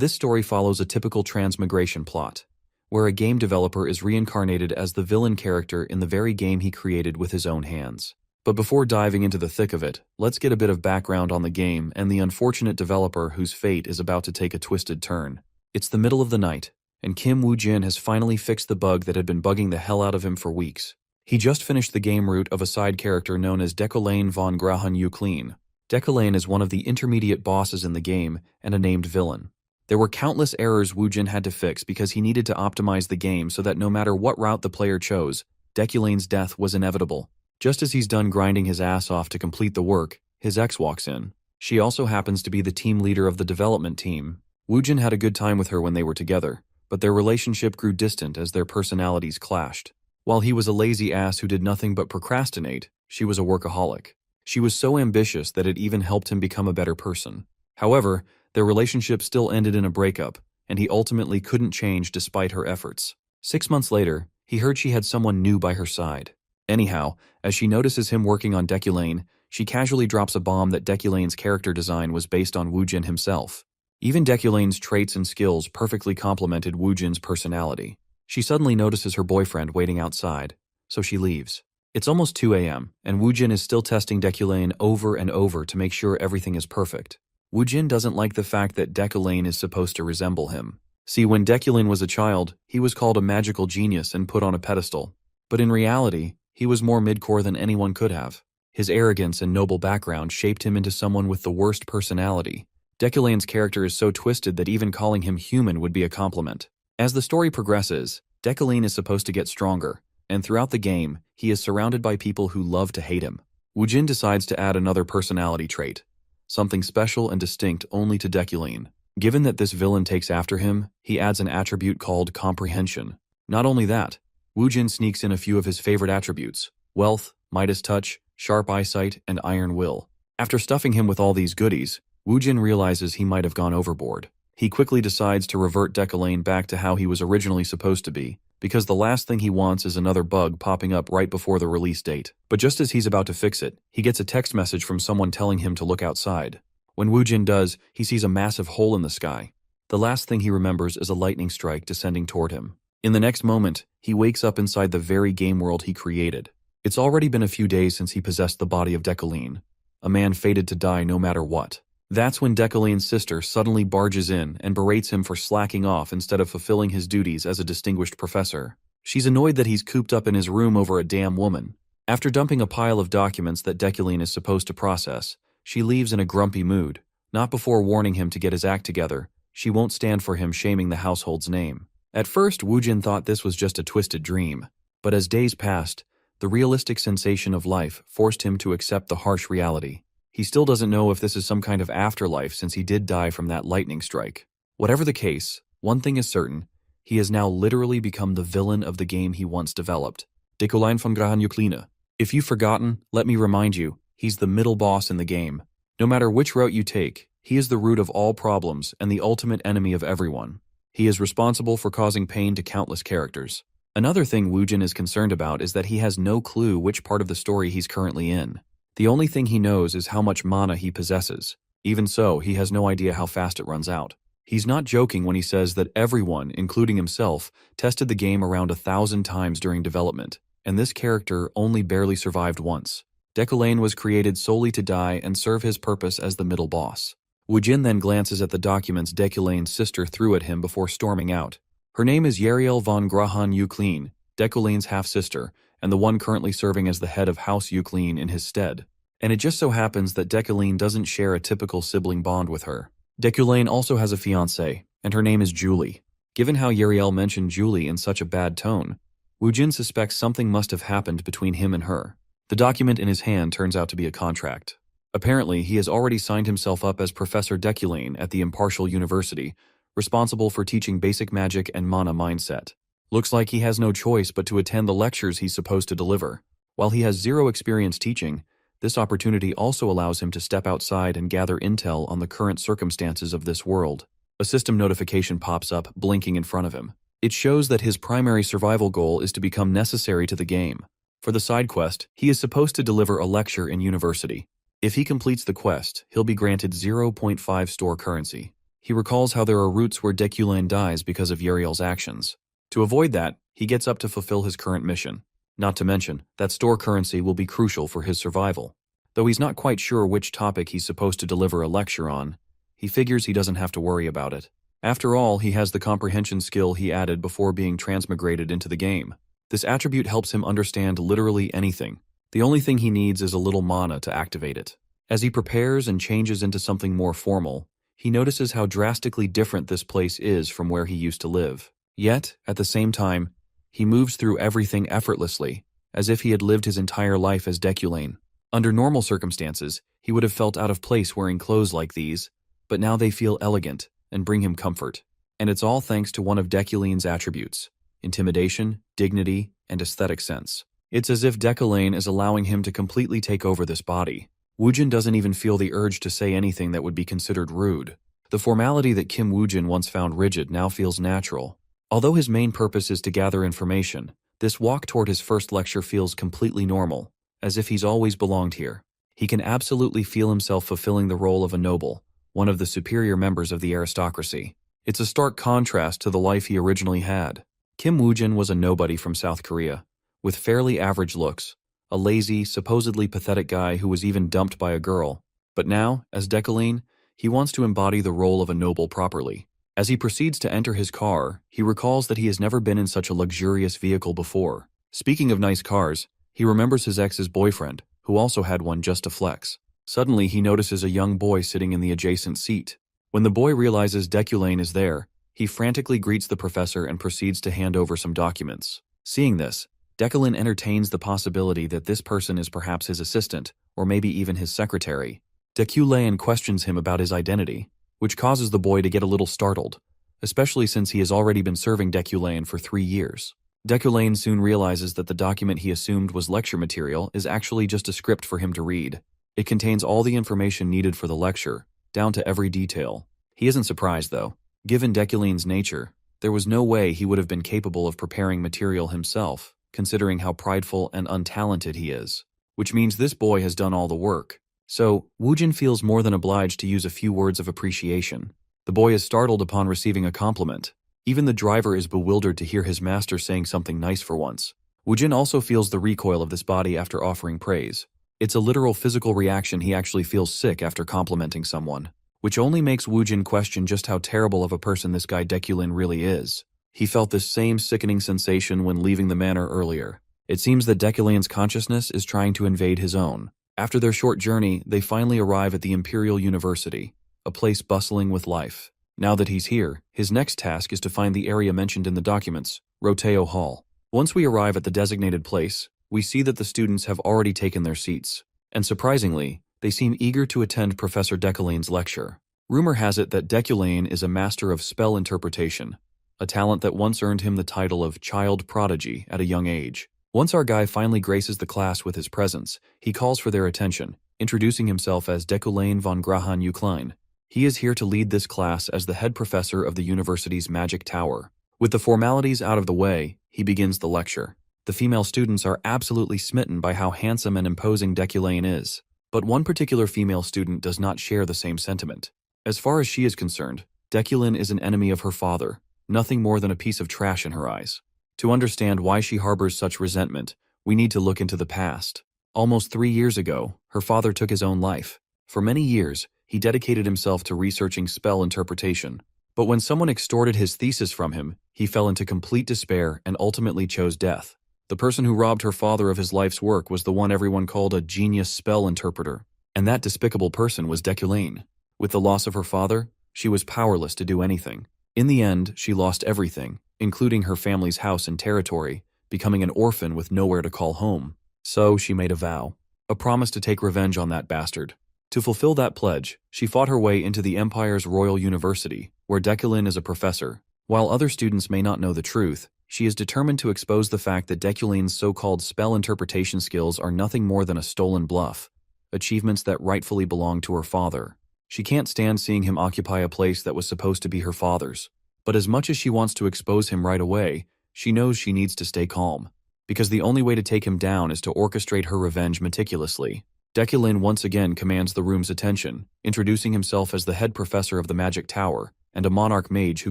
This story follows a typical transmigration plot, where a game developer is reincarnated as the villain character in the very game he created with his own hands. But before diving into the thick of it, let's get a bit of background on the game and the unfortunate developer whose fate is about to take a twisted turn. It's the middle of the night, and Kim Woo-jin has finally fixed the bug that had been bugging the hell out of him for weeks. He just finished the game route of a side character known as Deculein von Grahan-Euclein. Deculein is one of the intermediate bosses in the game and a named villain. There were countless errors Woo-jin had to fix because he needed to optimize the game so that no matter what route the player chose, Deculein's death was inevitable. Just as he's done grinding his ass off to complete the work, his ex walks in. She also happens to be the team leader of the development team. Woo-jin had a good time with her when they were together, but their relationship grew distant as their personalities clashed. While he was a lazy ass who did nothing but procrastinate, she was a workaholic. She was so ambitious that it even helped him become a better person. However, their relationship still ended in a breakup, and he ultimately couldn't change despite her efforts. 6 months later, he heard she had someone new by her side. Anyhow, as she notices him working on Deculein, she casually drops a bomb that Deculein's character design was based on Woo-jin himself. Even Deculein's traits and skills perfectly complemented Woo-jin's personality. She suddenly notices her boyfriend waiting outside, so she leaves. It's almost 2 a.m., and Woo-jin is still testing Deculein over and over to make sure everything is perfect. Woo-jin doesn't like the fact that Deculein is supposed to resemble him. See, when Deculein was a child, he was called a magical genius and put on a pedestal. But in reality, he was more midcore than anyone could have. His arrogance and noble background shaped him into someone with the worst personality. Deculein's character is so twisted that even calling him human would be a compliment. As the story progresses, Deculein is supposed to get stronger, and throughout the game, he is surrounded by people who love to hate him. Woo-jin decides to add another personality trait, something special and distinct only to Deculein. Given that this villain takes after him, he adds an attribute called comprehension. Not only that, Woo-jin sneaks in a few of his favorite attributes: wealth, Midas touch, sharp eyesight, and iron will. After stuffing him with all these goodies, Woo-jin realizes he might have gone overboard. He quickly decides to revert Deculein back to how he was originally supposed to be, because the last thing he wants is another bug popping up right before the release date. But just as he's about to fix it, he gets a text message from someone telling him to look outside. When Woo-jin does, he sees a massive hole in the sky. The last thing he remembers is a lightning strike descending toward him. In the next moment, he wakes up inside the very game world he created. It's already been a few days since he possessed the body of Deculein, a man fated to die no matter what. That's when Deculein's sister suddenly barges in and berates him for slacking off instead of fulfilling his duties as a distinguished professor. She's annoyed that he's cooped up in his room over a damn woman. After dumping a pile of documents that Deculein is supposed to process, she leaves in a grumpy mood, not before warning him to get his act together. She won't stand for him shaming the household's name. At first, Woo-jin thought this was just a twisted dream, but as days passed, the realistic sensation of life forced him to accept the harsh reality. He still doesn't know if this is some kind of afterlife since he did die from that lightning strike. Whatever the case, one thing is certain: he has now literally become the villain of the game he once developed. Deculein von Grahan-Euclein. If you've forgotten, let me remind you, he's the middle boss in the game. No matter which route you take, he is the root of all problems and the ultimate enemy of everyone. He is responsible for causing pain to countless characters. Another thing Woo-jin is concerned about is that he has no clue which part of the story he's currently in. The only thing he knows is how much mana he possesses. Even so, he has no idea how fast it runs out. He's not joking when he says that everyone, including himself, tested the game around 1,000 times during development, and this character only barely survived once. Deculein was created solely to die and serve his purpose as the middle boss. Woo-jin then glances at the documents Deculein's sister threw at him before storming out. Her name is Yariel von Grahan-Euclein, Deculein's half-sister, and the one currently serving as the head of House Euclein in his stead. And it just so happens that Deculein doesn't share a typical sibling bond with her. Deculein also has a fiancée, and her name is Julie. Given how Yariel mentioned Julie in such a bad tone, Woo-jin suspects something must have happened between him and her. The document in his hand turns out to be a contract. Apparently, he has already signed himself up as Professor Deculein at the Impartial University, responsible for teaching basic magic and mana mindset. Looks like he has no choice but to attend the lectures he's supposed to deliver. While he has zero experience teaching, this opportunity also allows him to step outside and gather intel on the current circumstances of this world. A system notification pops up, blinking in front of him. It shows that his primary survival goal is to become necessary to the game. For the side quest, he is supposed to deliver a lecture in university. If he completes the quest, he'll be granted 0.5 store currency. He recalls how there are routes where Deculein dies because of Uriel's actions. To avoid that, he gets up to fulfill his current mission. Not to mention, that store currency will be crucial for his survival. Though he's not quite sure which topic he's supposed to deliver a lecture on, he figures he doesn't have to worry about it. After all, he has the comprehension skill he added before being transmigrated into the game. This attribute helps him understand literally anything. The only thing he needs is a little mana to activate it. As he prepares and changes into something more formal, he notices how drastically different this place is from where he used to live. Yet, at the same time, he moves through everything effortlessly, as if he had lived his entire life as Deculein. Under normal circumstances, he would have felt out of place wearing clothes like these, but now they feel elegant and bring him comfort. And it's all thanks to one of Deculein's attributes: intimidation, dignity, and aesthetic sense. It's as if Deculein is allowing him to completely take over this body. Woojin doesn't even feel the urge to say anything that would be considered rude. The formality that Kim Woojin once found rigid now feels natural. Although his main purpose is to gather information, this walk toward his first lecture feels completely normal, as if he's always belonged here. He can absolutely feel himself fulfilling the role of a noble, one of the superior members of the aristocracy. It's a stark contrast to the life he originally had. Kim Woojin was a nobody from South Korea, with fairly average looks, a lazy, supposedly pathetic guy who was even dumped by a girl. But now, as Deculein, he wants to embody the role of a noble properly. As he proceeds to enter his car, he recalls that he has never been in such a luxurious vehicle before. Speaking of nice cars, he remembers his ex's boyfriend, who also had one just to flex. Suddenly, he notices a young boy sitting in the adjacent seat. When the boy realizes Deculein is there, he frantically greets the professor and proceeds to hand over some documents. Seeing this, Deculein entertains the possibility that this person is perhaps his assistant, or maybe even his secretary. Deculein questions him about his identity, which causes the boy to get a little startled, especially since he has already been serving Deculein for 3 years. Deculein soon realizes that the document he assumed was lecture material is actually just a script for him to read. It contains all the information needed for the lecture, down to every detail. He isn't surprised, though. Given Deculein's nature, there was no way he would have been capable of preparing material himself, considering how prideful and untalented he is. Which means this boy has done all the work. So, Woojin feels more than obliged to use a few words of appreciation. The boy is startled upon receiving a compliment. Even the driver is bewildered to hear his master saying something nice for once. Woojin also feels the recoil of this body after offering praise. It's a literal physical reaction. He actually feels sick after complimenting someone, which only makes Woojin question just how terrible of a person this guy Deculein really is. He felt this same sickening sensation when leaving the manor earlier. It seems that Deculein's consciousness is trying to invade his own. After their short journey, they finally arrive at the Imperial University, a place bustling with life. Now that he's here, his next task is to find the area mentioned in the documents, Roteo Hall. Once we arrive at the designated place, we see that the students have already taken their seats, and surprisingly, they seem eager to attend Professor Deculein's lecture. Rumor has it that Deculein is a master of spell interpretation, a talent that once earned him the title of child prodigy at a young age. Once our guy finally graces the class with his presence, he calls for their attention, introducing himself as Deculein von Grahan Uklein. He is here to lead this class as the head professor of the university's magic tower. With the formalities out of the way, he begins the lecture. The female students are absolutely smitten by how handsome and imposing Deculein is. But one particular female student does not share the same sentiment. As far as she is concerned, Deculein is an enemy of her father, nothing more than a piece of trash in her eyes. To understand why she harbors such resentment, we need to look into the past. Almost 3 years ago, her father took his own life. For many years, he dedicated himself to researching spell interpretation. But when someone extorted his thesis from him, he fell into complete despair and ultimately chose death. The person who robbed her father of his life's work was the one everyone called a genius spell interpreter. And that despicable person was Deculein. With the loss of her father, she was powerless to do anything. In the end, she lost everything, including her family's house and territory, becoming an orphan with nowhere to call home. So she made a vow, a promise to take revenge on that bastard. To fulfill that pledge, she fought her way into the Empire's Royal University, where Deculein is a professor. While other students may not know the truth, she is determined to expose the fact that Deculein's so-called spell interpretation skills are nothing more than a stolen bluff, achievements that rightfully belong to her father. She can't stand seeing him occupy a place that was supposed to be her father's. But as much as she wants to expose him right away, she knows she needs to stay calm, because the only way to take him down is to orchestrate her revenge meticulously. Deculein once again commands the room's attention, introducing himself as the head professor of the Magic Tower and a monarch mage who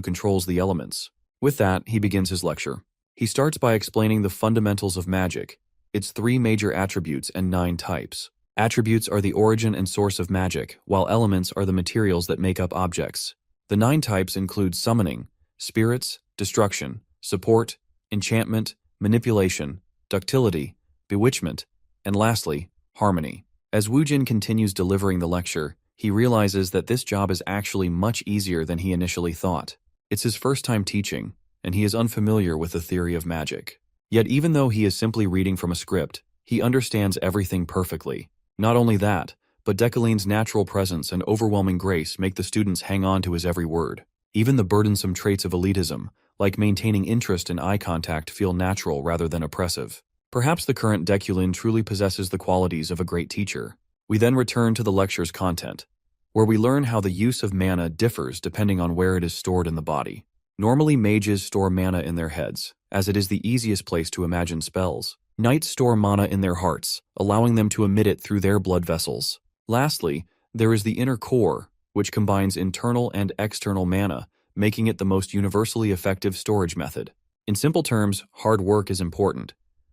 controls the elements. With that, he begins his lecture. He starts by explaining the fundamentals of magic, its 3 major attributes and 9 types. Attributes are the origin and source of magic, while elements are the materials that make up objects. The 9 types include summoning, spirits, destruction, support, enchantment, manipulation, ductility, bewitchment, and lastly, harmony. As Woojin continues delivering the lecture, he realizes that this job is actually much easier than he initially thought. It's his first time teaching, and he is unfamiliar with the theory of magic. Yet even though he is simply reading from a script, he understands everything perfectly. Not only that, but Deculein's natural presence and overwhelming grace make the students hang on to his every word. Even the burdensome traits of elitism, like maintaining interest and eye contact, feel natural rather than oppressive. Perhaps the current Deculein truly possesses the qualities of a great teacher. We then return to the lecture's content, where we learn how the use of mana differs depending on where it is stored in the body. Normally, mages store mana in their heads, as it is the easiest place to imagine spells. Knights store mana in their hearts, allowing them to emit it through their blood vessels. Lastly, there is the inner core, which combines internal and external mana, making it the most universally effective storage method. In simple terms, hard work is important,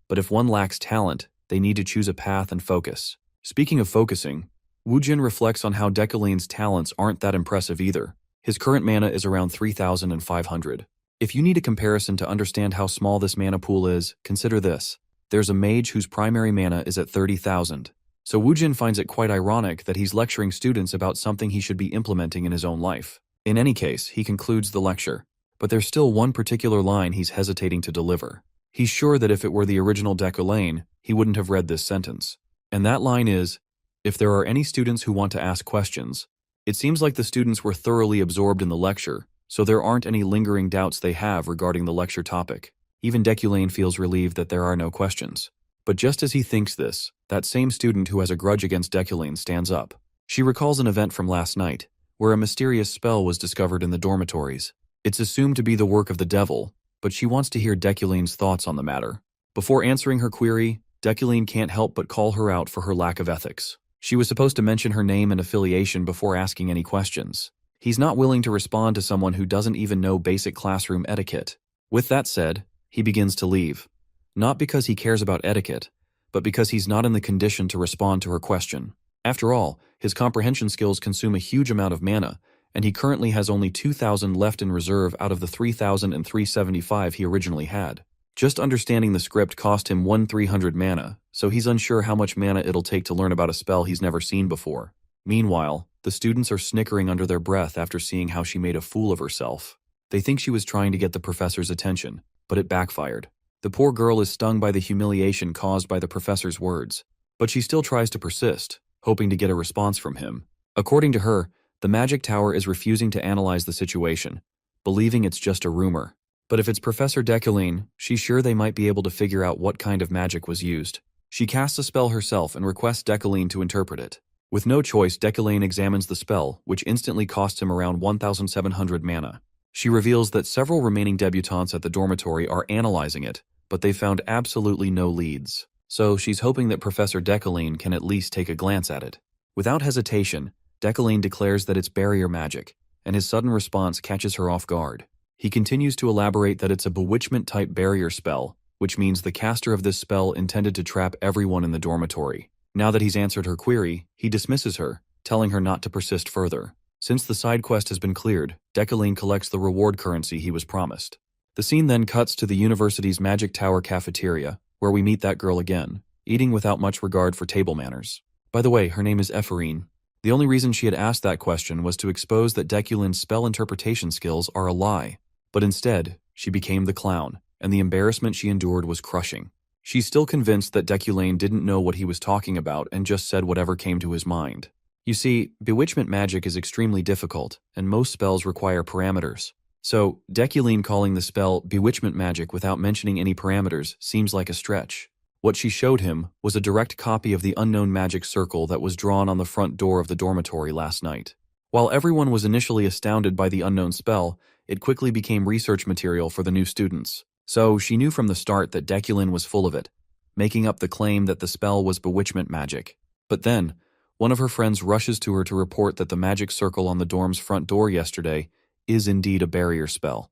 but if one lacks talent, they need to choose a path and focus. Speaking of focusing, Woojin reflects on how Deculein's talents aren't that impressive either. His current mana is around 3,500. If you need a comparison to understand how small this mana pool is, consider this. There's a mage whose primary mana is at 30,000. So Woojin finds it quite ironic that he's lecturing students about something he should be implementing in his own life. In any case, he concludes the lecture, but there's still one particular line he's hesitating to deliver. He's sure that if it were the original Deculein, he wouldn't have read this sentence. And that line is, if there are any students who want to ask questions. It seems like the students were thoroughly absorbed in the lecture, so there aren't any lingering doubts they have regarding the lecture topic. Even Deculein feels relieved that there are no questions. But just as he thinks this, that same student who has a grudge against Deculein stands up. She recalls an event from last night, where a mysterious spell was discovered in the dormitories. It's assumed to be the work of the devil, but she wants to hear Deculein's thoughts on the matter. Before answering her query, Deculein can't help but call her out for her lack of ethics. She was supposed to mention her name and affiliation before asking any questions. He's not willing to respond to someone who doesn't even know basic classroom etiquette. With that said, he begins to leave. Not because he cares about etiquette, but because he's not in the condition to respond to her question. After all, his comprehension skills consume a huge amount of mana, and he currently has only 2,000 left in reserve out of the 3,375 he originally had. Just understanding the script cost him 1,300 mana, so he's unsure how much mana it'll take to learn about a spell he's never seen before. Meanwhile, the students are snickering under their breath after seeing how she made a fool of herself. They think she was trying to get the professor's attention, but it backfired. The poor girl is stung by the humiliation caused by the professor's words, but she still tries to persist, hoping to get a response from him. According to her, the Magic Tower is refusing to analyze the situation, believing it's just a rumor. But if it's Professor Deculein, she's sure they might be able to figure out what kind of magic was used. She casts a spell herself and requests Deculein to interpret it. With no choice, Deculein examines the spell, which instantly costs him around 1,700 mana. She reveals that several remaining debutantes at the dormitory are analyzing it, but they found absolutely no leads. So she's hoping that Professor Deculein can at least take a glance at it. Without hesitation, Deculein declares that it's barrier magic, and his sudden response catches her off guard. He continues to elaborate that it's a bewitchment-type barrier spell, which means the caster of this spell intended to trap everyone in the dormitory. Now that he's answered her query, he dismisses her, telling her not to persist further. Since the side quest has been cleared, Deculein collects the reward currency he was promised. The scene then cuts to the university's Magic Tower cafeteria, where we meet that girl again, eating without much regard for table manners. By the way, her name is Ephorine. The only reason she had asked that question was to expose that Deculein's spell interpretation skills are a lie. But instead, she became the clown, and the embarrassment she endured was crushing. She's still convinced that Deculein didn't know what he was talking about and just said whatever came to his mind. You see, bewitchment magic is extremely difficult, and most spells require parameters. So, Deculein calling the spell bewitchment magic without mentioning any parameters seems like a stretch. What she showed him was a direct copy of the unknown magic circle that was drawn on the front door of the dormitory last night. While everyone was initially astounded by the unknown spell, it quickly became research material for the new students. So she knew from the start that Deculein was full of it, making up the claim that the spell was bewitchment magic. But then, one of her friends rushes to her to report that the magic circle on the dorm's front door yesterday is indeed a barrier spell.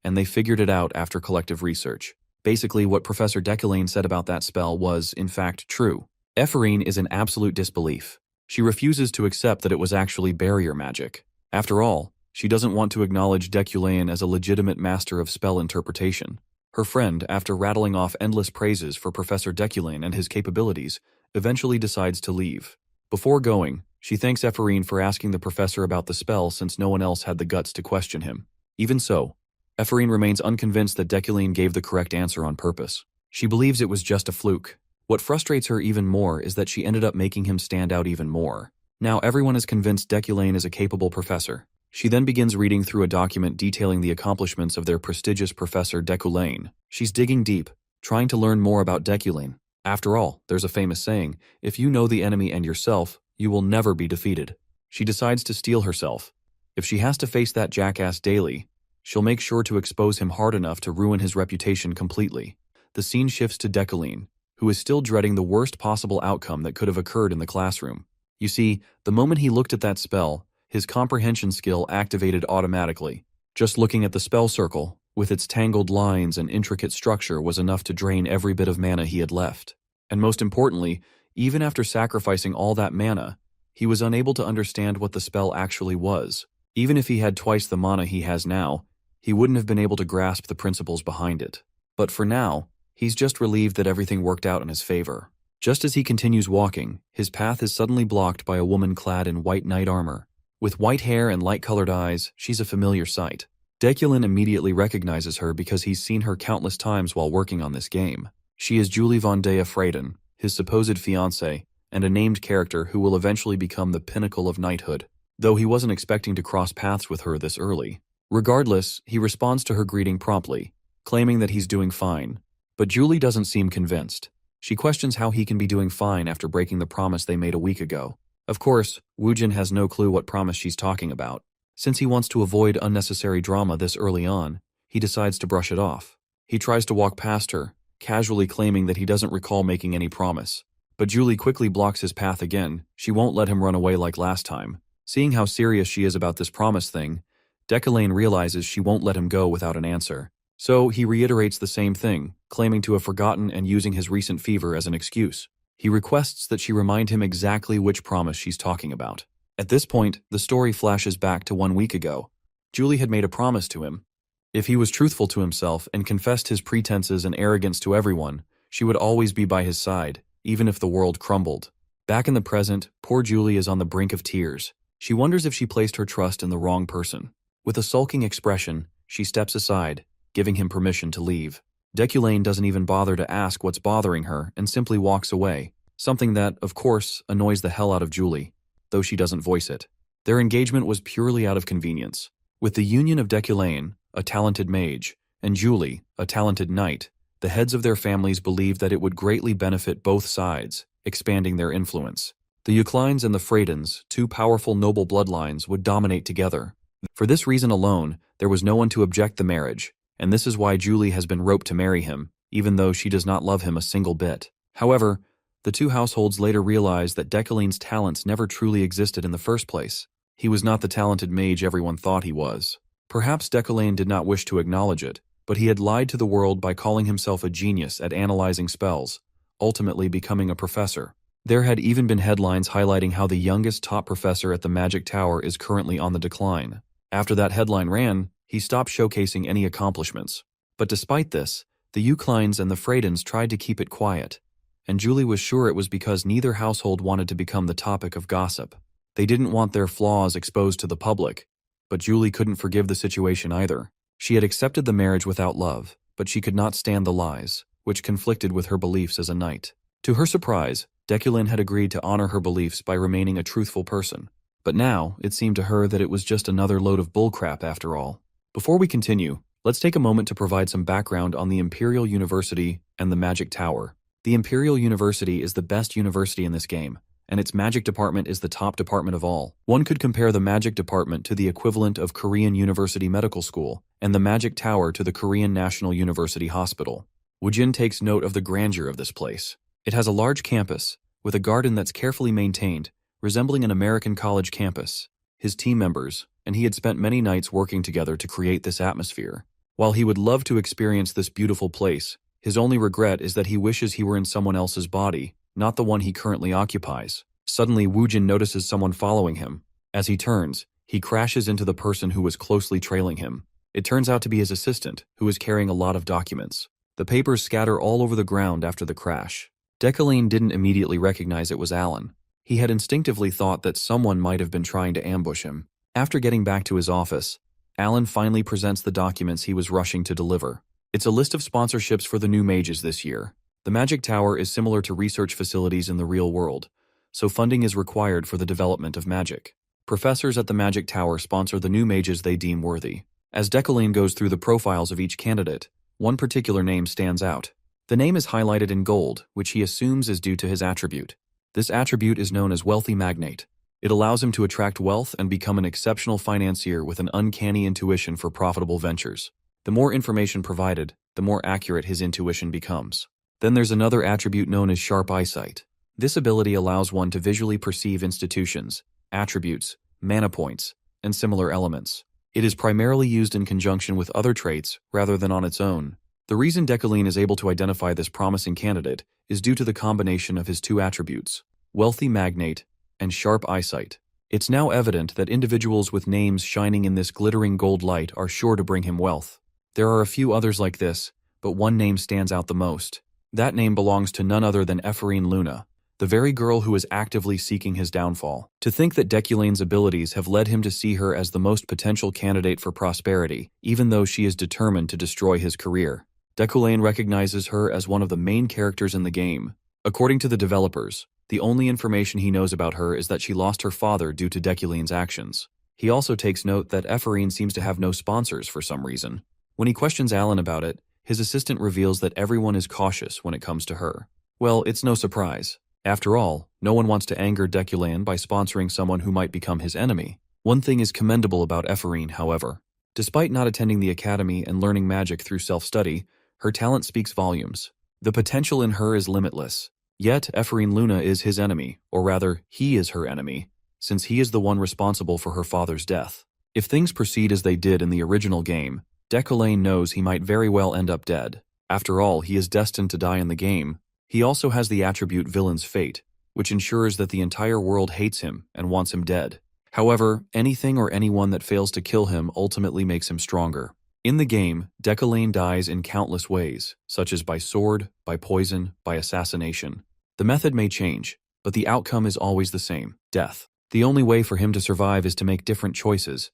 And they figured it out after collective research. Basically, what Professor Deculein said about that spell was, in fact, true. Ephraim is in absolute disbelief. She refuses to accept that it was actually barrier magic. After all, she doesn't want to acknowledge Deculein as a legitimate master of spell interpretation. Her friend, after rattling off endless praises for Professor Deculein and his capabilities, eventually decides to leave. Before going, she thanks Ephraim for asking the professor about the spell since no one else had the guts to question him. Even so, Ephraim remains unconvinced that Deculein gave the correct answer on purpose. She believes it was just a fluke. What frustrates her even more is that she ended up making him stand out even more. Now everyone is convinced Deculein is a capable professor. She then begins reading through a document detailing the accomplishments of their prestigious professor Deculein. She's digging deep, trying to learn more about Deculein. After all, there's a famous saying, if you know the enemy and yourself, you will never be defeated. She decides to steel herself. If she has to face that jackass daily, she'll make sure to expose him hard enough to ruin his reputation completely. The scene shifts to Deculein, who is still dreading the worst possible outcome that could have occurred in the classroom. You see, the moment he looked at that spell, his comprehension skill activated automatically. Just looking at the spell circle, with its tangled lines and intricate structure, was enough to drain every bit of mana he had left. And most importantly, even after sacrificing all that mana, he was unable to understand what the spell actually was. Even if he had twice the mana he has now, he wouldn't have been able to grasp the principles behind it. But for now, he's just relieved that everything worked out in his favor. Just as he continues walking, his path is suddenly blocked by a woman clad in white knight armor. With white hair and light-colored eyes, she's a familiar sight. Deculein immediately recognizes her because he's seen her countless times while working on this game. She is Julie von Dea Freyden, his supposed fiancée, and a named character who will eventually become the pinnacle of knighthood, though he wasn't expecting to cross paths with her this early. Regardless, he responds to her greeting promptly, claiming that he's doing fine. But Julie doesn't seem convinced. She questions how he can be doing fine after breaking the promise they made a week ago. Of course, Woojin has no clue what promise she's talking about. Since he wants to avoid unnecessary drama this early on, he decides to brush it off. He tries to walk past her, casually claiming that he doesn't recall making any promise. But Julie quickly blocks his path again. She won't let him run away like last time. Seeing how serious she is about this promise thing, Deculein realizes she won't let him go without an answer. So he reiterates the same thing, claiming to have forgotten and using his recent fever as an excuse. He requests that she remind him exactly which promise she's talking about. At this point, the story flashes back to 1 week ago. Julie had made a promise to him. If he was truthful to himself and confessed his pretenses and arrogance to everyone, she would always be by his side, even if the world crumbled. Back in the present, poor Julie is on the brink of tears. She wonders if she placed her trust in the wrong person. With a sulking expression, she steps aside, giving him permission to leave. Deculein doesn't even bother to ask what's bothering her and simply walks away, something that, of course, annoys the hell out of Julie, though she doesn't voice it. Their engagement was purely out of convenience. With the union of Deculein, a talented mage, and Julie, a talented knight, the heads of their families believed that it would greatly benefit both sides, expanding their influence. The Deculeins and the Freydens, two powerful noble bloodlines, would dominate together. For this reason alone, there was no one to object the marriage, and this is why Julie has been roped to marry him, even though she does not love him a single bit. However, the two households later realized that Deculein's talents never truly existed in the first place. He was not the talented mage everyone thought he was. Perhaps Deculein did not wish to acknowledge it, but he had lied to the world by calling himself a genius at analyzing spells, ultimately becoming a professor. There had even been headlines highlighting how the youngest top professor at the Magic Tower is currently on the decline. After that headline ran, he stopped showcasing any accomplishments. But despite this, the Deculeins and the Freydens tried to keep it quiet, and Julie was sure it was because neither household wanted to become the topic of gossip. They didn't want their flaws exposed to the public, but Julie couldn't forgive the situation either. She had accepted the marriage without love, but she could not stand the lies, which conflicted with her beliefs as a knight. To her surprise, Deculein had agreed to honor her beliefs by remaining a truthful person. But now, it seemed to her that it was just another load of bullcrap after all. Before we continue, let's take a moment to provide some background on the Imperial University and the Magic Tower. The Imperial University is the best university in this game, and its magic department is the top department of all. One could compare the magic department to the equivalent of Korean University Medical School, and the Magic Tower to the Korean National University Hospital. Woojin takes note of the grandeur of this place. It has a large campus, with a garden that's carefully maintained, resembling an American college campus. His team members, and he had spent many nights working together to create this atmosphere. While he would love to experience this beautiful place, his only regret is that he wishes he were in someone else's body, not the one he currently occupies. Suddenly, Woojin notices someone following him. As he turns, he crashes into the person who was closely trailing him. It turns out to be his assistant, who is carrying a lot of documents. The papers scatter all over the ground after the crash. Deculein didn't immediately recognize it was Alan. He had instinctively thought that someone might have been trying to ambush him. After getting back to his office, Alan finally presents the documents he was rushing to deliver. It's a list of sponsorships for the new mages this year. The Magic Tower is similar to research facilities in the real world, so funding is required for the development of magic. Professors at the Magic Tower sponsor the new mages they deem worthy. As Deculein goes through the profiles of each candidate, one particular name stands out. The name is highlighted in gold, which he assumes is due to his attribute. This attribute is known as Wealthy Magnate. It allows him to attract wealth and become an exceptional financier with an uncanny intuition for profitable ventures. The more information provided, the more accurate his intuition becomes. Then there's another attribute known as Sharp Eyesight. This ability allows one to visually perceive institutions, attributes, mana points, and similar elements. It is primarily used in conjunction with other traits rather than on its own. The reason Deculein is able to identify this promising candidate is due to the combination of his two attributes, Wealthy Magnate and Sharp Eyesight. It's now evident that individuals with names shining in this glittering gold light are sure to bring him wealth. There are a few others like this, but one name stands out the most. That name belongs to none other than Ephraim Luna, the very girl who is actively seeking his downfall. To think that Deculein's abilities have led him to see her as the most potential candidate for prosperity, even though she is determined to destroy his career. Deculein recognizes her as one of the main characters in the game. According to the developers, the only information he knows about her is that she lost her father due to Deculein's actions. He also takes note that Ephraim seems to have no sponsors for some reason. When he questions Alan about it, his assistant reveals that everyone is cautious when it comes to her. Well, it's no surprise. After all, no one wants to anger Deculein by sponsoring someone who might become his enemy. One thing is commendable about Ephraim, however. Despite not attending the academy and learning magic through self-study, her talent speaks volumes. The potential in her is limitless. Yet, Ephraim Luna is his enemy, or rather, he is her enemy, since he is the one responsible for her father's death. If things proceed as they did in the original game, Deculein knows he might very well end up dead. After all, he is destined to die in the game. He also has the attribute Villain's Fate, which ensures that the entire world hates him and wants him dead. However, anything or anyone that fails to kill him ultimately makes him stronger. In the game, Deculein dies in countless ways, such as by sword, by poison, by assassination. The method may change, but the outcome is always the same: death. The only way for him to survive is to make different choices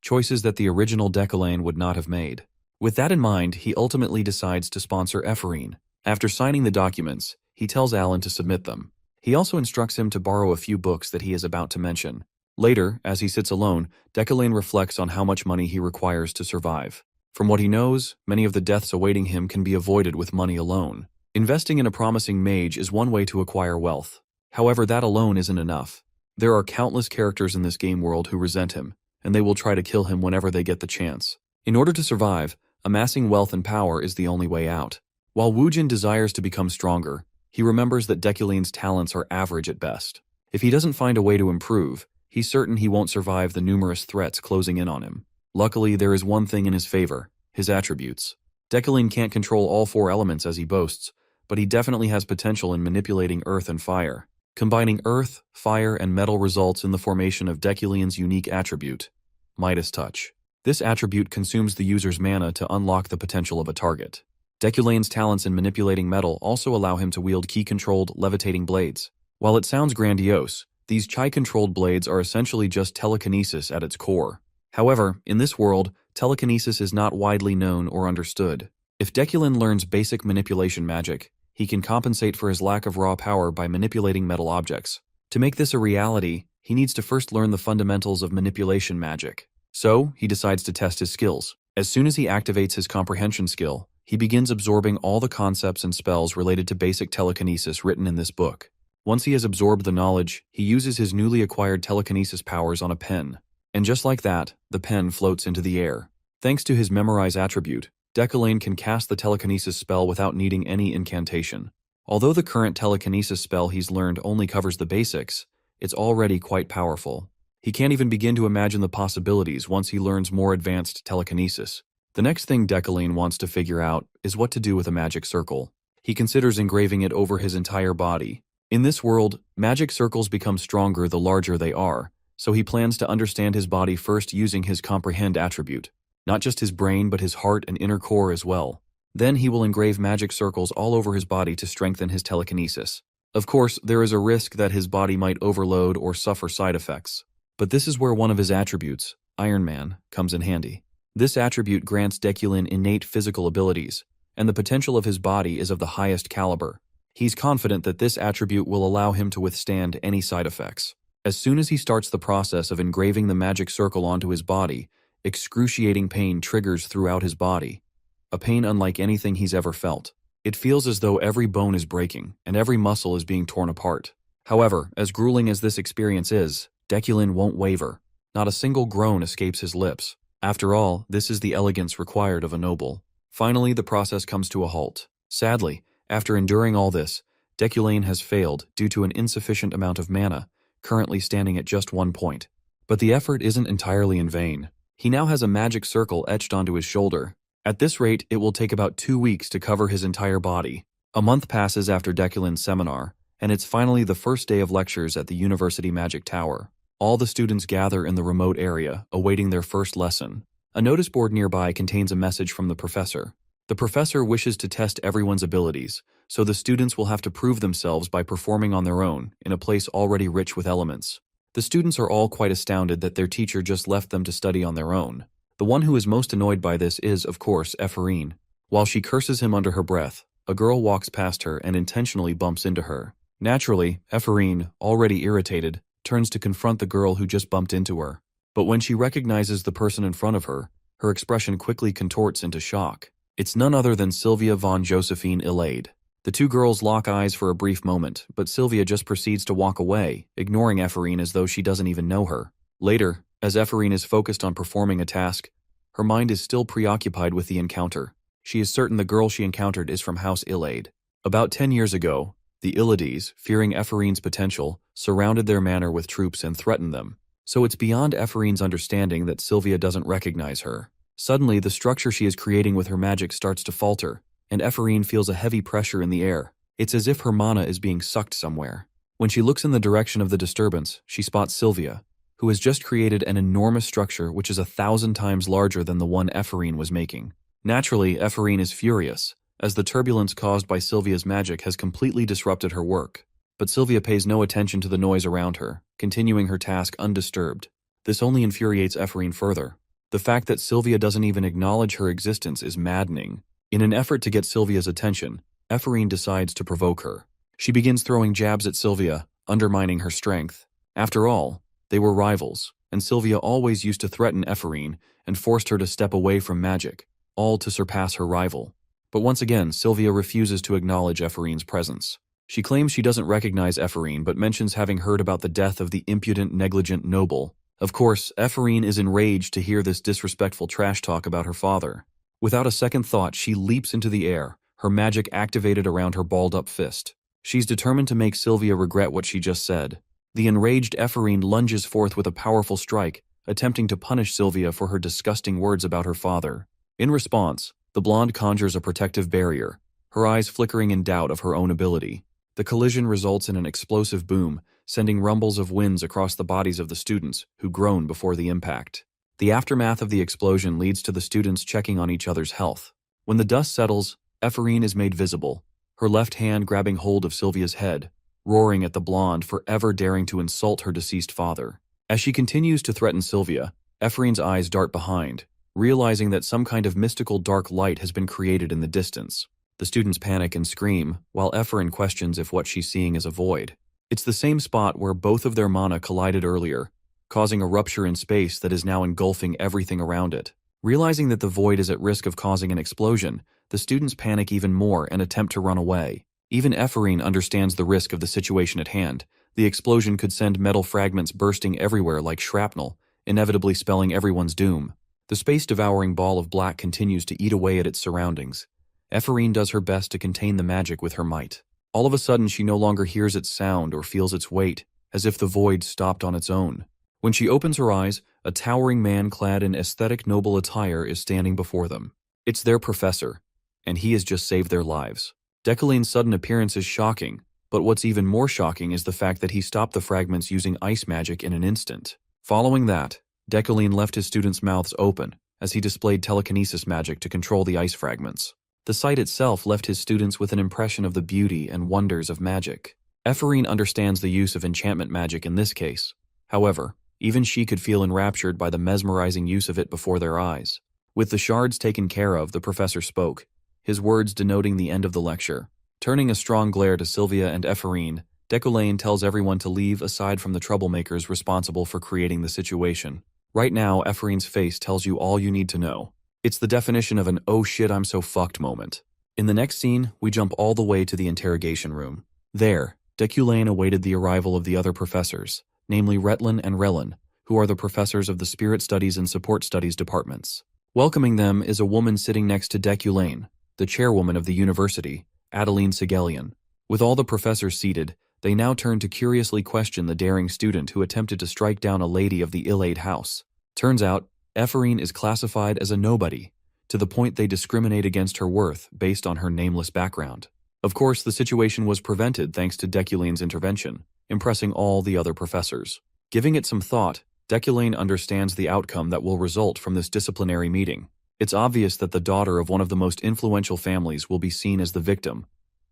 that the original Deculein would not have made. With that in mind, he ultimately decides to sponsor Ephraim. After signing the documents, he tells Alan to submit them. He also instructs him to borrow a few books that he is about to mention. Later, as he sits alone, Deculein reflects on how much money he requires to survive. From what he knows, many of the deaths awaiting him can be avoided with money alone. Investing in a promising mage is one way to acquire wealth. However, that alone isn't enough. There are countless characters in this game world who resent him, and they will try to kill him whenever they get the chance. In order to survive, amassing wealth and power is the only way out. While Woojin desires to become stronger, he remembers that Deculein's talents are average at best. If he doesn't find a way to improve, he's certain he won't survive the numerous threats closing in on him. Luckily, there is one thing in his favor: his attributes. Deculein can't control all four elements as he boasts, but he definitely has potential in manipulating earth and fire. Combining earth, fire, and metal results in the formation of Deculein's unique attribute, Midas Touch. This attribute consumes the user's mana to unlock the potential of a target. Deculein's talents in manipulating metal also allow him to wield ki-controlled, levitating blades. While it sounds grandiose, these chi-controlled blades are essentially just telekinesis at its core. However, in this world, telekinesis is not widely known or understood. If Deculein learns basic manipulation magic, he can compensate for his lack of raw power by manipulating metal objects. To make this a reality, he needs to first learn the fundamentals of manipulation magic. So, he decides to test his skills. As soon as he activates his comprehension skill, he begins absorbing all the concepts and spells related to basic telekinesis written in this book. Once he has absorbed the knowledge, he uses his newly acquired telekinesis powers on a pen. And just like that, the pen floats into the air. Thanks to his memorize attribute, Deculein can cast the telekinesis spell without needing any incantation. Although the current telekinesis spell he's learned only covers the basics, it's already quite powerful. He can't even begin to imagine the possibilities once he learns more advanced telekinesis. The next thing Deculein wants to figure out is what to do with a magic circle. He considers engraving it over his entire body. In this world, magic circles become stronger the larger they are, so he plans to understand his body first using his comprehend attribute. Not just his brain but his heart and inner core as well. Then he will engrave magic circles all over his body to strengthen his telekinesis. Of course, there is a risk that his body might overload or suffer side effects. But this is where one of his attributes, Iron Man, comes in handy. This attribute grants Deculein innate physical abilities, and the potential of his body is of the highest caliber. He's confident that this attribute will allow him to withstand any side effects. As soon as he starts the process of engraving the magic circle onto his body, excruciating pain triggers throughout his body. A pain unlike anything he's ever felt. It feels as though every bone is breaking, and every muscle is being torn apart. However, as grueling as this experience is, Deculein won't waver. Not a single groan escapes his lips. After all, this is the elegance required of a noble. Finally, the process comes to a halt. Sadly, after enduring all this, Deculein has failed due to an insufficient amount of mana, currently standing at just 1 point. But the effort isn't entirely in vain. He now has a magic circle etched onto his shoulder. At this rate, it will take about 2 weeks to cover his entire body. A month passes after Deculein's seminar, and it's finally the first day of lectures at the University Magic Tower. All the students gather in the remote area, awaiting their first lesson. A notice board nearby contains a message from the professor. The professor wishes to test everyone's abilities, so the students will have to prove themselves by performing on their own, in a place already rich with elements. The students are all quite astounded that their teacher just left them to study on their own. The one who is most annoyed by this is, of course, Ephorine. While she curses him under her breath, a girl walks past her and intentionally bumps into her. Naturally, Ephorine, already irritated, turns to confront the girl who just bumped into her. But when she recognizes the person in front of her, her expression quickly contorts into shock. It's none other than Sylvia von Josephine Elaide. The two girls lock eyes for a brief moment, but Sylvia just proceeds to walk away, ignoring Ephorine as though she doesn't even know her. Later, as Ephorine is focused on performing a task, her mind is still preoccupied with the encounter. She is certain the girl she encountered is from House Elaide. About 10 years ago, the Illades, fearing Ephorine's potential, surrounded their manor with troops and threatened them. So it's beyond Ephorine's understanding that Sylvia doesn't recognize her. Suddenly, the structure she is creating with her magic starts to falter, and Ephorine feels a heavy pressure in the air. It's as if her mana is being sucked somewhere. When she looks in the direction of the disturbance, she spots Sylvia, who has just created an enormous structure which is 1,000 times larger than the one Ephorine was making. Naturally, Ephorine is furious, as the turbulence caused by Sylvia's magic has completely disrupted her work. But Sylvia pays no attention to the noise around her, continuing her task undisturbed. This only infuriates Ephorine further. The fact that Sylvia doesn't even acknowledge her existence is maddening. In an effort to get Sylvia's attention, Ephorine decides to provoke her. She begins throwing jabs at Sylvia, undermining her strength. After all, they were rivals, and Sylvia always used to threaten Ephorine and forced her to step away from magic, all to surpass her rival. But once again, Sylvia refuses to acknowledge Ephorine's presence. She claims she doesn't recognize Ephorine, but mentions having heard about the death of the impudent, negligent noble. Of course, Ephorine is enraged to hear this disrespectful trash talk about her father. Without a second thought, she leaps into the air, her magic activated around her balled-up fist. She's determined to make Sylvia regret what she just said. The enraged Ephorine lunges forth with a powerful strike, attempting to punish Sylvia for her disgusting words about her father. In response, the blonde conjures a protective barrier, her eyes flickering in doubt of her own ability. The collision results in an explosive boom, sending rumbles of winds across the bodies of the students, who groan before the impact. The aftermath of the explosion leads to the students checking on each other's health. When the dust settles, Ephorine is made visible, her left hand grabbing hold of Sylvia's head, roaring at the blonde for ever daring to insult her deceased father. As she continues to threaten Sylvia, Ephorine's eyes dart behind, realizing that some kind of mystical dark light has been created in the distance. The students panic and scream, while Ephorine questions if what she's seeing is a void. It's the same spot where both of their mana collided earlier, causing a rupture in space that is now engulfing everything around it. Realizing that the void is at risk of causing an explosion, the students panic even more and attempt to run away. Even Ephorine understands the risk of the situation at hand. The explosion could send metal fragments bursting everywhere like shrapnel, inevitably spelling everyone's doom. The space-devouring ball of black continues to eat away at its surroundings. Ephorine does her best to contain the magic with her might. All of a sudden, she no longer hears its sound or feels its weight, as if the void stopped on its own. When she opens her eyes, a towering man clad in aesthetic noble attire is standing before them. It's their professor, and he has just saved their lives. Deculein's sudden appearance is shocking, but what's even more shocking is the fact that he stopped the fragments using ice magic in an instant. Following that, Deculein left his students' mouths open as he displayed telekinesis magic to control the ice fragments. The sight itself left his students with an impression of the beauty and wonders of magic. Ephorine understands the use of enchantment magic in this case. However, even she could feel enraptured by the mesmerizing use of it before their eyes. With the shards taken care of, the professor spoke, his words denoting the end of the lecture. Turning a strong glare to Sylvia and Ephorine, Deculein tells everyone to leave aside from the troublemakers responsible for creating the situation. Right now, Ephorine's face tells you all you need to know. It's the definition of an "oh shit, I'm so fucked" moment. In the next scene, we jump all the way to the interrogation room. There, Deculein awaited the arrival of the other professors, namely Retlin and Relin, who are the professors of the Spirit Studies and Support Studies departments. Welcoming them is a woman sitting next to Deculein, the chairwoman of the university, Adeline Sigelian. With all the professors seated, they now turn to curiously question the daring student who attempted to strike down a lady of the Iliad house. Turns out, Ephorine is classified as a nobody, to the point they discriminate against her worth based on her nameless background. Of course, the situation was prevented thanks to Deculein's intervention, impressing all the other professors. Giving it some thought, Deculein understands the outcome that will result from this disciplinary meeting. It's obvious that the daughter of one of the most influential families will be seen as the victim,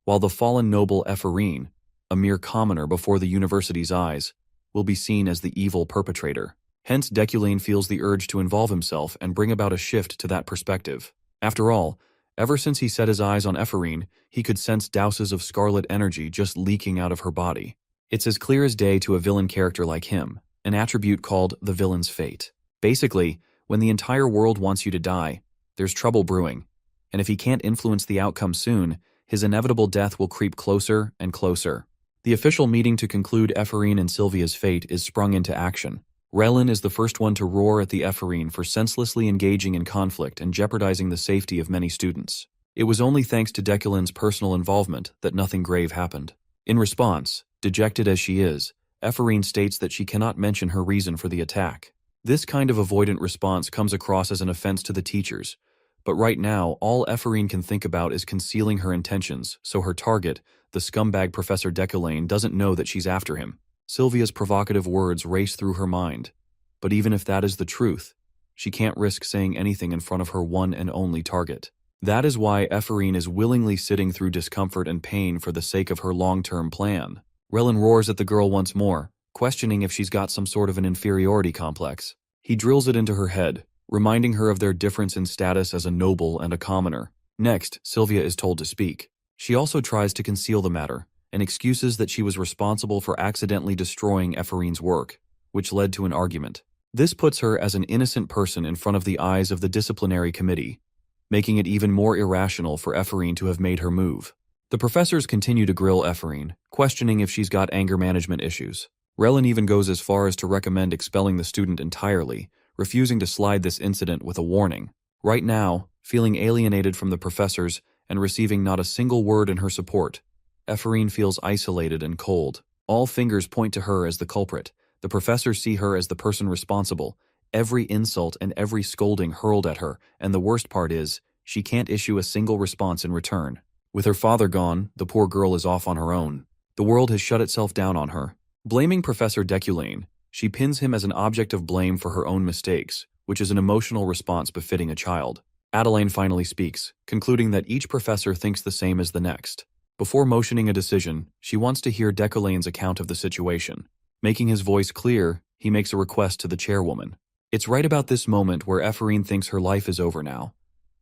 while the fallen noble Ephorine, a mere commoner before the university's eyes, will be seen as the evil perpetrator. Hence, Deculein feels the urge to involve himself and bring about a shift to that perspective. After all, ever since he set his eyes on Ephorine, he could sense douses of scarlet energy just leaking out of her body. It's as clear as day to a villain character like him, an attribute called the villain's fate. Basically, when the entire world wants you to die, there's trouble brewing, and if he can't influence the outcome soon, his inevitable death will creep closer and closer. The official meeting to conclude Ephorine and Sylvia's fate is sprung into action. Relin is the first one to roar at the Ephorine for senselessly engaging in conflict and jeopardizing the safety of many students. It was only thanks to Deculein's personal involvement that nothing grave happened. In response, dejected as she is, Ephorine states that she cannot mention her reason for the attack. This kind of avoidant response comes across as an offense to the teachers, but right now, all Ephorine can think about is concealing her intentions, so her target, the scumbag Professor Deculein, doesn't know that she's after him. Sylvia's provocative words race through her mind, but even if that is the truth, she can't risk saying anything in front of her one and only target. That is why Ephorine is willingly sitting through discomfort and pain for the sake of her long-term plan. Relin roars at the girl once more, questioning if she's got some sort of an inferiority complex. He drills it into her head, reminding her of their difference in status as a noble and a commoner. Next, Sylvia is told to speak. She also tries to conceal the matter, and excuses that she was responsible for accidentally destroying Ephorine's work, which led to an argument. This puts her as an innocent person in front of the eyes of the disciplinary committee, making it even more irrational for Ephorine to have made her move. The professors continue to grill Ephorine, questioning if she's got anger management issues. Relin even goes as far as to recommend expelling the student entirely, refusing to slide this incident with a warning. Right now, feeling alienated from the professors and receiving not a single word in her support, Ephorine feels isolated and cold. All fingers point to her as the culprit. The professors see her as the person responsible. Every insult and every scolding hurled at her, and the worst part is, she can't issue a single response in return. With her father gone, the poor girl is off on her own. The world has shut itself down on her. Blaming Professor Deculein, she pins him as an object of blame for her own mistakes, which is an emotional response befitting a child. Adeline finally speaks, concluding that each professor thinks the same as the next. Before motioning a decision, she wants to hear Deculein's account of the situation. Making his voice clear, he makes a request to the chairwoman. It's right about this moment where Ephorine thinks her life is over now.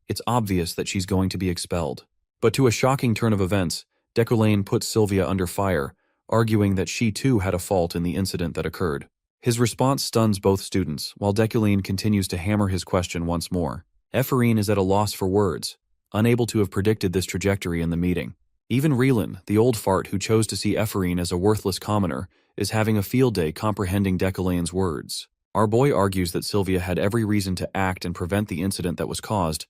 It's obvious that she's going to be expelled. But to a shocking turn of events, Deculein puts Sylvia under fire, arguing that she too had a fault in the incident that occurred. His response stuns both students, while Deculein continues to hammer his question once more. Ephorine is at a loss for words, unable to have predicted this trajectory in the meeting. Even Relin, the old fart who chose to see Ephorine as a worthless commoner, is having a field day comprehending Deculein's words. Our boy argues that Sylvia had every reason to act and prevent the incident that was caused,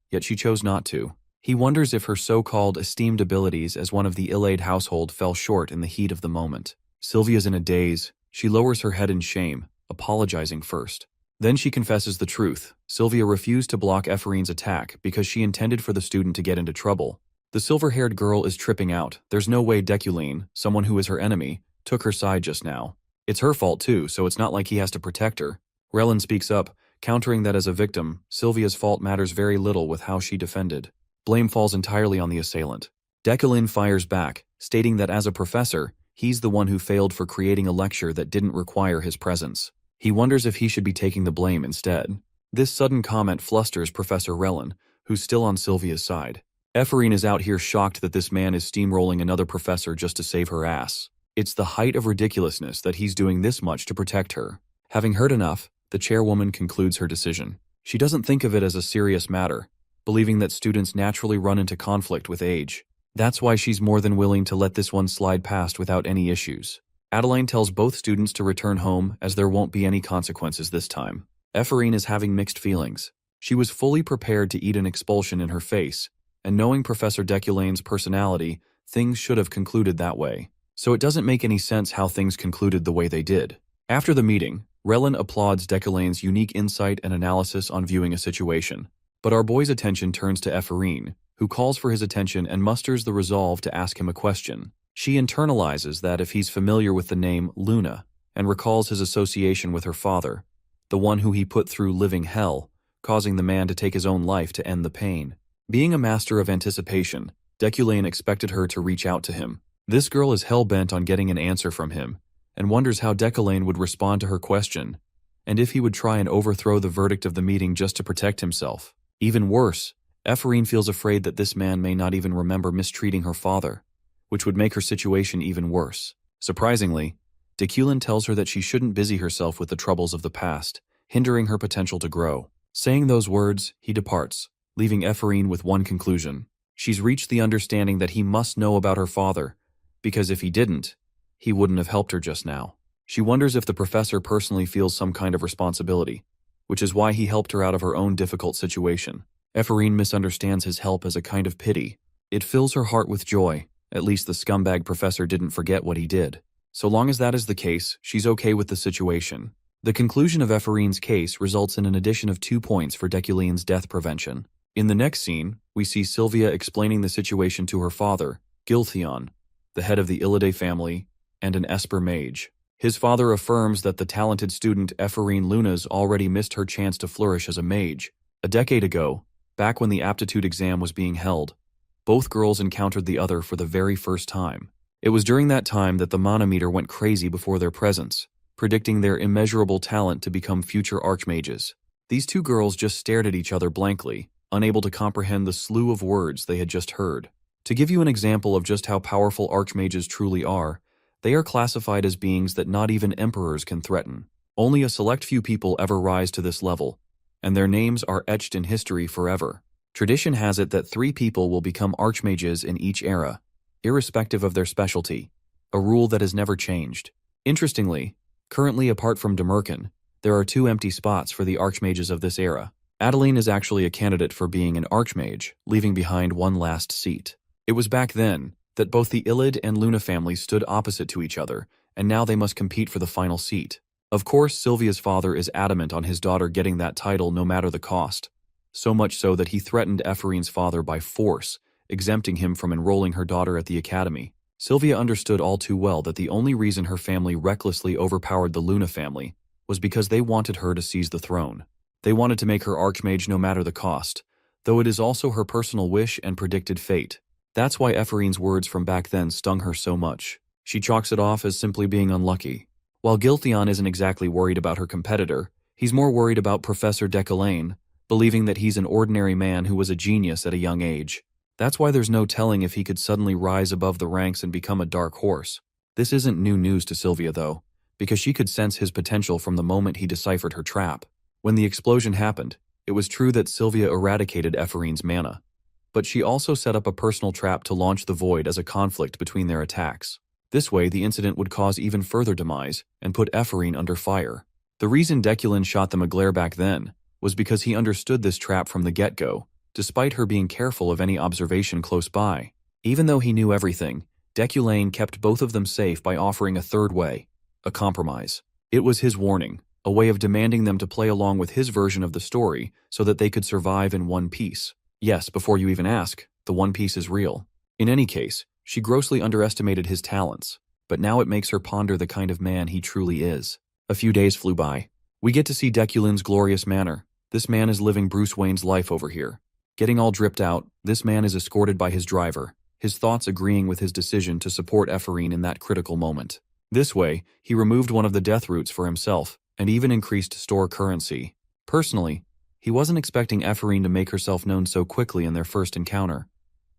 yet she chose not to. He wonders if her so-called esteemed abilities as one of the ill-aid household fell short in the heat of the moment. Sylvia's in a daze. She lowers her head in shame, apologizing first. Then she confesses the truth. Sylvia refused to block Ephorine's attack because she intended for the student to get into trouble. The silver-haired girl is tripping out. There's no way Deculein, someone who is her enemy, took her side just now. It's her fault too, so it's not like he has to protect her. Relin speaks up, countering that as a victim, Sylvia's fault matters very little with how she defended. Blame falls entirely on the assailant. Deculein fires back, stating that as a professor, he's the one who failed for creating a lecture that didn't require his presence. He wonders if he should be taking the blame instead. This sudden comment flusters Professor Relin, who's still on Sylvia's side. Ephorine is out here shocked that this man is steamrolling another professor just to save her ass. It's the height of ridiculousness that he's doing this much to protect her. Having heard enough, the chairwoman concludes her decision. She doesn't think of it as a serious matter, believing that students naturally run into conflict with age. That's why she's more than willing to let this one slide past without any issues. Adeline tells both students to return home as there won't be any consequences this time. Ephorine is having mixed feelings. She was fully prepared to eat an expulsion in her face, and knowing Professor Deculain's personality, things should have concluded that way. So it doesn't make any sense how things concluded the way they did. After the meeting, Relin applauds Deculain's unique insight and analysis on viewing a situation. But our boy's attention turns to Ephorine, who calls for his attention and musters the resolve to ask him a question. She internalizes that if he's familiar with the name Luna, and recalls his association with her father, the one who he put through living hell, causing the man to take his own life to end the pain. Being a master of anticipation, Deculein expected her to reach out to him. This girl is hell-bent on getting an answer from him, and wonders how Deculein would respond to her question, and if he would try and overthrow the verdict of the meeting just to protect himself. Even worse, Ephorine feels afraid that this man may not even remember mistreating her father, which would make her situation even worse. Surprisingly, Deculein tells her that she shouldn't busy herself with the troubles of the past, hindering her potential to grow. Saying those words, he departs, leaving Ephorine with one conclusion. She's reached the understanding that he must know about her father, because if he didn't, he wouldn't have helped her just now. She wonders if the professor personally feels some kind of responsibility, which is why he helped her out of her own difficult situation. Ephorine misunderstands his help as a kind of pity. It fills her heart with joy. At least the scumbag professor didn't forget what he did. So long as that is the case, she's okay with the situation. The conclusion of Ephorine's case results in an addition of 2 points for Deculein's death prevention. In the next scene, we see Sylvia explaining the situation to her father, Giltheon, the head of the Illide family, and an Esper mage. His father affirms that the talented student Ephorine Luna's already missed her chance to flourish as a mage. A decade ago, back when the aptitude exam was being held, both girls encountered the other for the very first time. It was during that time that the manometer went crazy before their presence, predicting their immeasurable talent to become future archmages. These two girls just stared at each other blankly, unable to comprehend the slew of words they had just heard. To give you an example of just how powerful archmages truly are, they are classified as beings that not even emperors can threaten. Only a select few people ever rise to this level, and their names are etched in history forever. Tradition has it that 3 people will become archmages in each era, irrespective of their specialty, a rule that has never changed. Interestingly, currently apart from Demerkin, there are 2 empty spots for the archmages of this era. Adeline is actually a candidate for being an archmage, leaving behind one last seat. It was back then that both the Illid and Luna families stood opposite to each other, and now they must compete for the final seat. Of course, Sylvia's father is adamant on his daughter getting that title no matter the cost, so much so that he threatened Ephorine's father by force, exempting him from enrolling her daughter at the academy. Sylvia understood all too well that the only reason her family recklessly overpowered the Luna family was because they wanted her to seize the throne. They wanted to make her archmage no matter the cost, though it is also her personal wish and predicted fate. That's why Ephorine's words from back then stung her so much. She chalks it off as simply being unlucky. While Giltheon isn't exactly worried about her competitor, he's more worried about Professor Deculein, believing that he's an ordinary man who was a genius at a young age. That's why there's no telling if he could suddenly rise above the ranks and become a dark horse. This isn't new news to Sylvia, though, because she could sense his potential from the moment he deciphered her trap. When the explosion happened, it was true that Sylvia eradicated Ephorine's mana, but she also set up a personal trap to launch the void as a conflict between their attacks. This way, the incident would cause even further demise and put Ephorine under fire. The reason Deculein shot them a glare back then was because he understood this trap from the get-go, despite her being careful of any observation close by. Even though he knew everything, Deculein kept both of them safe by offering a third way, a compromise. It was his warning, a way of demanding them to play along with his version of the story so that they could survive in one piece. Yes, before you even ask, the One Piece is real. In any case, she grossly underestimated his talents, but now it makes her ponder the kind of man he truly is. A few days flew by. We get to see Deculein's glorious manor. This man is living Bruce Wayne's life over here. Getting all dripped out, this man is escorted by his driver, his thoughts agreeing with his decision to support Ephraim in that critical moment. This way, he removed one of the death roots for himself, and even increased store currency. Personally, he wasn't expecting Ephraim to make herself known so quickly in their first encounter,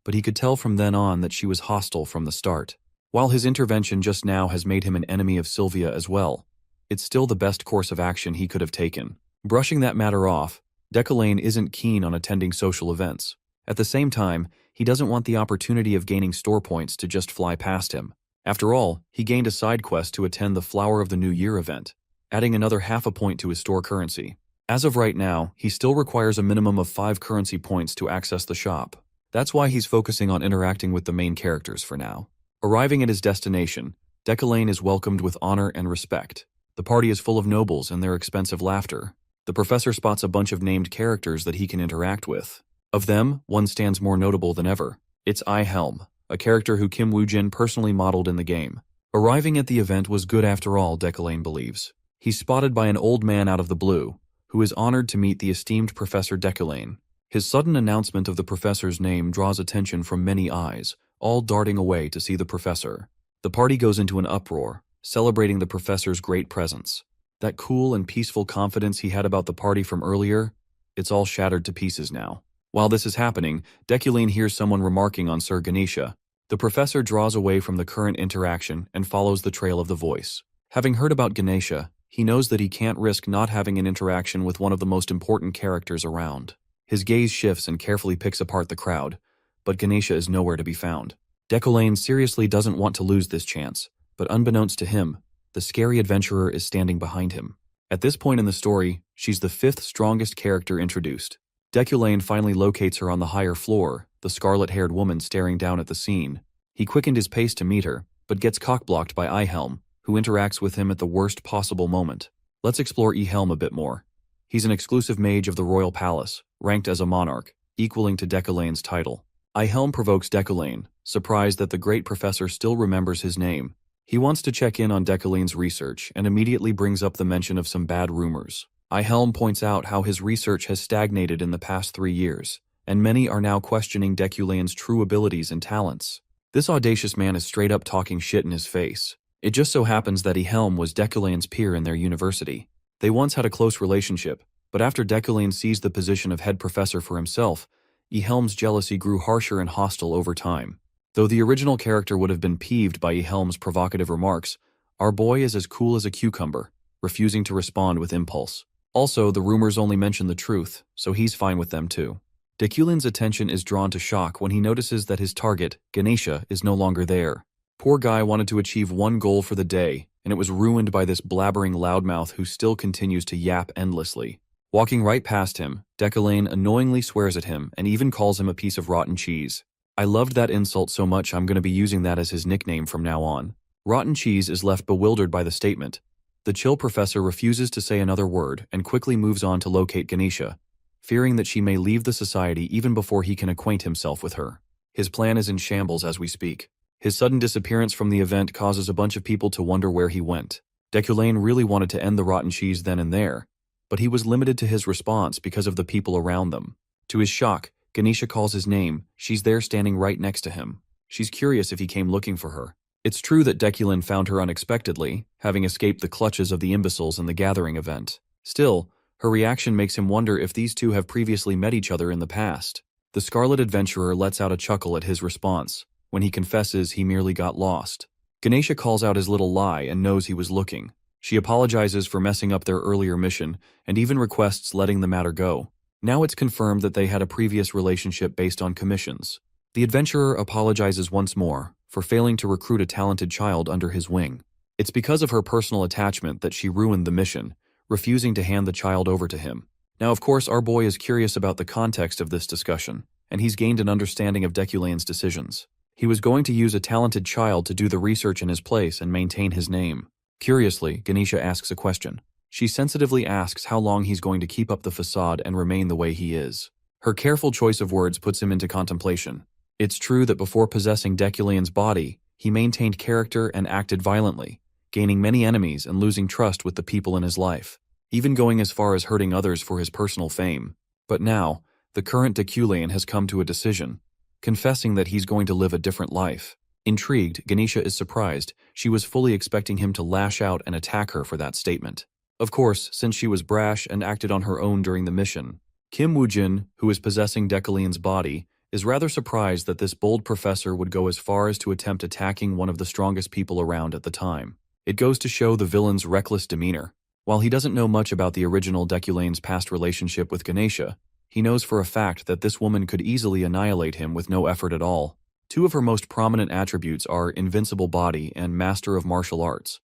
but he could tell from then on that she was hostile from the start. While his intervention just now has made him an enemy of Sylvia as well, it's still the best course of action he could have taken. Brushing that matter off, Deculein isn't keen on attending social events. At the same time, he doesn't want the opportunity of gaining store points to just fly past him. After all, he gained a side quest to attend the Flower of the New Year event, adding another half a point to his store currency. As of right now, he still requires a minimum of 5 currency points to access the shop. That's why he's focusing on interacting with the main characters for now. Arriving at his destination, Deculein is welcomed with honor and respect. The party is full of nobles and their expensive laughter. The professor spots a bunch of named characters that he can interact with. Of them, one stands more notable than ever. It's Helm, a character who Kim Woo-jin personally modeled in the game. Arriving at the event was good after all, Deculein believes. He's spotted by an old man out of the blue, who is honored to meet the esteemed Professor Deculein. His sudden announcement of the professor's name draws attention from many eyes, all darting away to see the professor. The party goes into an uproar, celebrating the professor's great presence. That cool and peaceful confidence he had about the party from earlier, it's all shattered to pieces now. While this is happening, Deculein hears someone remarking on Sir Ganesha. The professor draws away from the current interaction and follows the trail of the voice. Having heard about Ganesha, he knows that he can't risk not having an interaction with one of the most important characters around. His gaze shifts and carefully picks apart the crowd, but Ganesha is nowhere to be found. Deculein seriously doesn't want to lose this chance, but unbeknownst to him, the scary adventurer is standing behind him. At this point in the story, she's the 5th strongest character introduced. Deculein finally locates her on the higher floor, the scarlet-haired woman staring down at the scene. He quickened his pace to meet her, but gets cockblocked by Helm, who interacts with him at the worst possible moment. Let's explore Helm a bit more. He's an exclusive mage of the royal palace, ranked as a monarch, equaling to Deculein's title. Helm provokes Deculein, surprised that the great professor still remembers his name. He wants to check in on Deculein's research and immediately brings up the mention of some bad rumors. Helm points out how his research has stagnated in the past 3 years, and many are now questioning Deculein's true abilities and talents. This audacious man is straight up talking shit in his face. It just so happens that Helm was Deculein's peer in their university. They once had a close relationship, but after Deculein seized the position of head professor for himself, Helm's jealousy grew harsher and hostile over time. Though the original character would have been peeved by Helm's provocative remarks, our boy is as cool as a cucumber, refusing to respond with impulse. Also, the rumors only mention the truth, so he's fine with them too. Deculein's attention is drawn to shock when he notices that his target, Ganesha, is no longer there. Poor guy wanted to achieve one goal for the day, and it was ruined by this blabbering loudmouth who still continues to yap endlessly. Walking right past him, Deculein annoyingly swears at him and even calls him a piece of rotten cheese. I loved that insult so much I'm going to be using that as his nickname from now on. Rotten Cheese is left bewildered by the statement. The chill professor refuses to say another word and quickly moves on to locate Ganesha, fearing that she may leave the society even before he can acquaint himself with her. His plan is in shambles as we speak. His sudden disappearance from the event causes a bunch of people to wonder where he went. Deculein really wanted to end the Rotten Cheese then and there, but he was limited to his response because of the people around them. To his shock, Ganesha calls his name. She's there standing right next to him. She's curious if he came looking for her. It's true that Deculein found her unexpectedly, having escaped the clutches of the imbeciles in the gathering event. Still, her reaction makes him wonder if these two have previously met each other in the past. The Scarlet Adventurer lets out a chuckle at his response, when he confesses he merely got lost. Ganesha calls out his little lie and knows he was looking. She apologizes for messing up their earlier mission and even requests letting the matter go. Now it's confirmed that they had a previous relationship based on commissions. The adventurer apologizes once more for failing to recruit a talented child under his wing. It's because of her personal attachment that she ruined the mission, refusing to hand the child over to him. Now, of course, our boy is curious about the context of this discussion, and he's gained an understanding of Deculein's decisions. He was going to use a talented child to do the research in his place and maintain his name. Curiously, Ganesha asks a question. She sensitively asks how long he's going to keep up the facade and remain the way he is. Her careful choice of words puts him into contemplation. It's true that before possessing Deculein's body, he maintained character and acted violently, gaining many enemies and losing trust with the people in his life, even going as far as hurting others for his personal fame. But now, the current Deculein has come to a decision, confessing that he's going to live a different life. Intrigued, Ganesha is surprised. She was fully expecting him to lash out and attack her for that statement. Of course, since she was brash and acted on her own during the mission, Kim Woo-jin, who is possessing Deculein's body, is rather surprised that this bold professor would go as far as to attempt attacking one of the strongest people around at the time. It goes to show the villain's reckless demeanor. While he doesn't know much about the original Deculein's past relationship with Ganesha, he knows for a fact that this woman could easily annihilate him with no effort at all. Two of her most prominent attributes are invincible body and master of martial arts.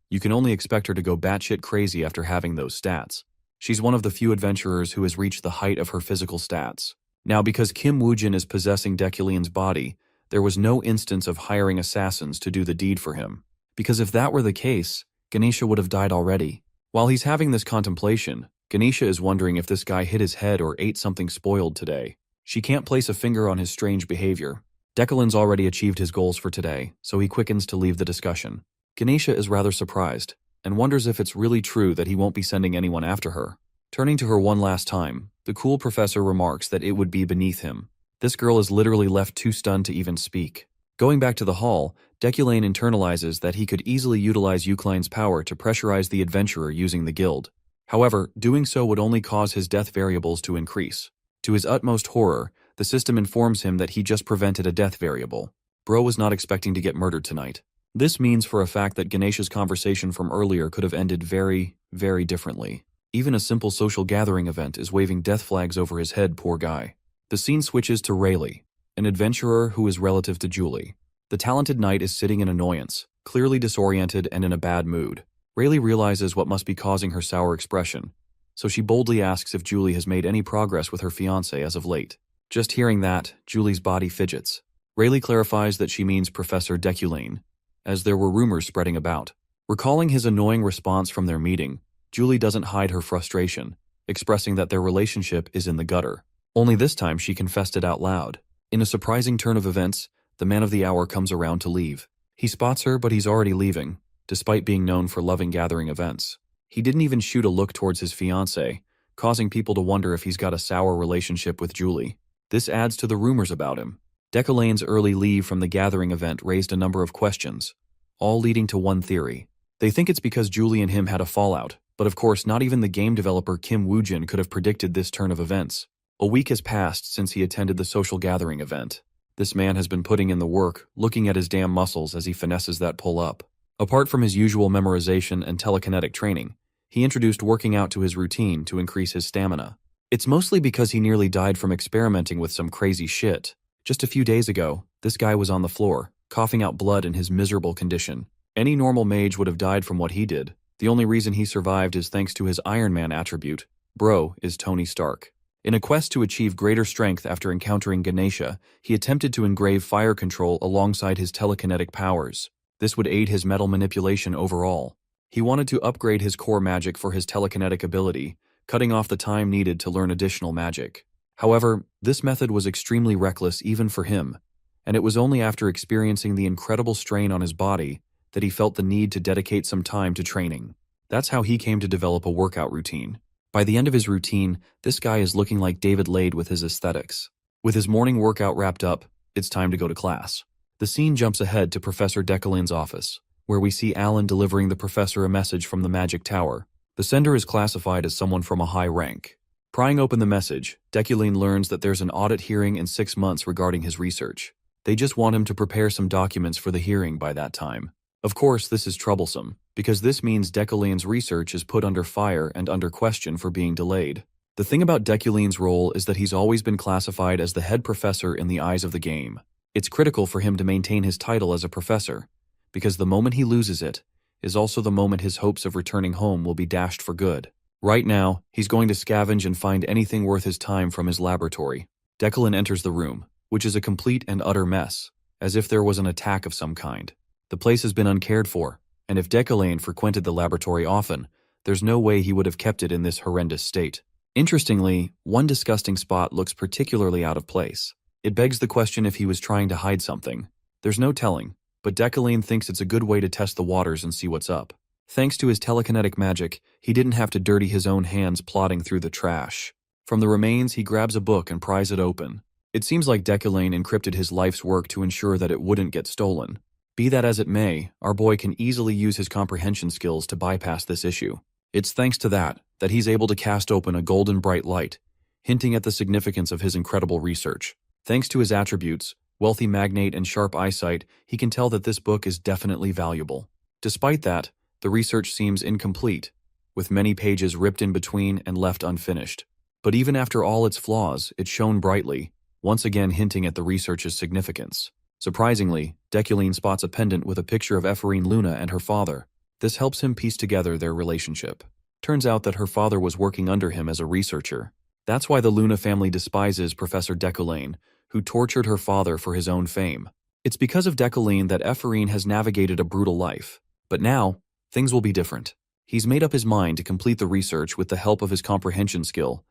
You can only expect her to go batshit crazy after having those stats. She's one of the few adventurers who has reached the height of her physical stats. Now, because Kim Woo-jin is possessing Deculein's body, there was no instance of hiring assassins to do the deed for him. Because if that were the case, Ganesha would have died already. While he's having this contemplation, Ganesha is wondering if this guy hit his head or ate something spoiled today. She can't place a finger on his strange behavior. Deculein's already achieved his goals for today, so he quickens to leave the discussion. Ganesha is rather surprised, and wonders if it's really true that he won't be sending anyone after her. Turning to her one last time, the cool professor remarks that it would be beneath him. This girl is literally left too stunned to even speak. Going back to the hall, Deculein internalizes that he could easily utilize Uklein's power to pressurize the adventurer using the guild. However, doing so would only cause his death variables to increase. To his utmost horror, the system informs him that he just prevented a death variable. Bro was not expecting to get murdered tonight. This means for a fact that Ganesha's conversation from earlier could have ended very, very differently. Even a simple social gathering event is waving death flags over his head, poor guy. The scene switches to Rayleigh, an adventurer who is relative to Julie. The talented knight is sitting in annoyance, clearly disoriented and in a bad mood. Rayleigh realizes what must be causing her sour expression, so she boldly asks if Julie has made any progress with her fiancé as of late. Just hearing that, Julie's body fidgets. Rayleigh clarifies that she means Professor Deculein, as there were rumors spreading about. Recalling his annoying response from their meeting, Julie doesn't hide her frustration, expressing that their relationship is in the gutter. Only this time she confessed it out loud. In a surprising turn of events, the man of the hour comes around to leave. He spots her, but he's already leaving, despite being known for loving gathering events. He didn't even shoot a look towards his fiancée, causing people to wonder if he's got a sour relationship with Julie. This adds to the rumors about him. Deculein's early leave from the gathering event raised a number of questions, all leading to one theory. They think it's because Julie and him had a fallout, but of course not even the game developer Kim Woo-jin could have predicted this turn of events. A week has passed since he attended the social gathering event. This man has been putting in the work, looking at his damn muscles as he finesses that pull-up. Apart from his usual memorization and telekinetic training, he introduced working out to his routine to increase his stamina. It's mostly because he nearly died from experimenting with some crazy shit. Just a few days ago, this guy was on the floor, coughing out blood in his miserable condition. Any normal mage would have died from what he did. The only reason he survived is thanks to his Iron Man attribute. Bro is Tony Stark. In a quest to achieve greater strength after encountering Ganesha, he attempted to engrave fire control alongside his telekinetic powers. This would aid his metal manipulation overall. He wanted to upgrade his core magic for his telekinetic ability, cutting off the time needed to learn additional magic. However, this method was extremely reckless even for him, and it was only after experiencing the incredible strain on his body that he felt the need to dedicate some time to training. That's how he came to develop a workout routine. By the end of his routine, this guy is looking like David Lade with his aesthetics. With his morning workout wrapped up, it's time to go to class. The scene jumps ahead to Professor Deculein's office, where we see Alan delivering the professor a message from the magic tower. The sender is classified as someone from a high rank. Prying open the message, Deculein learns that there's an audit hearing in 6 months regarding his research. They just want him to prepare some documents for the hearing by that time. Of course, this is troublesome, because this means Deculein's research is put under fire and under question for being delayed. The thing about Deculein's role is that he's always been classified as the head professor in the eyes of the game. It's critical for him to maintain his title as a professor, because the moment he loses it is also the moment his hopes of returning home will be dashed for good. Right now, he's going to scavenge and find anything worth his time from his laboratory. Deculein enters the room, which is a complete and utter mess, as if there was an attack of some kind. The place has been uncared for, and if Deculein frequented the laboratory often, there's no way he would have kept it in this horrendous state. Interestingly, one disgusting spot looks particularly out of place. It begs the question if he was trying to hide something. There's no telling, but Deculein thinks it's a good way to test the waters and see what's up. Thanks to his telekinetic magic, he didn't have to dirty his own hands plodding through the trash. From the remains, he grabs a book and pries it open. It seems like Deculein encrypted his life's work to ensure that it wouldn't get stolen. Be that as it may, our boy can easily use his comprehension skills to bypass this issue. It's thanks to that he's able to cast open a golden bright light, hinting at the significance of his incredible research. Thanks to his attributes, wealthy magnate and sharp eyesight, he can tell that this book is definitely valuable. Despite that, the research seems incomplete, with many pages ripped in between and left unfinished. But even after all its flaws, it shone brightly, once again hinting at the research's significance. Surprisingly, Deculein spots a pendant with a picture of Ephorine Luna and her father. This helps him piece together their relationship. Turns out that her father was working under him as a researcher. That's why the Luna family despises Professor Deculein, who tortured her father for his own fame. It's because of Deculein that Ephorine has navigated a brutal life. But now, things will be different. He's made up his mind to complete the research with the help of his comprehension skill,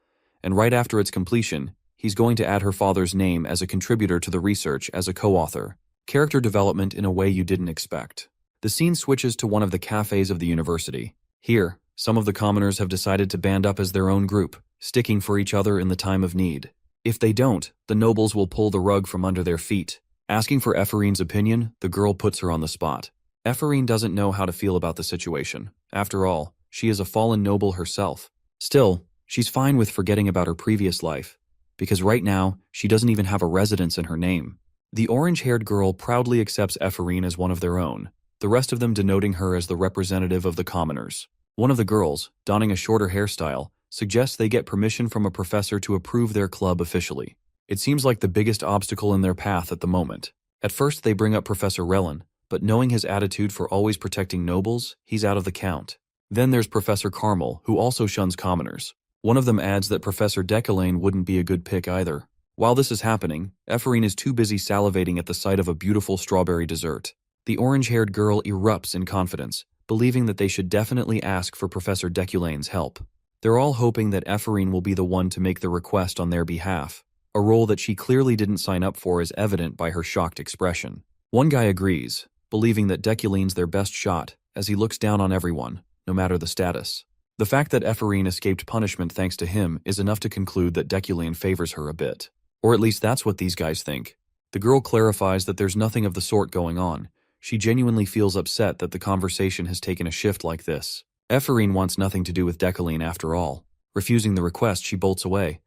and right after its completion, he's going to add her father's name as a contributor to the research as a co-author. Character development in a way you didn't expect. The scene switches to one of the cafes of the university. Here, some of the commoners have decided to band up as their own group, sticking for each other in the time of need. If they don't, the nobles will pull the rug from under their feet. Asking for Ephorine's opinion, the girl puts her on the spot. Ephorine doesn't know how to feel about the situation. After all, she is a fallen noble herself. Still, she's fine with forgetting about her previous life, because right now, she doesn't even have a residence in her name. The orange-haired girl proudly accepts Ephorine as one of their own, the rest of them denoting her as the representative of the commoners. One of the girls, donning a shorter hairstyle, suggests they get permission from a professor to approve their club officially. It seems like the biggest obstacle in their path at the moment. At first they bring up Professor Relin, but knowing his attitude for always protecting nobles, he's out of the count. Then there's Professor Carmel, who also shuns commoners. One of them adds that Professor Deculein wouldn't be a good pick either. While this is happening, Ephorine is too busy salivating at the sight of a beautiful strawberry dessert. The orange-haired girl erupts in confidence, believing that they should definitely ask for Professor Deculein's help. They're all hoping that Ephorine will be the one to make the request on their behalf, a role that she clearly didn't sign up for is evident by her shocked expression. One guy agrees, believing that Deculein's their best shot, as he looks down on everyone, no matter the status. The fact that Ephorine escaped punishment thanks to him is enough to conclude that Deculein favors her a bit. Or at least that's what these guys think. The girl clarifies that there's nothing of the sort going on. She genuinely feels upset that the conversation has taken a shift like this. Ephorine wants nothing to do with Deculein after all. Refusing the request, she bolts away.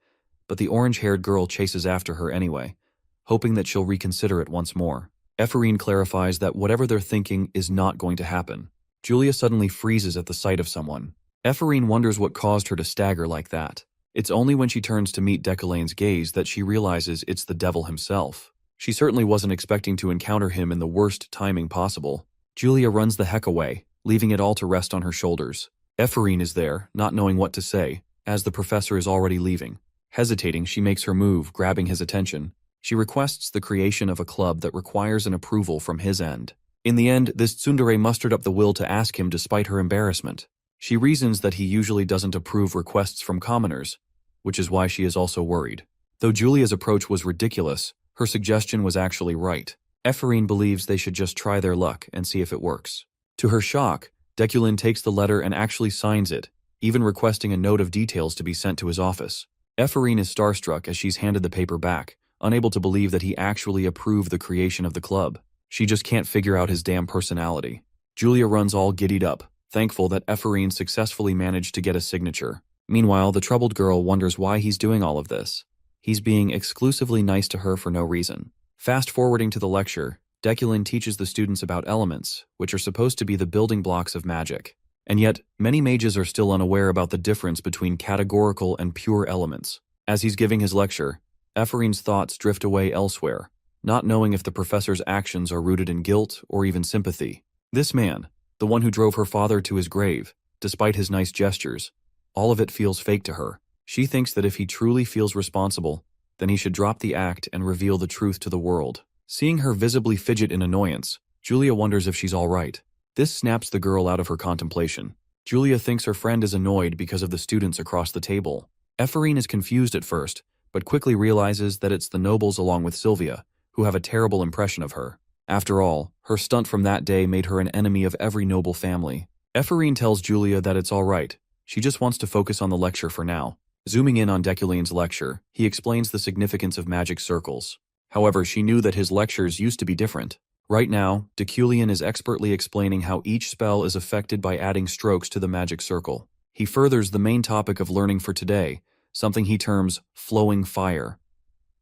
But the orange-haired girl chases after her anyway, hoping that she'll reconsider it once more. Ephorine clarifies that whatever they're thinking is not going to happen. Julia suddenly freezes at the sight of someone. Ephorine wonders what caused her to stagger like that. It's only when she turns to meet Deculein's gaze that she realizes it's the devil himself. She certainly wasn't expecting to encounter him in the worst timing possible. Julia runs the heck away, leaving it all to rest on her shoulders. Ephorine is there, not knowing what to say, as the professor is already leaving. Hesitating, she makes her move, grabbing his attention. She requests the creation of a club that requires an approval from his end. In the end, this tsundere mustered up the will to ask him despite her embarrassment. She reasons that he usually doesn't approve requests from commoners, which is why she is also worried. Though Julia's approach was ridiculous, her suggestion was actually right. Ephorine believes they should just try their luck and see if it works. To her shock, Deculein takes the letter and actually signs it, even requesting a note of details to be sent to his office. Ephorine is starstruck as she's handed the paper back, unable to believe that he actually approved the creation of the club. She just can't figure out his damn personality. Julia runs all giddied up, thankful that Ephorine successfully managed to get a signature. Meanwhile, the troubled girl wonders why he's doing all of this. He's being exclusively nice to her for no reason. Fast-forwarding to the lecture, Deculein teaches the students about elements, which are supposed to be the building blocks of magic. And yet, many mages are still unaware about the difference between categorical and pure elements. As he's giving his lecture, Ephorine's thoughts drift away elsewhere, not knowing if the professor's actions are rooted in guilt or even sympathy. This man, the one who drove her father to his grave, despite his nice gestures, All of it feels fake to her. She thinks that if he truly feels responsible, then he should drop the act and reveal the truth to the world. Seeing her visibly fidget in annoyance, Julia wonders if she's all right. This snaps the girl out of her contemplation. Julia thinks her friend is annoyed because of the students across the table. Ephraim is confused at first, but quickly realizes that it's the nobles along with Sylvia, who have a terrible impression of her. After all, her stunt from that day made her an enemy of every noble family. Ephraim tells Julia that it's all right. She just wants to focus on the lecture for now. Zooming in on Deculein's lecture, he explains the significance of magic circles. However, she knew that his lectures used to be different. Right now, Deculein is expertly explaining how each spell is affected by adding strokes to the magic circle. He furthers the main topic of learning for today, something he terms flowing fire.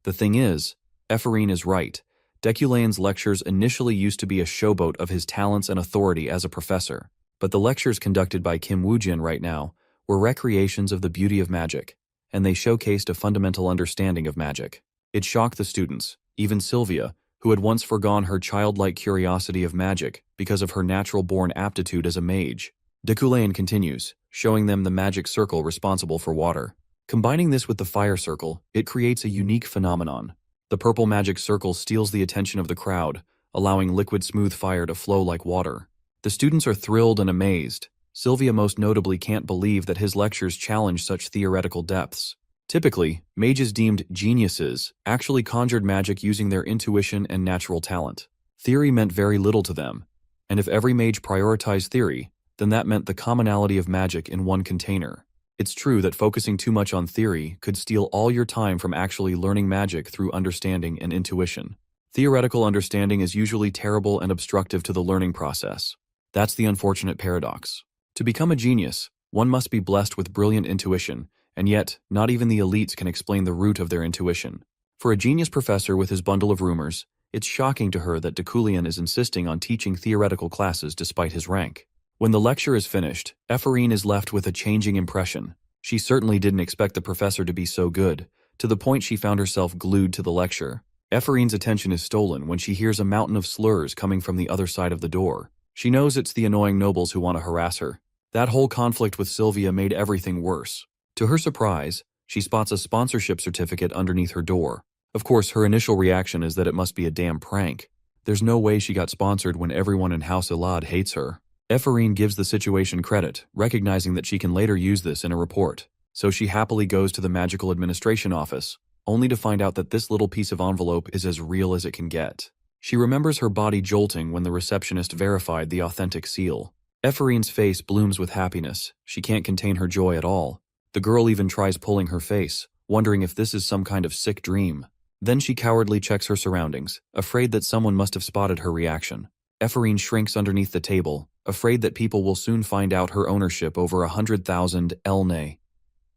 The thing is, Ephraim is right. Deculein's lectures initially used to be a showboat of his talents and authority as a professor, but the lectures conducted by Kim Woojin right now were recreations of the beauty of magic, and they showcased a fundamental understanding of magic. It shocked the students, even Sylvia, who had once forgone her childlike curiosity of magic because of her natural-born aptitude as a mage. Deculein continues, showing them the magic circle responsible for water. Combining this with the fire circle, it creates a unique phenomenon. The purple magic circle steals the attention of the crowd, allowing liquid smooth fire to flow like water. The students are thrilled and amazed. Sylvia most notably can't believe that his lectures challenge such theoretical depths. Typically, mages deemed geniuses actually conjured magic using their intuition and natural talent. Theory meant very little to them, and if every mage prioritized theory, then that meant the commonality of magic in one container. It's true that focusing too much on theory could steal all your time from actually learning magic through understanding and intuition. Theoretical understanding is usually terrible and obstructive to the learning process. That's the unfortunate paradox. To become a genius, one must be blessed with brilliant intuition, and yet, not even the elites can explain the root of their intuition. For a genius professor with his bundle of rumors, it's shocking to her that Deculein is insisting on teaching theoretical classes despite his rank. When the lecture is finished, Ephraim is left with a changing impression. She certainly didn't expect the professor to be so good, to the point she found herself glued to the lecture. Ephraim's attention is stolen when she hears a mountain of slurs coming from the other side of the door. She knows it's the annoying nobles who want to harass her. That whole conflict with Sylvia made everything worse. To her surprise, she spots a sponsorship certificate underneath her door. Of course, her initial reaction is that it must be a damn prank. There's no way she got sponsored when everyone in House Elad hates her. Ephraim gives the situation credit, recognizing that she can later use this in a report. So she happily goes to the magical administration office, only to find out that this little piece of envelope is as real as it can get. She remembers her body jolting when the receptionist verified the authentic seal. Ephraim's face blooms with happiness. She can't contain her joy at all. The girl even tries pulling her face, wondering if this is some kind of sick dream. Then she cowardly checks her surroundings, afraid that someone must have spotted her reaction. Ephraim shrinks underneath the table, afraid that people will soon find out her ownership over 100,000 elnei.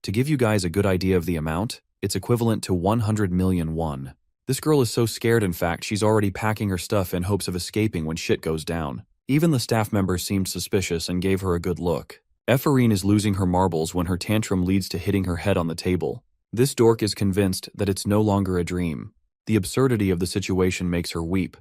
To give you guys a good idea of the amount, it's equivalent to 100 million won. This girl is so scared, in fact, she's already packing her stuff in hopes of escaping when shit goes down. Even the staff members seemed suspicious and gave her a good look. Ephraim is losing her marbles when her tantrum leads to hitting her head on the table. This dork is convinced that it's no longer a dream. The absurdity of the situation makes her weep.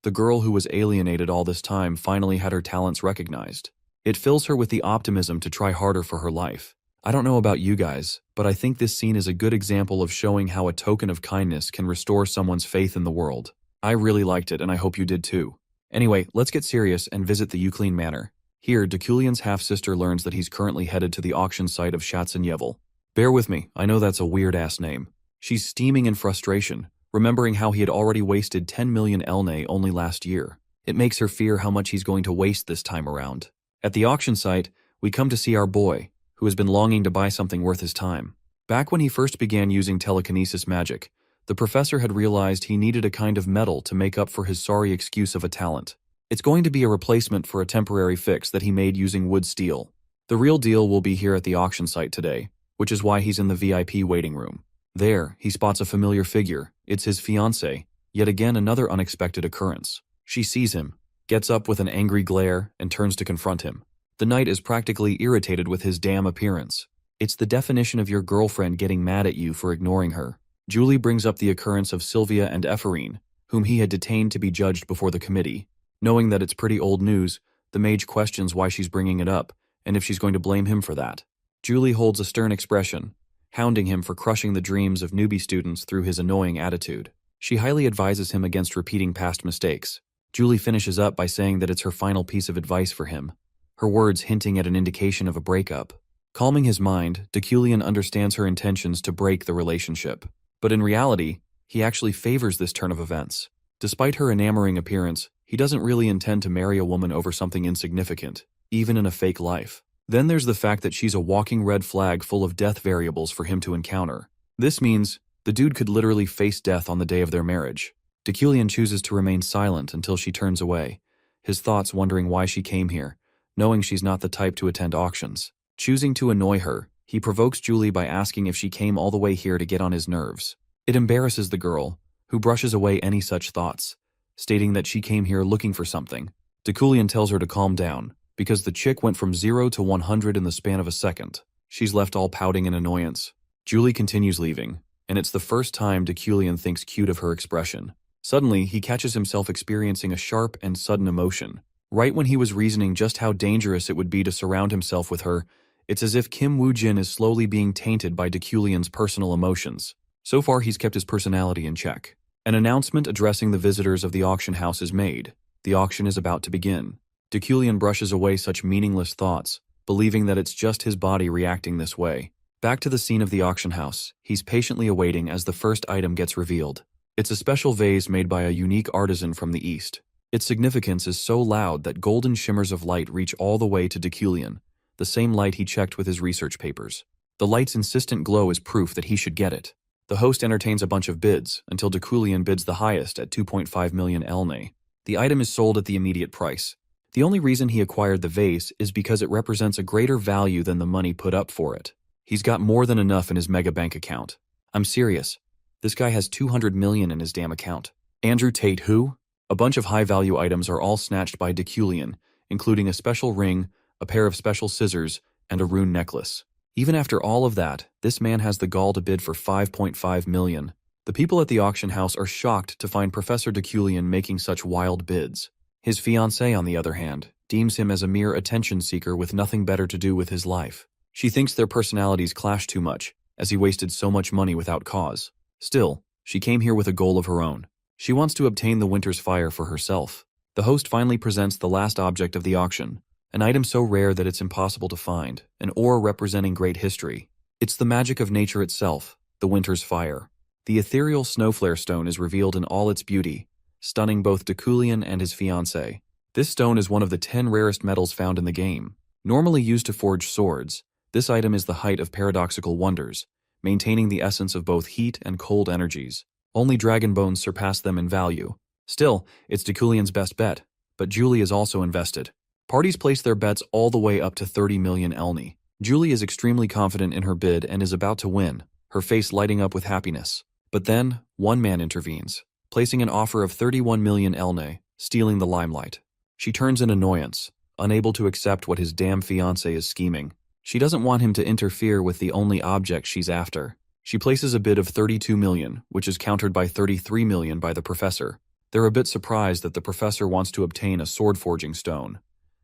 The girl who was alienated all this time finally had her talents recognized. It fills her with the optimism to try harder for her life. I don't know about you guys, but I think this scene is a good example of showing how a token of kindness can restore someone's faith in the world. I really liked it, and I hope you did too. Anyway, let's get serious and visit the Deculein Manor. Here, Deculein's half-sister learns that he's currently headed to the auction site of Schatzenjevel. Bear with me, I know that's a weird-ass name. She's steaming in frustration, remembering how he had already wasted 10 million elnei only last year. It makes her fear how much he's going to waste this time around. At the auction site, we come to see our boy, who has been longing to buy something worth his time. Back when he first began using telekinesis magic, the professor had realized he needed a kind of metal to make up for his sorry excuse of a talent. It's going to be a replacement for a temporary fix that he made using wood steel. The real deal will be here at the auction site today, which is why he's in the VIP waiting room. There, he spots a familiar figure. It's his fiancée, yet again another unexpected occurrence. She sees him, gets up with an angry glare, and turns to confront him. The knight is practically irritated with his damn appearance. It's the definition of your girlfriend getting mad at you for ignoring her. Julie brings up the occurrence of Sylvia and Ephraim, whom he had detained to be judged before the committee. Knowing that it's pretty old news, the mage questions why she's bringing it up, and if she's going to blame him for that. Julie holds a stern expression, hounding him for crushing the dreams of newbie students through his annoying attitude. She highly advises him against repeating past mistakes. Julie finishes up by saying that it's her final piece of advice for him, her words hinting at an indication of a breakup. Calming his mind, Deculein understands her intentions to break the relationship. But in reality, he actually favors this turn of events. Despite her enamoring appearance, he doesn't really intend to marry a woman over something insignificant, even in a fake life. Then there's the fact that she's a walking red flag full of death variables for him to encounter. This means the dude could literally face death on the day of their marriage. Deculein chooses to remain silent until she turns away, his thoughts wondering why she came here, knowing she's not the type to attend auctions. Choosing to annoy her, he provokes Julie by asking if she came all the way here to get on his nerves. It embarrasses the girl, who brushes away any such thoughts, stating that she came here looking for something. Deculein tells her to calm down, because the chick went from 0 to 100 in the span of a second. She's left all pouting and annoyance. Julie continues leaving, and it's the first time Deculein thinks cute of her expression. Suddenly, he catches himself experiencing a sharp and sudden emotion. Right when he was reasoning just how dangerous it would be to surround himself with her, it's as if Kim Woo-jin is slowly being tainted by Deculein's personal emotions. So far, he's kept his personality in check. An announcement addressing the visitors of the auction house is made. The auction is about to begin. Deculein brushes away such meaningless thoughts, believing that it's just his body reacting this way. Back to the scene of the auction house, he's patiently awaiting as the first item gets revealed. It's a special vase made by a unique artisan from the East. Its significance is so loud that golden shimmers of light reach all the way to Deculein, the same light he checked with his research papers. The light's insistent glow is proof that he should get it. The host entertains a bunch of bids, until Deculein bids the highest at 2.5 million elne. The item is sold at the immediate price. The only reason he acquired the vase is because it represents a greater value than the money put up for it. He's got more than enough in his mega bank account. I'm serious. This guy has 200 million in his damn account. Andrew Tate who? A bunch of high-value items are all snatched by Deculein, including a special ring, a pair of special scissors, and a rune necklace. Even after all of that, this man has the gall to bid for 5.5 million. The people at the auction house are shocked to find Professor Deculein making such wild bids. His fiancée, on the other hand, deems him as a mere attention seeker with nothing better to do with his life. She thinks their personalities clash too much, as he wasted so much money without cause. Still, she came here with a goal of her own. She wants to obtain the Winter's Fire for herself. The host finally presents the last object of the auction, an item so rare that it's impossible to find, an ore representing great history. It's the magic of nature itself, the Winter's Fire. The ethereal snowflare stone is revealed in all its beauty, stunning both Deculein and his fiancée. This stone is one of the 10 rarest metals found in the game. Normally used to forge swords, this item is the height of paradoxical wonders, maintaining the essence of both heat and cold energies. Only dragon bones surpass them in value. Still, it's Deculein's best bet, but Julie is also invested. Parties place their bets all the way up to 30 million elne. Julie is extremely confident in her bid and is about to win, her face lighting up with happiness. But then, one man intervenes, placing an offer of 31 million elne, stealing the limelight. She turns in annoyance, unable to accept what his damn fiancé is scheming. She doesn't want him to interfere with the only object she's after. She places a bid of 32 million, which is countered by 33 million by the professor. They're a bit surprised that the professor wants to obtain a sword-forging stone.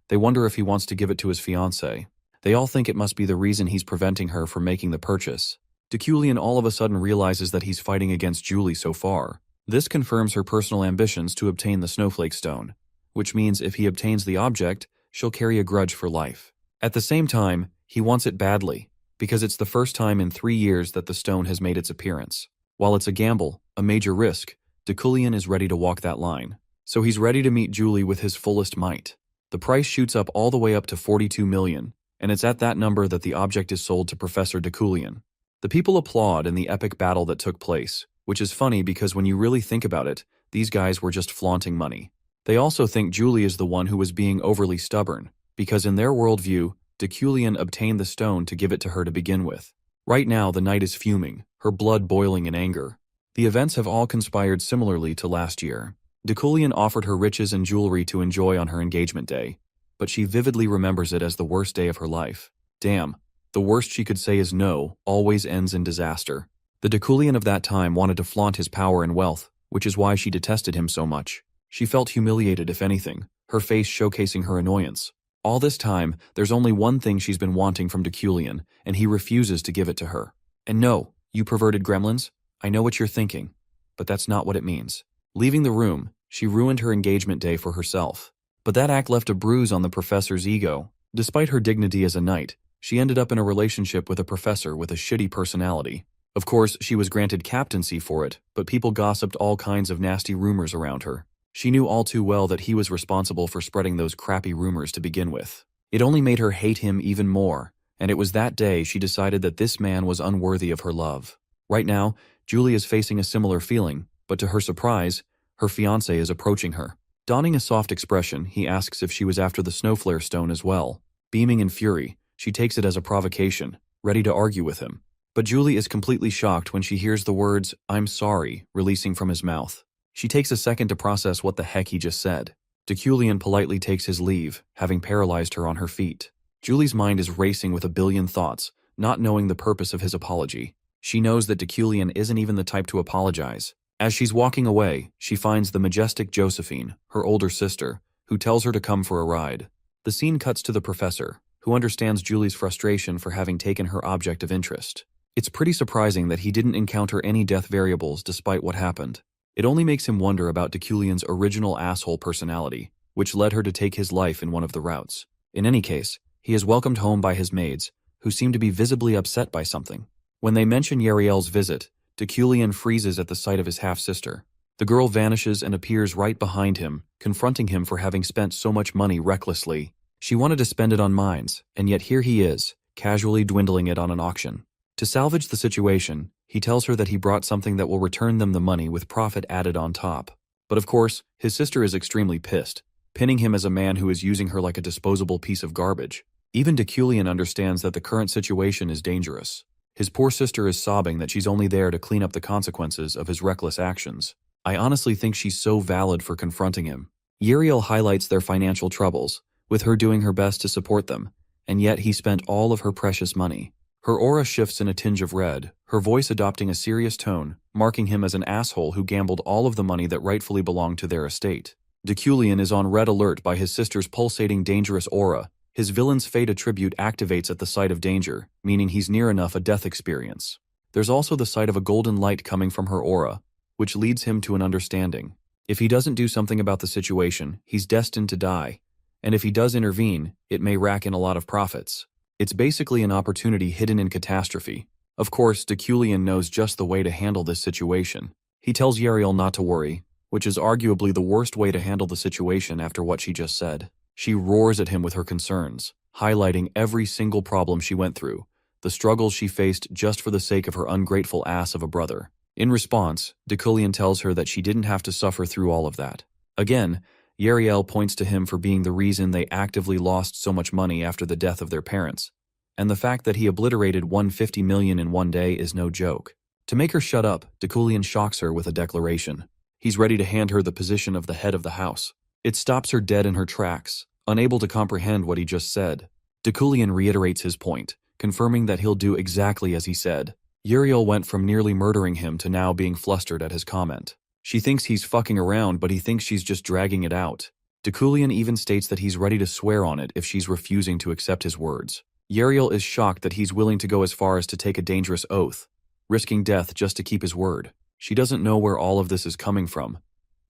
They wonder if he wants to give it to his fiancée. They all think it must be the reason he's preventing her from making the purchase. Deculein all of a sudden realizes that he's fighting against Julie so far. This confirms her personal ambitions to obtain the snowflake stone, which means if he obtains the object, she'll carry a grudge for life. At the same time, he wants it badly, because it's the first time in 3 years that the stone has made its appearance. While it's a gamble, a major risk, Deculein is ready to walk that line. So he's ready to meet Julie with his fullest might. The price shoots up all the way up to 42 million, and it's at that number that the object is sold to Professor Deculein. The people applaud in the epic battle that took place, which is funny because when you really think about it, these guys were just flaunting money. They also think Julie is the one who was being overly stubborn, because in their worldview, Deculein obtained the stone to give it to her to begin with. Right now, the knight is fuming, her blood boiling in anger. The events have all conspired similarly to last year. Deculein offered her riches and jewelry to enjoy on her engagement day, but she vividly remembers it as the worst day of her life. Damn, the worst she could say is no, always ends in disaster. The Deculein of that time wanted to flaunt his power and wealth, which is why she detested him so much. She felt humiliated if anything, her face showcasing her annoyance. All this time, there's only one thing she's been wanting from Deculein, and he refuses to give it to her. And no, you perverted gremlins, I know what you're thinking, but that's not what it means. Leaving the room, she ruined her engagement day for herself. But that act left a bruise on the professor's ego. Despite her dignity as a knight, she ended up in a relationship with a professor with a shitty personality. Of course, she was granted captaincy for it, but people gossiped all kinds of nasty rumors around her. She knew all too well that he was responsible for spreading those crappy rumors to begin with. It only made her hate him even more, and it was that day she decided that this man was unworthy of her love. Right now, Julie is facing a similar feeling, but to her surprise, her fiancé is approaching her. Donning a soft expression, he asks if she was after the snowflare stone as well. Beaming in fury, she takes it as a provocation, ready to argue with him. But Julie is completely shocked when she hears the words, "I'm sorry," releasing from his mouth. She takes a second to process what the heck he just said. Deculein politely takes his leave, having paralyzed her on her feet. Julie's mind is racing with a billion thoughts, not knowing the purpose of his apology. She knows that Deculein isn't even the type to apologize. As she's walking away, she finds the majestic Josephine, her older sister, who tells her to come for a ride. The scene cuts to the professor, who understands Julie's frustration for having taken her object of interest. It's pretty surprising that he didn't encounter any death variables despite what happened. It only makes him wonder about Deculein's original asshole personality, which led her to take his life in one of the routes. In any case, he is welcomed home by his maids, who seem to be visibly upset by something. When they mention Yariel's visit, Deculein freezes at the sight of his half-sister. The girl vanishes and appears right behind him, confronting him for having spent so much money recklessly. She wanted to spend it on mines, and yet here he is, casually dwindling it on an auction. To salvage the situation, he tells her that he brought something that will return them the money with profit added on top. But of course, his sister is extremely pissed, pinning him as a man who is using her like a disposable piece of garbage. Even Deculein understands that the current situation is dangerous. His poor sister is sobbing that she's only there to clean up the consequences of his reckless actions. I honestly think she's so valid for confronting him. Yariel highlights their financial troubles, with her doing her best to support them, and yet he spent all of her precious money. Her aura shifts in a tinge of red, her voice adopting a serious tone, marking him as an asshole who gambled all of the money that rightfully belonged to their estate. Deculein is on red alert by his sister's pulsating dangerous aura. His villain's fate attribute activates at the sight of danger, meaning he's near enough a death experience. There's also the sight of a golden light coming from her aura, which leads him to an understanding. If he doesn't do something about the situation, he's destined to die. And if he does intervene, it may rack in a lot of profits. It's basically an opportunity hidden in catastrophe. Of course, Deculein knows just the way to handle this situation. He tells Yariel not to worry, which is arguably the worst way to handle the situation after what she just said. She roars at him with her concerns, highlighting every single problem she went through, the struggles she faced just for the sake of her ungrateful ass of a brother. In response, Deculein tells her that she didn't have to suffer through all of that. Again, Yariel points to him for being the reason they actively lost so much money after the death of their parents, and the fact that he obliterated $150 million in one day is no joke. To make her shut up, Deculein shocks her with a declaration. He's ready to hand her the position of the head of the house. It stops her dead in her tracks, unable to comprehend what he just said. Deculein reiterates his point, confirming that he'll do exactly as he said. Yariel went from nearly murdering him to now being flustered at his comment. She thinks he's fucking around, but he thinks she's just dragging it out. Deculein even states that he's ready to swear on it if she's refusing to accept his words. Yariel is shocked that he's willing to go as far as to take a dangerous oath, risking death just to keep his word. She doesn't know where all of this is coming from,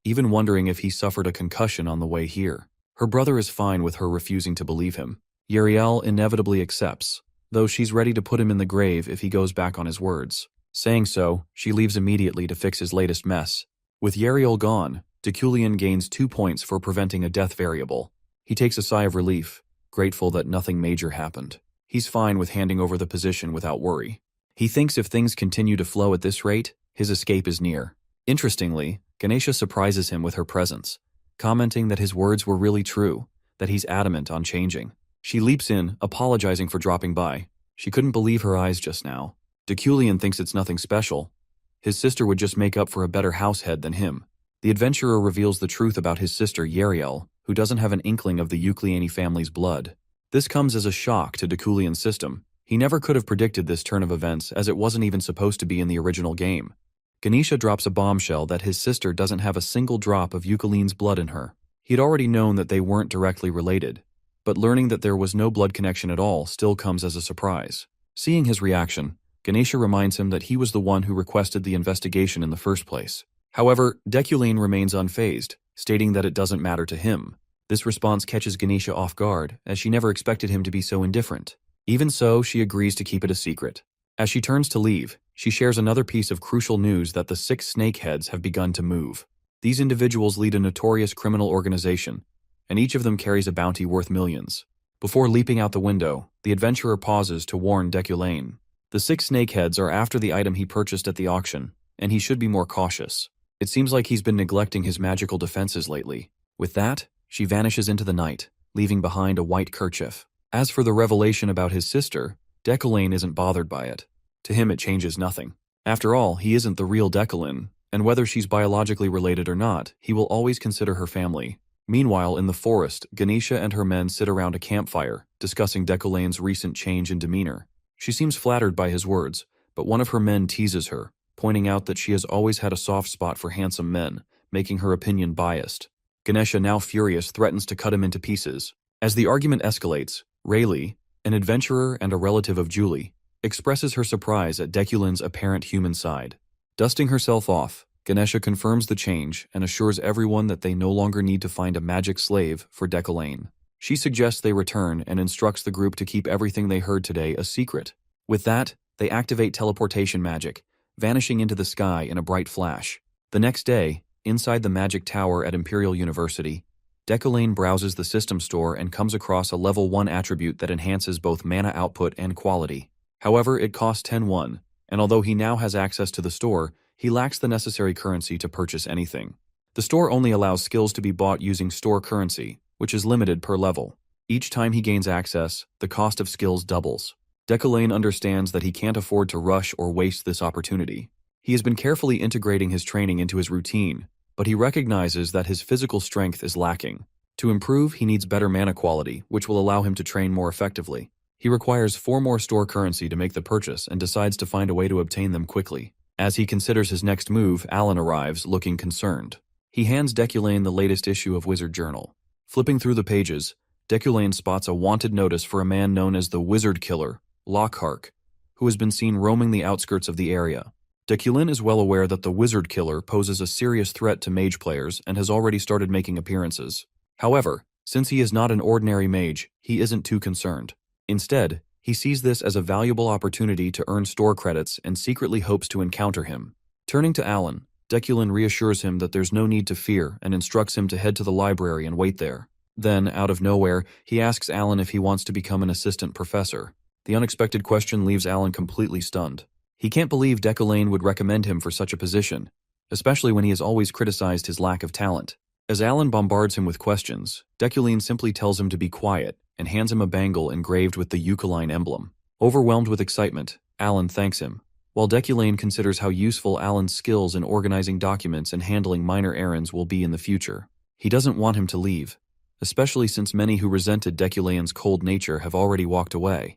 even wondering if he suffered a concussion on the way here. Her brother is fine with her refusing to believe him. Yariel inevitably accepts, though she's ready to put him in the grave if he goes back on his words. Saying so, she leaves immediately to fix his latest mess. With Yariel gone, Deculein gains 2 points for preventing a death variable. He takes a sigh of relief, grateful that nothing major happened. He's fine with handing over the position without worry. He thinks if things continue to flow at this rate, his escape is near. Interestingly, Ganesha surprises him with her presence, commenting that his words were really true, that he's adamant on changing. She leaps in, apologizing for dropping by. She couldn't believe her eyes just now. Deculein thinks it's nothing special. His sister would just make up for a better househead than him. The adventurer reveals the truth about his sister Yariel, who doesn't have an inkling of the Deculein family's blood. This comes as a shock to Deculein's system. He never could have predicted this turn of events, as it wasn't even supposed to be in the original game. Ganesha drops a bombshell that his sister doesn't have a single drop of Deculein's blood in her. He'd already known that they weren't directly related, but learning that there was no blood connection at all still comes as a surprise. Seeing his reaction, Ganesha reminds him that he was the one who requested the investigation in the first place. However, Deculein remains unfazed, stating that it doesn't matter to him. This response catches Ganesha off guard, as she never expected him to be so indifferent. Even so, she agrees to keep it a secret. As she turns to leave, she shares another piece of crucial news that the 6 snakeheads have begun to move. These individuals lead a notorious criminal organization, and each of them carries a bounty worth millions. Before leaping out the window, the adventurer pauses to warn Deculein. The 6 snakeheads are after the item he purchased at the auction, and he should be more cautious. It seems like he's been neglecting his magical defenses lately. With that, she vanishes into the night, leaving behind a white kerchief. As for the revelation about his sister, Deculein isn't bothered by it. To him it changes nothing. After all, he isn't the real Deculein, and whether she's biologically related or not, he will always consider her family. Meanwhile, in the forest, Ganesha and her men sit around a campfire, discussing Deculein's recent change in demeanor. She seems flattered by his words, but one of her men teases her, pointing out that she has always had a soft spot for handsome men, making her opinion biased. Ganesha, now furious, threatens to cut him into pieces. As the argument escalates, Rayleigh, an adventurer and a relative of Julie, expresses her surprise at Deculein's apparent human side. Dusting herself off, Ganesha confirms the change and assures everyone that they no longer need to find a magic slave for Deculein. She suggests they return and instructs the group to keep everything they heard today a secret. With that, they activate teleportation magic, vanishing into the sky in a bright flash. The next day, inside the magic tower at Imperial University, Deculein browses the system store and comes across a level 1 attribute that enhances both mana output and quality. However, it costs 10 and although he now has access to the store, he lacks the necessary currency to purchase anything. The store only allows skills to be bought using store currency, which is limited per level. Each time he gains access, the cost of skills doubles. Deculein understands that he can't afford to rush or waste this opportunity. He has been carefully integrating his training into his routine, but he recognizes that his physical strength is lacking. To improve, he needs better mana quality, which will allow him to train more effectively. He requires 4 more store currency to make the purchase and decides to find a way to obtain them quickly. As he considers his next move, Alan arrives, looking concerned. He hands Deculein the latest issue of Wizard Journal. Flipping through the pages, Deculein spots a wanted notice for a man known as the Wizard Killer, Lockhart, who has been seen roaming the outskirts of the area. Deculein is well aware that the Wizard Killer poses a serious threat to mage players and has already started making appearances. However, since he is not an ordinary mage, he isn't too concerned. Instead, he sees this as a valuable opportunity to earn store credits and secretly hopes to encounter him. Turning to Alan, Deculein reassures him that there's no need to fear and instructs him to head to the library and wait there. Then, out of nowhere, he asks Alan if he wants to become an assistant professor. The unexpected question leaves Alan completely stunned. He can't believe Deculein would recommend him for such a position, especially when he has always criticized his lack of talent. As Alan bombards him with questions, Deculein simply tells him to be quiet and hands him a bangle engraved with the Deculein emblem. Overwhelmed with excitement, Alan thanks him, while Deculein considers how useful Alan's skills in organizing documents and handling minor errands will be in the future. He doesn't want him to leave, especially since many who resented Deculein's cold nature have already walked away.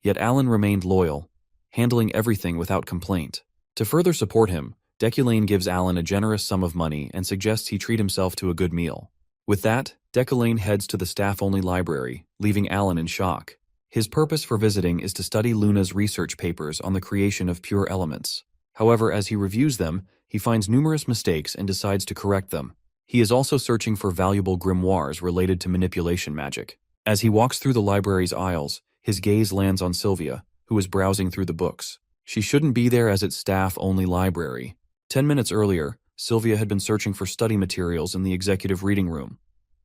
Yet Alan remained loyal, handling everything without complaint. To further support him, Deculein gives Alan a generous sum of money and suggests he treat himself to a good meal. With that, Deculein heads to the staff-only library, leaving Alan in shock. His purpose for visiting is to study Luna's research papers on the creation of pure elements. However, as he reviews them, he finds numerous mistakes and decides to correct them. He is also searching for valuable grimoires related to manipulation magic. As he walks through the library's aisles, his gaze lands on Sylvia, who is browsing through the books. She shouldn't be there as it's staff-only library. 10 minutes earlier, Sylvia had been searching for study materials in the executive reading room,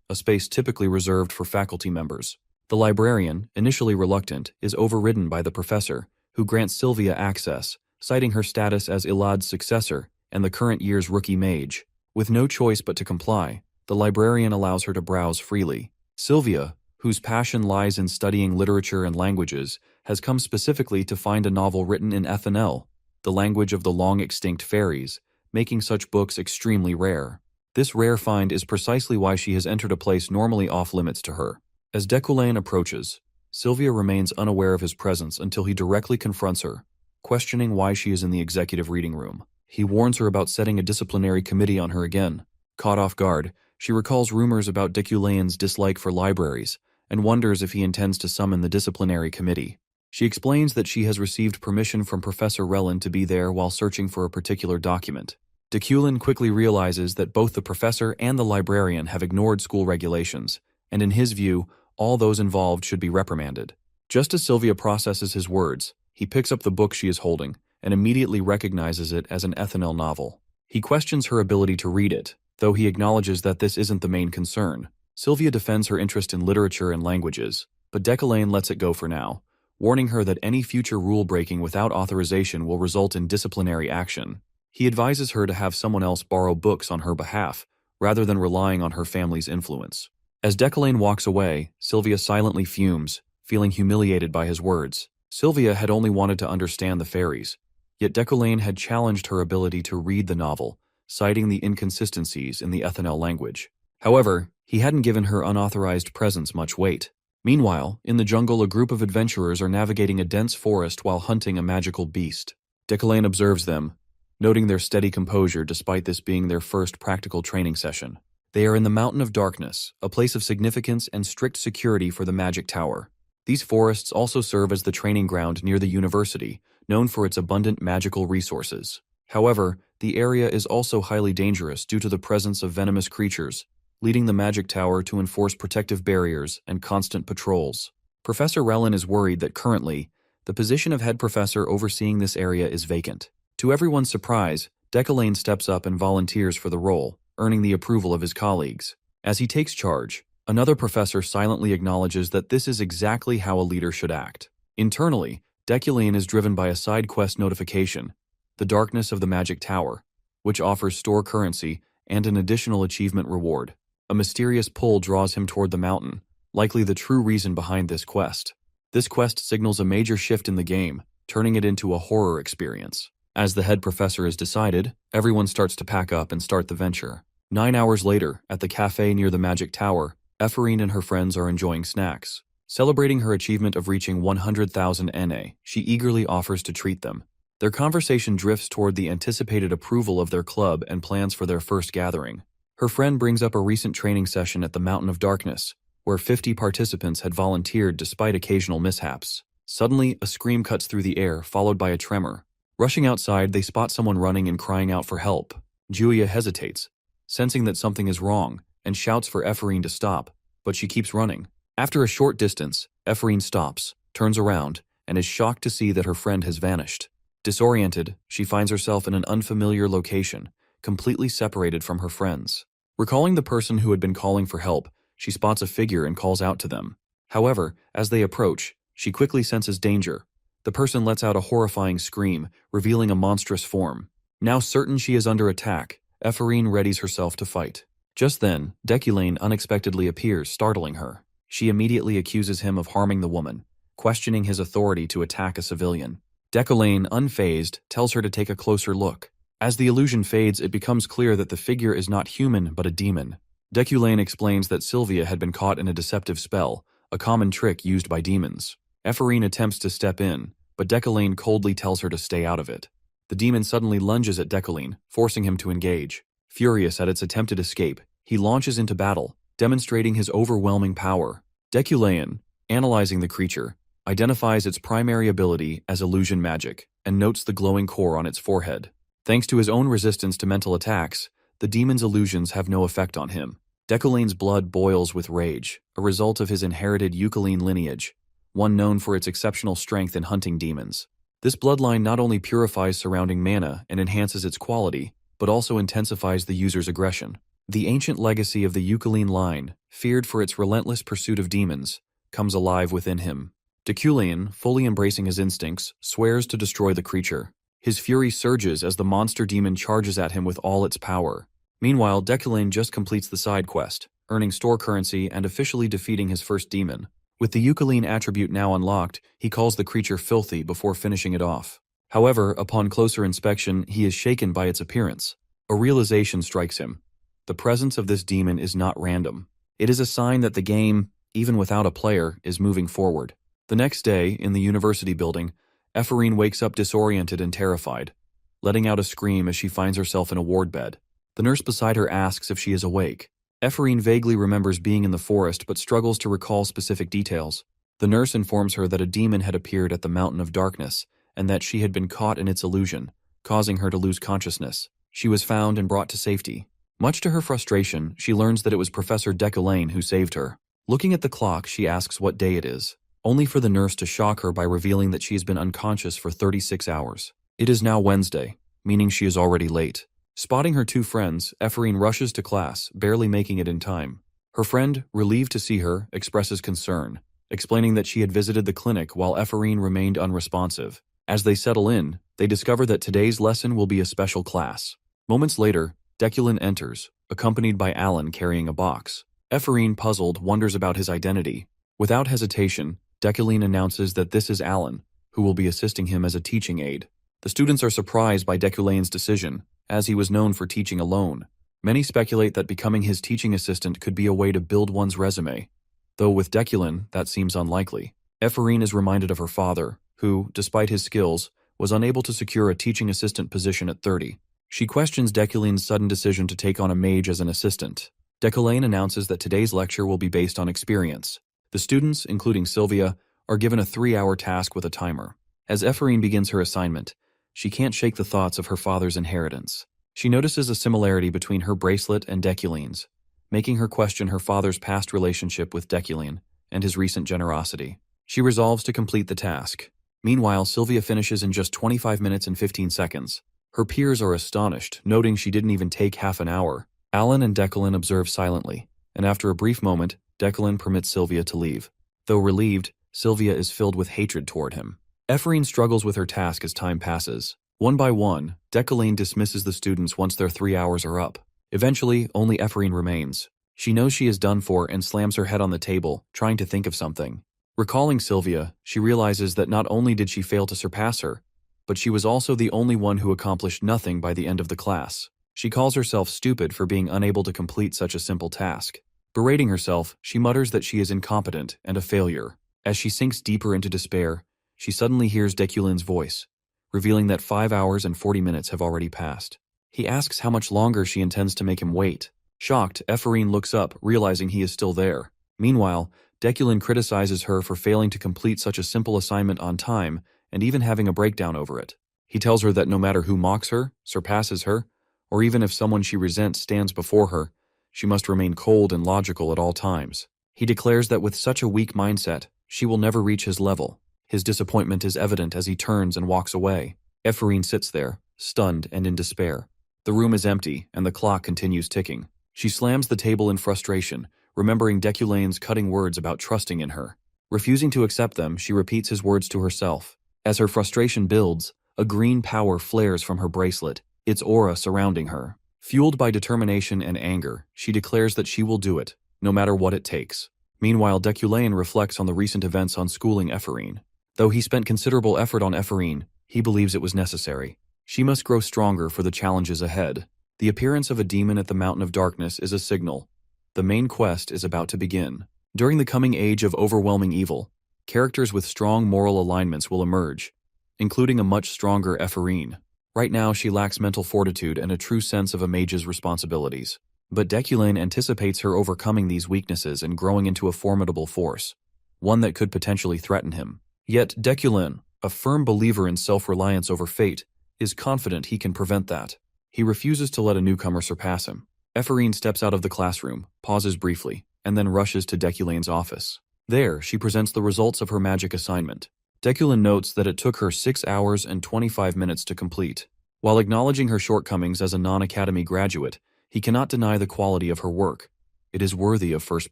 a space typically reserved for faculty members. The librarian, initially reluctant, is overridden by the professor, who grants Sylvia access, citing her status as Ilad's successor and the current year's rookie mage. With no choice but to comply, the librarian allows her to browse freely. Sylvia, whose passion lies in studying literature and languages, has come specifically to find a novel written in FNL, the language of the long-extinct fairies, making such books extremely rare. This rare find is precisely why she has entered a place normally off-limits to her. As Deculein approaches, Sylvia remains unaware of his presence until he directly confronts her, questioning why she is in the executive reading room. He warns her about setting a disciplinary committee on her again. Caught off guard, she recalls rumors about Deculein's dislike for libraries and wonders if he intends to summon the disciplinary committee. She explains that she has received permission from Professor Relin to be there while searching for a particular document. Deculein quickly realizes that both the professor and the librarian have ignored school regulations, and in his view, all those involved should be reprimanded. Just as Sylvia processes his words, he picks up the book she is holding and immediately recognizes it as an Ethanel novel. He questions her ability to read it, though he acknowledges that this isn't the main concern. Sylvia defends her interest in literature and languages, but Deculein lets it go for now, warning her that any future rule-breaking without authorization will result in disciplinary action. He advises her to have someone else borrow books on her behalf, rather than relying on her family's influence. As Deculein walks away, Sylvia silently fumes, feeling humiliated by his words. Sylvia had only wanted to understand the fairies, yet Deculein had challenged her ability to read the novel, citing the inconsistencies in the Ethanel language. However, he hadn't given her unauthorized presence much weight. Meanwhile, in the jungle, a group of adventurers are navigating a dense forest while hunting a magical beast. Deculein observes them, noting their steady composure despite this being their first practical training session. They are in the Mountain of Darkness, a place of significance and strict security for the Magic Tower. These forests also serve as the training ground near the university, known for its abundant magical resources. However, the area is also highly dangerous due to the presence of venomous creatures, leading the Magic Tower to enforce protective barriers and constant patrols. Professor Relin is worried that currently, the position of head professor overseeing this area is vacant. To everyone's surprise, Deculein steps up and volunteers for the role, earning the approval of his colleagues. As he takes charge, another professor silently acknowledges that this is exactly how a leader should act. Internally, Deculein is driven by a side quest notification, the Darkness of the Magic Tower, which offers store currency and an additional achievement reward. A mysterious pull draws him toward the mountain, likely the true reason behind this quest. This quest signals a major shift in the game, turning it into a horror experience. As the head professor is decided, everyone starts to pack up and start the venture. 9 hours later, at the cafe near the Magic Tower, Ephraim and her friends are enjoying snacks. Celebrating her achievement of reaching 100,000 NA, she eagerly offers to treat them. Their conversation drifts toward the anticipated approval of their club and plans for their first gathering. Her friend brings up a recent training session at the Mountain of Darkness, where 50 participants had volunteered despite occasional mishaps. Suddenly, a scream cuts through the air, followed by a tremor. Rushing outside, they spot someone running and crying out for help. Julia hesitates, sensing that something is wrong, and shouts for Ephraim to stop, but she keeps running. After a short distance, Ephraim stops, turns around, and is shocked to see that her friend has vanished. Disoriented, she finds herself in an unfamiliar location, completely separated from her friends. Recalling the person who had been calling for help, she spots a figure and calls out to them. However, as they approach, she quickly senses danger. The person lets out a horrifying scream, revealing a monstrous form. Now certain she is under attack, Ephraim readies herself to fight. Just then, Deculein unexpectedly appears, startling her. She immediately accuses him of harming the woman, questioning his authority to attack a civilian. Deculein, unfazed, tells her to take a closer look. As the illusion fades, it becomes clear that the figure is not human but a demon. Deculein explains that Sylvia had been caught in a deceptive spell, a common trick used by demons. Ephraim attempts to step in, but Deculein coldly tells her to stay out of it. The demon suddenly lunges at Deculein, forcing him to engage. Furious at its attempted escape, he launches into battle, demonstrating his overwhelming power. Deculein, analyzing the creature, identifies its primary ability as illusion magic and notes the glowing core on its forehead. Thanks to his own resistance to mental attacks, the demon's illusions have no effect on him. Deculein's blood boils with rage, a result of his inherited Deculein lineage, one known for its exceptional strength in hunting demons. This bloodline not only purifies surrounding mana and enhances its quality, but also intensifies the user's aggression. The ancient legacy of the Deculein line, feared for its relentless pursuit of demons, comes alive within him. Deculein, fully embracing his instincts, swears to destroy the creature. His fury surges as the monster demon charges at him with all its power. Meanwhile, Deculein just completes the side quest, earning store currency and officially defeating his first demon. With the Deculein attribute now unlocked, he calls the creature filthy before finishing it off. However, upon closer inspection, he is shaken by its appearance. A realization strikes him. The presence of this demon is not random. It is a sign that the game, even without a player, is moving forward. The next day, in the university building, Ephraim wakes up disoriented and terrified, letting out a scream as she finds herself in a ward bed. The nurse beside her asks if she is awake. Ephraim vaguely remembers being in the forest but struggles to recall specific details. The nurse informs her that a demon had appeared at the Mountain of Darkness and that she had been caught in its illusion, causing her to lose consciousness. She was found and brought to safety. Much to her frustration, she learns that it was Professor Deculein who saved her. Looking at the clock, she asks what day it is, only for the nurse to shock her by revealing that she has been unconscious for 36 hours. It is now Wednesday, meaning she is already late. Spotting her two friends, Ephraim rushes to class, barely making it in time. Her friend, relieved to see her, expresses concern, explaining that she had visited the clinic while Ephraim remained unresponsive. As they settle in, they discover that today's lesson will be a special class. Moments later, Deculein enters, accompanied by Alan carrying a box. Ephraim, puzzled, wonders about his identity. Without hesitation, Deculein announces that this is Alan, who will be assisting him as a teaching aide. The students are surprised by Deculein's decision, as he was known for teaching alone. Many speculate that becoming his teaching assistant could be a way to build one's resume, though with Deculein, that seems unlikely. Ephraim is reminded of her father, who, despite his skills, was unable to secure a teaching assistant position at 30. She questions Deculein's sudden decision to take on a mage as an assistant. Deculein announces that today's lecture will be based on experience. The students, including Sylvia, are given a 3-hour task with a timer. As Ephraim begins her assignment, she can't shake the thoughts of her father's inheritance. She notices a similarity between her bracelet and Deculein's, making her question her father's past relationship with Deculein and his recent generosity. She resolves to complete the task. Meanwhile, Sylvia finishes in just 25 minutes and 15 seconds. Her peers are astonished, noting she didn't even take half an hour. Alan and Deculein observe silently, and after a brief moment, Deculein permits Sylvia to leave. Though relieved, Sylvia is filled with hatred toward him. Ephraim struggles with her task as time passes. One by one, Deculein dismisses the students once their 3 hours are up. Eventually, only Ephraim remains. She knows she is done for and slams her head on the table, trying to think of something. Recalling Sylvia, she realizes that not only did she fail to surpass her, but she was also the only one who accomplished nothing by the end of the class. She calls herself stupid for being unable to complete such a simple task. Berating herself, she mutters that she is incompetent and a failure. As she sinks deeper into despair, she suddenly hears Deculein's voice, revealing that 5 hours and 40 minutes have already passed. He asks how much longer she intends to make him wait. Shocked, Ephraim looks up, realizing he is still there. Meanwhile, Deculein criticizes her for failing to complete such a simple assignment on time and even having a breakdown over it. He tells her that no matter who mocks her, surpasses her, or even if someone she resents stands before her, she must remain cold and logical at all times. He declares that with such a weak mindset, she will never reach his level. His disappointment is evident as he turns and walks away. Ephraim sits there, stunned and in despair. The room is empty, and the clock continues ticking. She slams the table in frustration, remembering Deculein's cutting words about trusting in her. Refusing to accept them, she repeats his words to herself. As her frustration builds, a green power flares from her bracelet, its aura surrounding her. Fueled by determination and anger, she declares that she will do it, no matter what it takes. Meanwhile, Deculein reflects on the recent events on schooling Ephraim. Though he spent considerable effort on Ephraim, he believes it was necessary. She must grow stronger for the challenges ahead. The appearance of a demon at the Mountain of Darkness is a signal. The main quest is about to begin. During the coming age of overwhelming evil, characters with strong moral alignments will emerge, including a much stronger Ephraim. Right now, she lacks mental fortitude and a true sense of a mage's responsibilities. But Deculein anticipates her overcoming these weaknesses and growing into a formidable force, one that could potentially threaten him. Yet Deculein, a firm believer in self-reliance over fate, is confident he can prevent that. He refuses to let a newcomer surpass him. Ephraim steps out of the classroom, pauses briefly, and then rushes to Deculein's office. There, she presents the results of her magic assignment. Deculein notes that it took her 6 hours and 25 minutes to complete. While acknowledging her shortcomings as a non-academy graduate, he cannot deny the quality of her work. It is worthy of first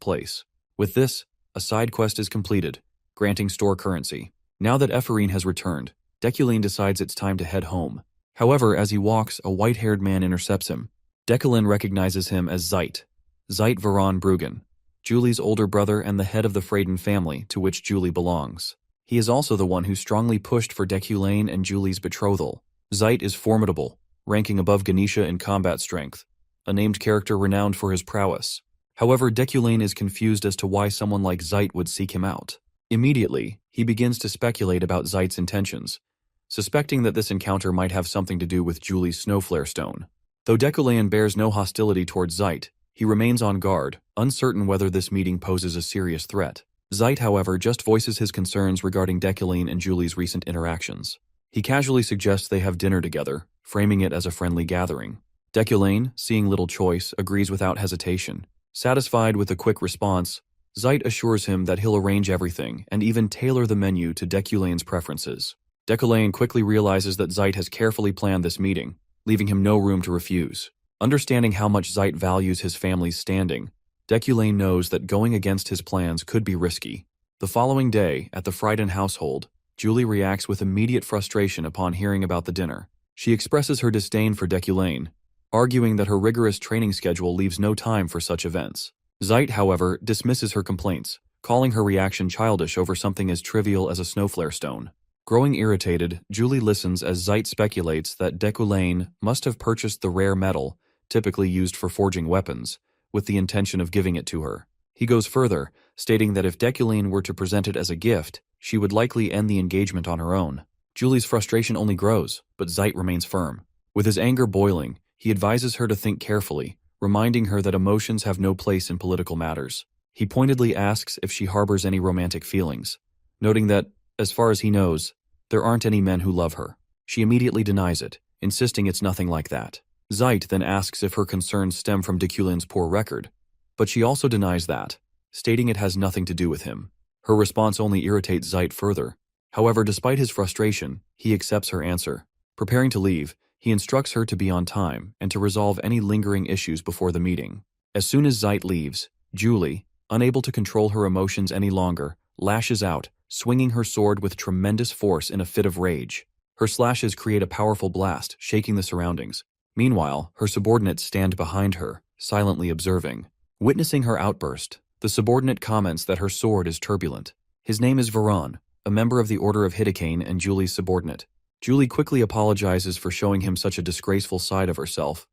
place. With this, a side quest is completed, granting store currency. Now that Ephraim has returned, Deculein decides it's time to head home. However, as he walks, a white-haired man intercepts him. Deculein recognizes him as Zeit Varon Bruggen, Julie's older brother and the head of the Freyden family, to which Julie belongs. He is also the one who strongly pushed for Deculein and Julie's betrothal. Zeit is formidable, ranking above Ganesha in combat strength, a named character renowned for his prowess. However, Deculein is confused as to why someone like Zeit would seek him out. Immediately, he begins to speculate about Zeit's intentions, suspecting that this encounter might have something to do with Julie's snowflare stone. Though Deculein bears no hostility towards Zeit, He remains on guard, uncertain whether this meeting poses a serious threat. Zeit, however, just voices his concerns regarding Deculein and Julie's recent interactions. He casually suggests they have dinner together, framing it as a friendly gathering. Deculein, seeing little choice, agrees without hesitation. Satisfied with a quick response, Zeit assures him that he'll arrange everything and even tailor the menu to Deculein's preferences. Deculein quickly realizes that Zeit has carefully planned this meeting, leaving him no room to refuse. Understanding how much Zeit values his family's standing, Deculein knows that going against his plans could be risky. The following day, at the Frieden household, Julie reacts with immediate frustration upon hearing about the dinner. She expresses her disdain for Deculein, arguing that her rigorous training schedule leaves no time for such events. Zeit, however, dismisses her complaints, calling her reaction childish over something as trivial as a snowflare stone. Growing irritated, Julie listens as Zeit speculates that Deculein must have purchased the rare metal, typically used for forging weapons, with the intention of giving it to her. He goes further, stating that if Deculein were to present it as a gift, she would likely end the engagement on her own. Julie's frustration only grows, but Zeit remains firm. With his anger boiling, he advises her to think carefully, reminding her that emotions have no place in political matters. He pointedly asks if she harbors any romantic feelings, noting that, as far as he knows, there aren't any men who love her. She immediately denies it, insisting it's nothing like that. Zeit then asks if her concerns stem from Deculein's poor record, but she also denies that, stating it has nothing to do with him. Her response only irritates Zeit further. However, despite his frustration, he accepts her answer. Preparing to leave, he instructs her to be on time and to resolve any lingering issues before the meeting. As soon as Zeit leaves, Julie, unable to control her emotions any longer, lashes out, swinging her sword with tremendous force in a fit of rage. Her slashes create a powerful blast, shaking the surroundings. Meanwhile, her subordinates stand behind her, silently observing. Witnessing her outburst, the subordinate comments that her sword is turbulent. His name is Veron, a member of the Order of Hiddecain and Julie's subordinate. Julie quickly apologizes for showing him such a disgraceful side of herself,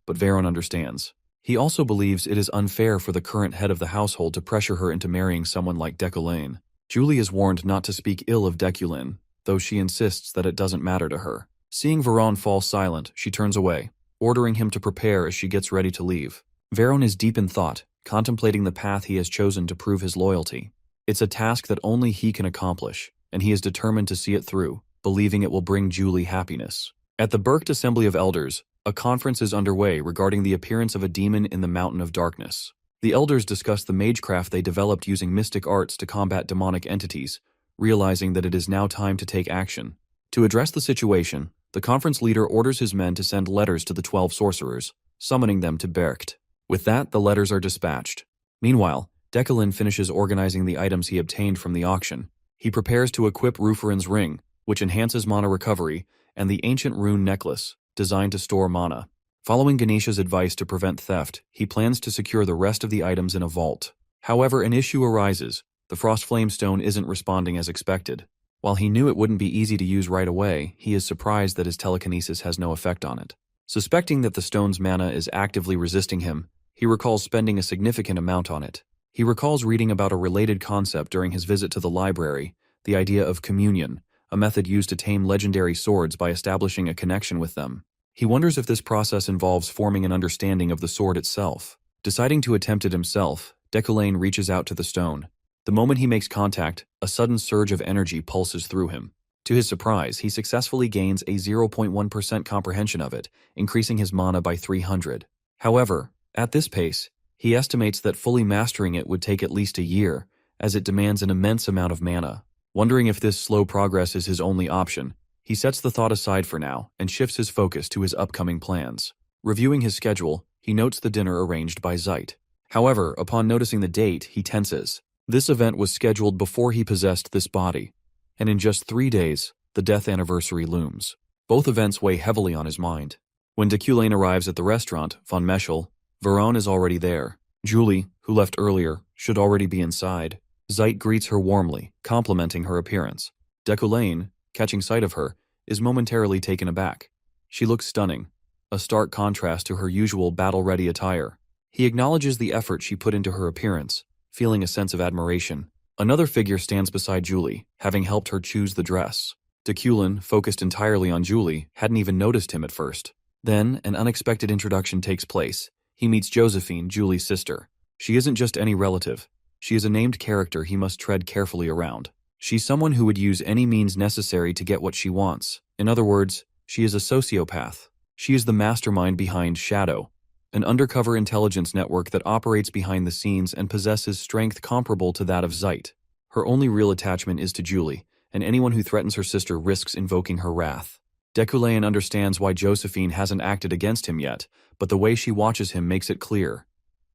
but Veron understands. He also believes it is unfair for the current head of the household to pressure her into marrying someone like Deculein. Julie is warned not to speak ill of Deculein, though she insists that it doesn't matter to her. Seeing Veron fall silent, she turns away, ordering him to prepare as she gets ready to leave. Veron is deep in thought, contemplating the path he has chosen to prove his loyalty. It's a task that only he can accomplish, and he is determined to see it through, believing it will bring Julie happiness. At the Berkt Assembly of Elders, a conference is underway regarding the appearance of a demon in the Mountain of Darkness. The elders discuss the magecraft they developed using mystic arts to combat demonic entities, realizing that it is now time to take action. To address the situation, the conference leader orders his men to send letters to the 12 sorcerers, summoning them to Berkt. With that, the letters are dispatched. Meanwhile, Deculein finishes organizing the items he obtained from the auction. He prepares to equip Rufarin's ring, which enhances mana recovery, and the ancient rune necklace, designed to store mana. Following Ganesha's advice to prevent theft, he plans to secure the rest of the items in a vault. However, an issue arises. The Frostflame Stone isn't responding as expected. While he knew it wouldn't be easy to use right away, he is surprised that his telekinesis has no effect on it. Suspecting that the stone's mana is actively resisting him, he recalls spending a significant amount on it. He recalls reading about a related concept during his visit to the library, the idea of communion, a method used to tame legendary swords by establishing a connection with them. He wonders if this process involves forming an understanding of the sword itself. Deciding to attempt it himself, Deculein reaches out to the stone. The moment he makes contact, a sudden surge of energy pulses through him. To his surprise, he successfully gains a 0.1% comprehension of it, increasing his mana by 300. However, at this pace, he estimates that fully mastering it would take at least a year, as it demands an immense amount of mana. Wondering if this slow progress is his only option, he sets the thought aside for now and shifts his focus to his upcoming plans. Reviewing his schedule, he notes the dinner arranged by Zeit. However, upon noticing the date, he tenses. This event was scheduled before he possessed this body, and in just 3 days, the death anniversary looms. Both events weigh heavily on his mind. When Deculein arrives at the restaurant, Von Meschel, Veron is already there. Julie, who left earlier, should already be inside. Zeit greets her warmly, complimenting her appearance. Deculein, catching sight of her, is momentarily taken aback. She looks stunning, a stark contrast to her usual battle-ready attire. He acknowledges the effort she put into her appearance, feeling a sense of admiration. Another figure stands beside Julie, having helped her choose the dress. Deculein, focused entirely on Julie, hadn't even noticed him at first. Then, an unexpected introduction takes place. he meets Josephine, Julie's sister. She isn't just any relative. She is a named character he must tread carefully around. She's someone who would use any means necessary to get what she wants. In other words, she is a sociopath. She is the mastermind behind Shadow, an undercover intelligence network that operates behind the scenes and possesses strength comparable to that of Zeit. Her only real attachment is to Julie, and anyone who threatens her sister risks invoking her wrath. Deculein understands why Josephine hasn't acted against him yet, but the way she watches him makes it clear.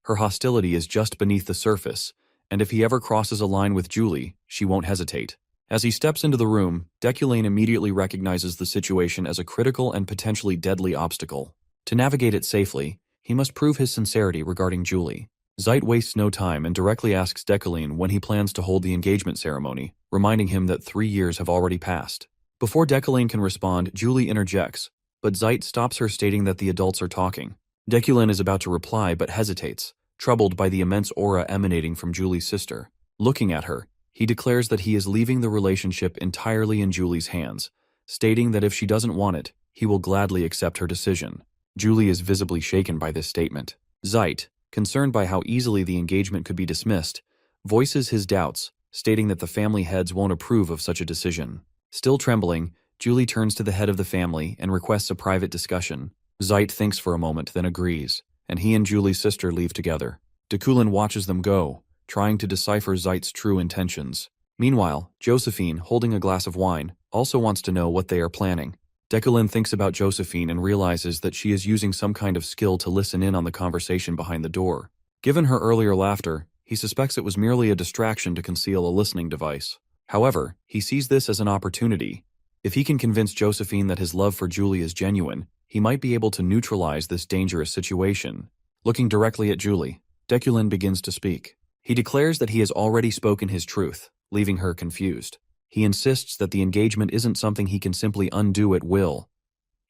Her hostility is just beneath the surface, and if he ever crosses a line with Julie, she won't hesitate. As he steps into the room, Deculein immediately recognizes the situation as a critical and potentially deadly obstacle. To navigate it safely, he must prove his sincerity regarding Julie. Zeit wastes no time and directly asks Deculein when he plans to hold the engagement ceremony, reminding him that 3 years have already passed. Before Deculein can respond, Julie interjects, but Zeit stops her, stating that the adults are talking. Deculein is about to reply but hesitates, troubled by the immense aura emanating from Julie's sister. Looking at her, he declares that he is leaving the relationship entirely in Julie's hands, stating that if she doesn't want it, he will gladly accept her decision. Julie is visibly shaken by this statement. Zeit, concerned by how easily the engagement could be dismissed, voices his doubts, stating that the family heads won't approve of such a decision. Still trembling, Julie turns to the head of the family and requests a private discussion. Zeit thinks for a moment, then agrees, and he and Julie's sister leave together. Deculein watches them go, trying to decipher Zeit's true intentions. Meanwhile, Josephine, holding a glass of wine, also wants to know what they are planning. Deculein thinks about Josephine and realizes that she is using some kind of skill to listen in on the conversation behind the door. Given her earlier laughter, he suspects it was merely a distraction to conceal a listening device. However, he sees this as an opportunity. If he can convince Josephine that his love for Julie is genuine, he might be able to neutralize this dangerous situation. Looking directly at Julie, Deculein begins to speak. He declares that he has already spoken his truth, leaving her confused. He insists that the engagement isn't something he can simply undo at will.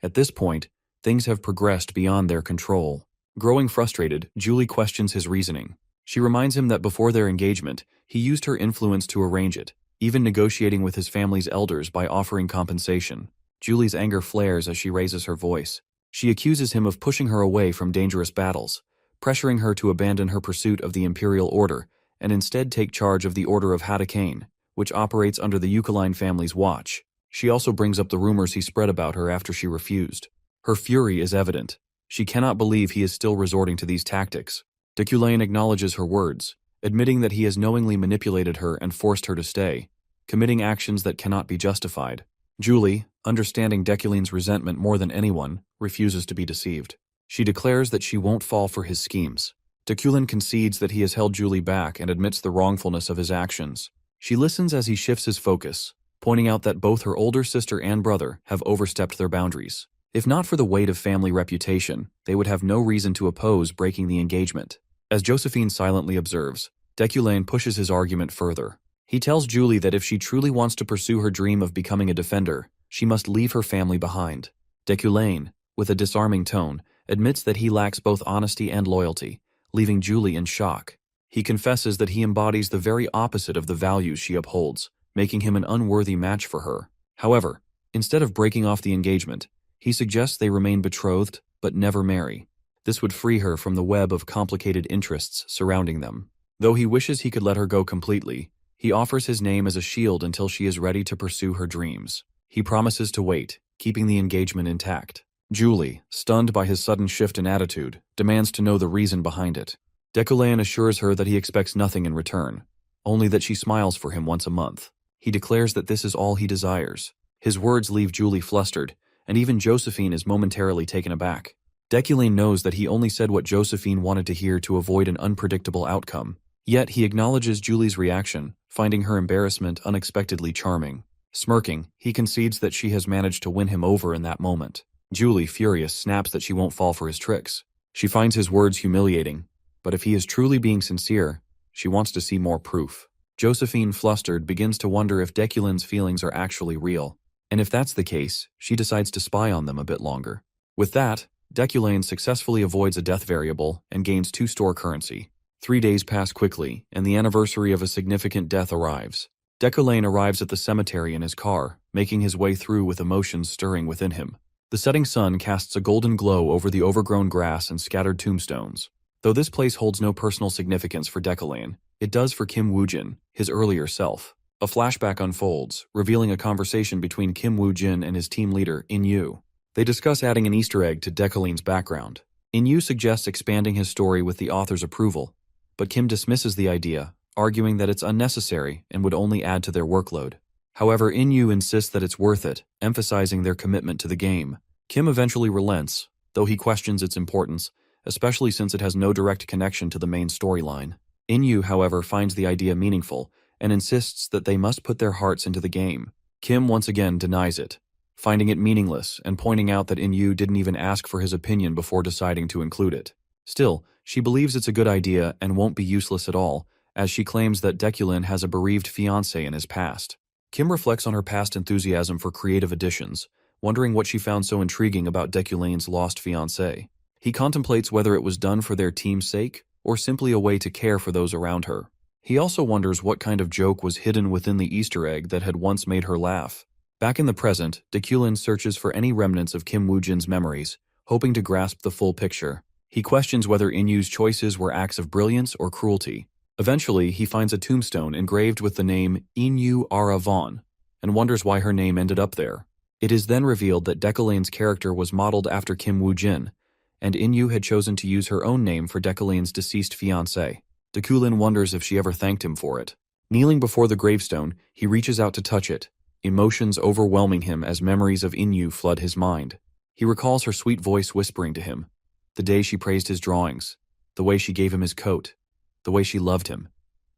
At this point, things have progressed beyond their control. Growing frustrated, Julie questions his reasoning. She reminds him that before their engagement, he used her influence to arrange it, even negotiating with his family's elders by offering compensation. Julie's anger flares as she raises her voice. She accuses him of pushing her away from dangerous battles, pressuring her to abandon her pursuit of the Imperial Order and instead take charge of the Order of Deculein, which operates under the Deculein family's watch. She also brings up the rumors he spread about her after she refused. Her fury is evident. She cannot believe he is still resorting to these tactics. Deculein acknowledges her words, admitting that he has knowingly manipulated her and forced her to stay, committing actions that cannot be justified. Julie, understanding Deculein's resentment more than anyone, refuses to be deceived. She declares that she won't fall for his schemes. Deculein concedes that he has held Julie back and admits the wrongfulness of his actions. She listens as he shifts his focus, pointing out that both her older sister and brother have overstepped their boundaries. If not for the weight of family reputation, they would have no reason to oppose breaking the engagement. As Josephine silently observes, Deculein pushes his argument further. He tells Julie that if she truly wants to pursue her dream of becoming a defender, she must leave her family behind. Deculein, with a disarming tone, admits that he lacks both honesty and loyalty, leaving Julie in shock. He confesses that he embodies the very opposite of the values she upholds, making him an unworthy match for her. However, instead of breaking off the engagement, he suggests they remain betrothed but never marry. This would free her from the web of complicated interests surrounding them. Though he wishes he could let her go completely, he offers his name as a shield until she is ready to pursue her dreams. He promises to wait, keeping the engagement intact. Julie, stunned by his sudden shift in attitude, demands to know the reason behind it. Deculein assures her that he expects nothing in return, only that she smiles for him once a month. He declares that this is all he desires. His words leave Julie flustered, and even Josephine is momentarily taken aback. Deculein knows that he only said what Josephine wanted to hear to avoid an unpredictable outcome. Yet he acknowledges Julie's reaction, finding her embarrassment unexpectedly charming. Smirking, he concedes that she has managed to win him over in that moment. Julie, furious, snaps that she won't fall for his tricks. She finds his words humiliating, but if he is truly being sincere, she wants to see more proof. Josephine, flustered, begins to wonder if Deculein's feelings are actually real, and if that's the case, she decides to spy on them a bit longer. With that, Deculein successfully avoids a death variable and gains 2 store currency. 3 days pass quickly, and the anniversary of a significant death arrives. Deculein arrives at the cemetery in his car, making his way through with emotions stirring within him. The setting sun casts a golden glow over the overgrown grass and scattered tombstones. Though this place holds no personal significance for Deculein, it does for Kim Woo-jin, his earlier self. A flashback unfolds, revealing a conversation between Kim Woo-jin and his team leader, In-yu. They discuss adding an Easter egg to Deculein's background. In-yu suggests expanding his story with the author's approval, but Kim dismisses the idea, arguing that it's unnecessary and would only add to their workload. However, In-yu insists that it's worth it, emphasizing their commitment to the game. Kim eventually relents, though he questions its importance, especially since it has no direct connection to the main storyline. In-yu, however, finds the idea meaningful and insists that they must put their hearts into the game. Kim once again denies it, finding it meaningless and pointing out that In-yu didn't even ask for his opinion before deciding to include it. Still, she believes it's a good idea and won't be useless at all, as she claims that Deculein has a bereaved fiancé in his past. Kim reflects on her past enthusiasm for creative additions, wondering what she found so intriguing about Deculein's lost fiancé. He contemplates whether it was done for their team's sake or simply a way to care for those around her. He also wonders what kind of joke was hidden within the Easter egg that had once made her laugh. Back in the present, Deculein searches for any remnants of Kim Woo-jin's memories, hoping to grasp the full picture. He questions whether In-yu's choices were acts of brilliance or cruelty. Eventually, he finds a tombstone engraved with the name In-yu Ara Vaughn, and wonders why her name ended up there. It is then revealed that Deculein's character was modeled after Kim Woo-jin, and In-yu had chosen to use her own name for Deculein's deceased fiancé. Deculein wonders if she ever thanked him for it. Kneeling before the gravestone, he reaches out to touch it, emotions overwhelming him as memories of In-yu flood his mind. He recalls her sweet voice whispering to him, the day she praised his drawings, the way she gave him his coat, the way she loved him,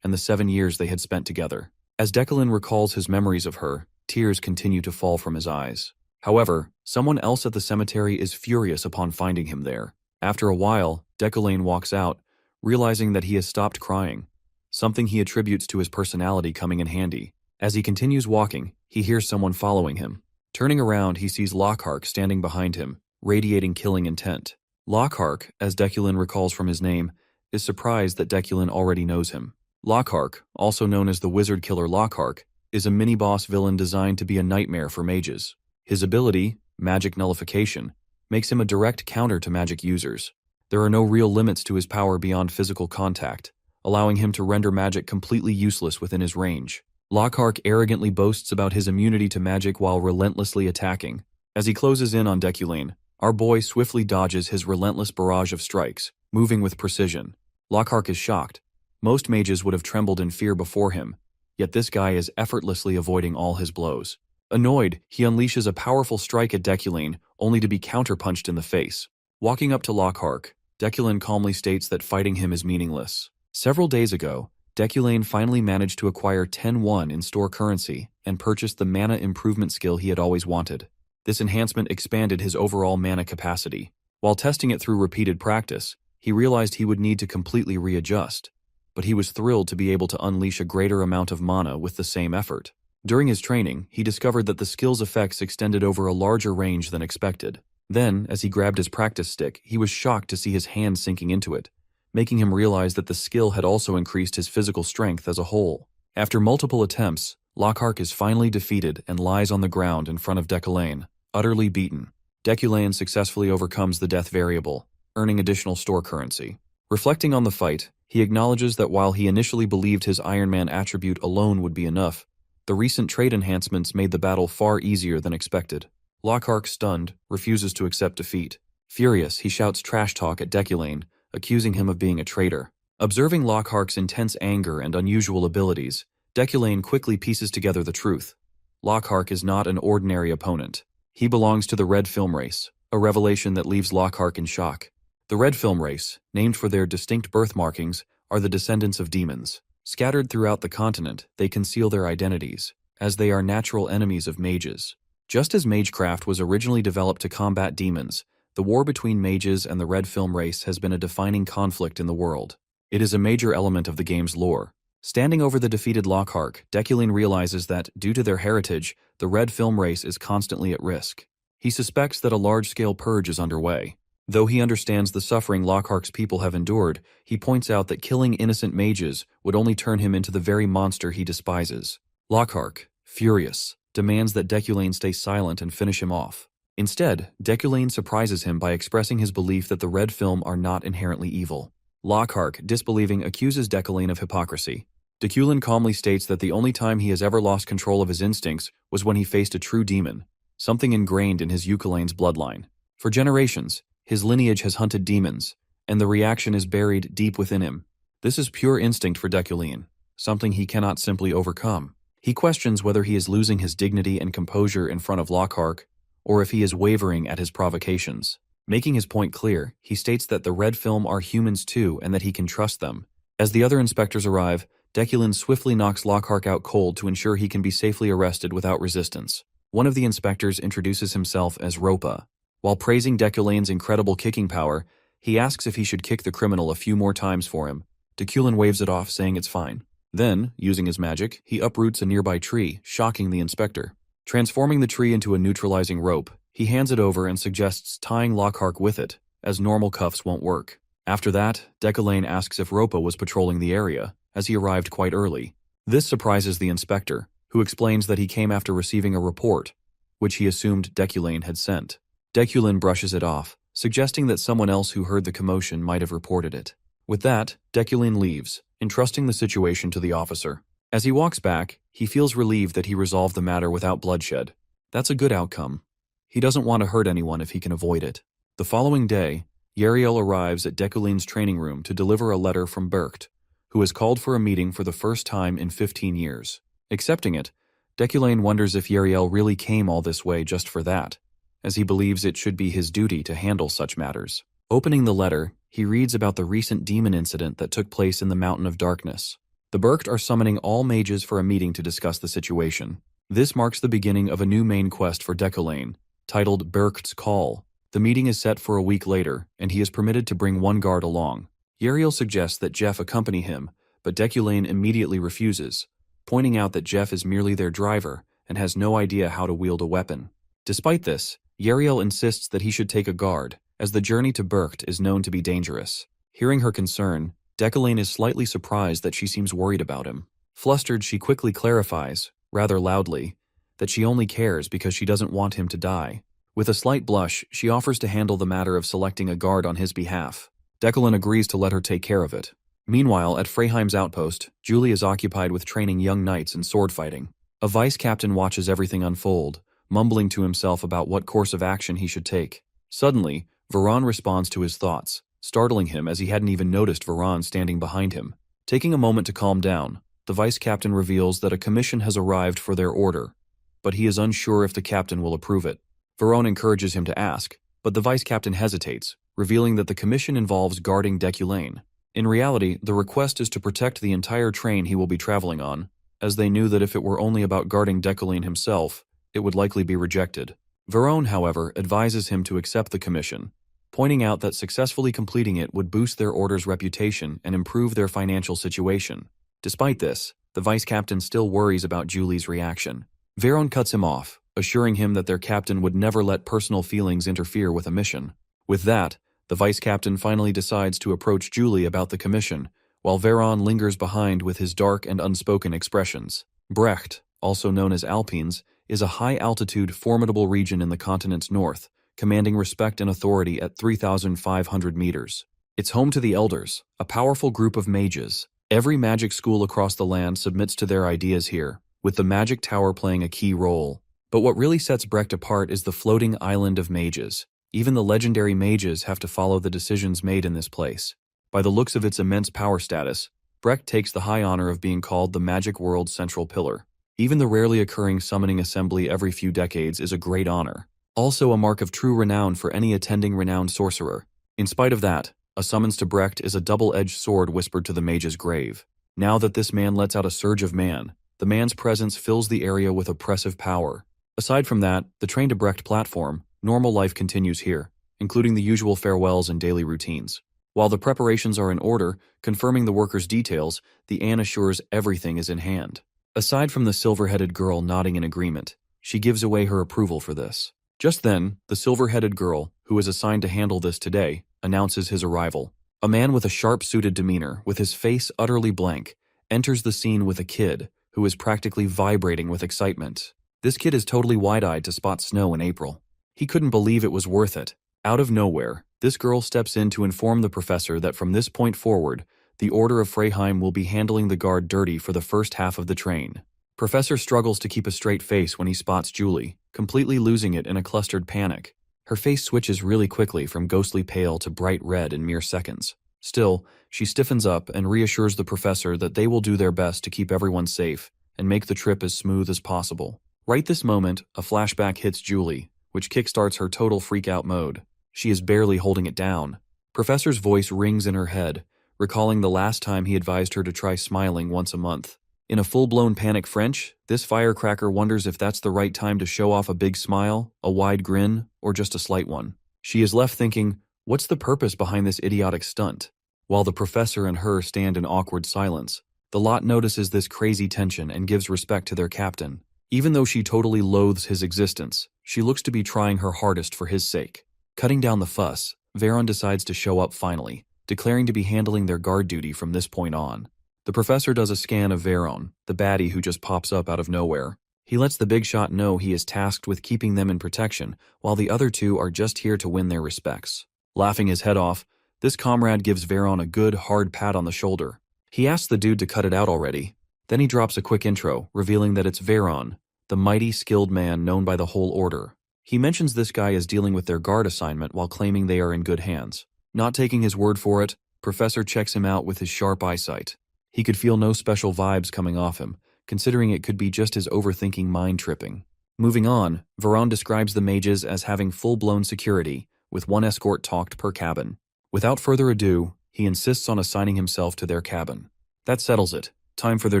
and the 7 years they had spent together. As Deculein recalls his memories of her, tears continue to fall from his eyes. However, someone else at the cemetery is furious upon finding him there. After a while, Deculein walks out, realizing that he has stopped crying, something he attributes to his personality coming in handy. As he continues walking, he hears someone following him. Turning around, he sees Lockhart standing behind him, radiating killing intent. Lockhart, as Deculein recalls from his name, is surprised that Deculein already knows him. Lockhart, also known as the wizard killer Lockhart, is a mini-boss villain designed to be a nightmare for mages. His ability, magic nullification, makes him a direct counter to magic users. There are no real limits to his power beyond physical contact, allowing him to render magic completely useless within his range. Lockhart arrogantly boasts about his immunity to magic while relentlessly attacking. As he closes in on Deculein, our boy swiftly dodges his relentless barrage of strikes, moving with precision. Lockhart is shocked. Most mages would have trembled in fear before him, yet this guy is effortlessly avoiding all his blows. Annoyed, he unleashes a powerful strike at Deculein, only to be counterpunched in the face. Walking up to Lockhart, Deculein calmly states that fighting him is meaningless. Several days ago, Deculein finally managed to acquire 10-1 in store currency and purchased the mana improvement skill he had always wanted. This enhancement expanded his overall mana capacity. While testing it through repeated practice, he realized he would need to completely readjust, but he was thrilled to be able to unleash a greater amount of mana with the same effort. During his training, he discovered that the skill's effects extended over a larger range than expected. Then, as he grabbed his practice stick, he was shocked to see his hand sinking into it, making him realize that the skill had also increased his physical strength as a whole. After multiple attempts, Lockhart is finally defeated and lies on the ground in front of Deculein, utterly beaten. Deculein successfully overcomes the death variable, earning additional store currency. Reflecting on the fight, he acknowledges that while he initially believed his Iron Man attribute alone would be enough, the recent trade enhancements made the battle far easier than expected. Lockhart, stunned, refuses to accept defeat. Furious, he shouts trash talk at Deculein, accusing him of being a traitor. Observing Lockhart's intense anger and unusual abilities, Deculein quickly pieces together the truth. Lockhart is not an ordinary opponent. He belongs to the Red Film Race, a revelation that leaves Lockhart in shock. The Red Film Race, named for their distinct birth markings, are the descendants of demons. Scattered throughout the continent, they conceal their identities, as they are natural enemies of mages. Just as magecraft was originally developed to combat demons, the war between mages and the Red Film Race has been a defining conflict in the world. It is a major element of the game's lore. Standing over the defeated Lockhart, Deculein realizes that, due to their heritage, the Red Film Race is constantly at risk. He suspects that a large-scale purge is underway. Though he understands the suffering Lockhart's people have endured, he points out that killing innocent mages would only turn him into the very monster he despises. Lockhart, furious, demands that Deculein stay silent and finish him off. Instead, Deculein surprises him by expressing his belief that the red film are not inherently evil. Lockhart, disbelieving, accuses Deculein of hypocrisy. Deculein calmly states that the only time he has ever lost control of his instincts was when he faced a true demon, something ingrained in his Deculeins bloodline. For generations, his lineage has hunted demons, and the reaction is buried deep within him. This is pure instinct for Deculein, something he cannot simply overcome. He questions whether he is losing his dignity and composure in front of Lockhart, or if he is wavering at his provocations. Making his point clear, he states that the red film are humans too and that he can trust them. As the other inspectors arrive, Deculein swiftly knocks Lockhart out cold to ensure he can be safely arrested without resistance. One of the inspectors introduces himself as Ropa. While praising Deculein's incredible kicking power, he asks if he should kick the criminal a few more times for him. Deculein waves it off, saying it's fine. Then, using his magic, he uproots a nearby tree, shocking the inspector. Transforming the tree into a neutralizing rope, he hands it over and suggests tying Lockhart with it, as normal cuffs won't work. After that, Deculein asks if Ropa was patrolling the area, as he arrived quite early. This surprises the inspector, who explains that he came after receiving a report, which he assumed Deculein had sent. Deculein brushes it off, suggesting that someone else who heard the commotion might have reported it. With that, Deculein leaves, entrusting the situation to the officer. As he walks back, he feels relieved that he resolved the matter without bloodshed. That's a good outcome. He doesn't want to hurt anyone if he can avoid it. The following day, Yariel arrives at Deculein's training room to deliver a letter from Berkt, who has called for a meeting for the first time in 15 years. Accepting it, Deculein wonders if Yariel really came all this way just for that, as he believes it should be his duty to handle such matters. Opening the letter, he reads about the recent demon incident that took place in the Mountain of Darkness. The Berkt are summoning all mages for a meeting to discuss the situation. This marks the beginning of a new main quest for Deculein, titled Berkt's Call. The meeting is set for a week later, and he is permitted to bring one guard along. Yariel suggests that Jeff accompany him, but Deculein immediately refuses, pointing out that Jeff is merely their driver and has no idea how to wield a weapon. Despite this, Yariel insists that he should take a guard, as the journey to Berkt is known to be dangerous. Hearing her concern, Deculein is slightly surprised that she seems worried about him. Flustered, she quickly clarifies, rather loudly, that she only cares because she doesn't want him to die. With a slight blush, she offers to handle the matter of selecting a guard on his behalf. Deculein agrees to let her take care of it. Meanwhile, at Freyheim's outpost, Julie is occupied with training young knights in sword fighting. A vice captain watches everything unfold, mumbling to himself about what course of action he should take. Suddenly, Veron responds to his thoughts, startling him as he hadn't even noticed Veron standing behind him. Taking a moment to calm down, the vice captain reveals that a commission has arrived for their order, but he is unsure if the captain will approve it. Veron encourages him to ask, but the vice captain hesitates, revealing that the commission involves guarding Deculein. In reality, the request is to protect the entire train he will be traveling on, as they knew that if it were only about guarding Deculein himself, it would likely be rejected. Veron, however, advises him to accept the commission, pointing out that successfully completing it would boost their order's reputation and improve their financial situation. Despite this, the vice captain still worries about Julie's reaction. Veron cuts him off, assuring him that their captain would never let personal feelings interfere with a mission. With that, the vice captain finally decides to approach Julie about the commission, while Veron lingers behind with his dark and unspoken expressions. Brecht, also known as Alpines, is a high-altitude, formidable region in the continent's north, commanding respect and authority at 3,500 meters. It's home to the Elders, a powerful group of mages. Every magic school across the land submits to their ideas here, with the magic tower playing a key role. But what really sets Brecht apart is the floating island of mages. Even the legendary mages have to follow the decisions made in this place. By the looks of its immense power status, Brecht takes the high honor of being called the magic world's central pillar. Even the rarely occurring summoning assembly every few decades is a great honor, also a mark of true renown for any attending renowned sorcerer. In spite of that, a summons to Brecht is a double-edged sword whispered to the mage's grave. Now that this man lets out a surge of man, the man's presence fills the area with oppressive power. Aside from that, the train to Brecht platform, normal life continues here, including the usual farewells and daily routines. While the preparations are in order, confirming the workers' details, the Anne assures everything is in hand. Aside from the silver-headed girl nodding in agreement, she gives away her approval for this. Just then, the silver-headed girl, who is assigned to handle this today, announces his arrival. A man with a sharp-suited demeanor, with his face utterly blank, enters the scene with a kid who is practically vibrating with excitement. This kid is totally wide-eyed to spot snow in April. He couldn't believe it was worth it. Out of nowhere, this girl steps in to inform the professor that from this point forward, the Order of Freyheim will be handling the guard dirty for the first half of the train. Professor struggles to keep a straight face when he spots Julie, completely losing it in a clustered panic. Her face switches really quickly from ghostly pale to bright red in mere seconds. Still, she stiffens up and reassures the professor that they will do their best to keep everyone safe and make the trip as smooth as possible. Right this moment, a flashback hits Julie, which kickstarts her total freak-out mode. She is barely holding it down. Professor's voice rings in her head, recalling the last time he advised her to try smiling once a month. In a full-blown panic French, this firecracker wonders if that's the right time to show off a big smile, a wide grin, or just a slight one. She is left thinking, what's the purpose behind this idiotic stunt? While the professor and her stand in awkward silence, the lot notices this crazy tension and gives respect to their captain. Even though she totally loathes his existence, she looks to be trying her hardest for his sake. Cutting down the fuss, Veron decides to show up finally, declaring to be handling their guard duty from this point on. The professor does a scan of Veron, the baddie who just pops up out of nowhere. He lets the big shot know he is tasked with keeping them in protection, while the other two are just here to win their respects. Laughing his head off, this comrade gives Veron a good, hard pat on the shoulder. He asks the dude to cut it out already. Then he drops a quick intro, revealing that it's Veron, the mighty, skilled man known by the whole order. He mentions this guy is dealing with their guard assignment while claiming they are in good hands. Not taking his word for it, Professor checks him out with his sharp eyesight. He could feel no special vibes coming off him, considering it could be just his overthinking mind tripping. Moving on, Veron describes the mages as having full-blown security, with one escort talked per cabin. Without further ado, he insists on assigning himself to their cabin. That settles it. Time for their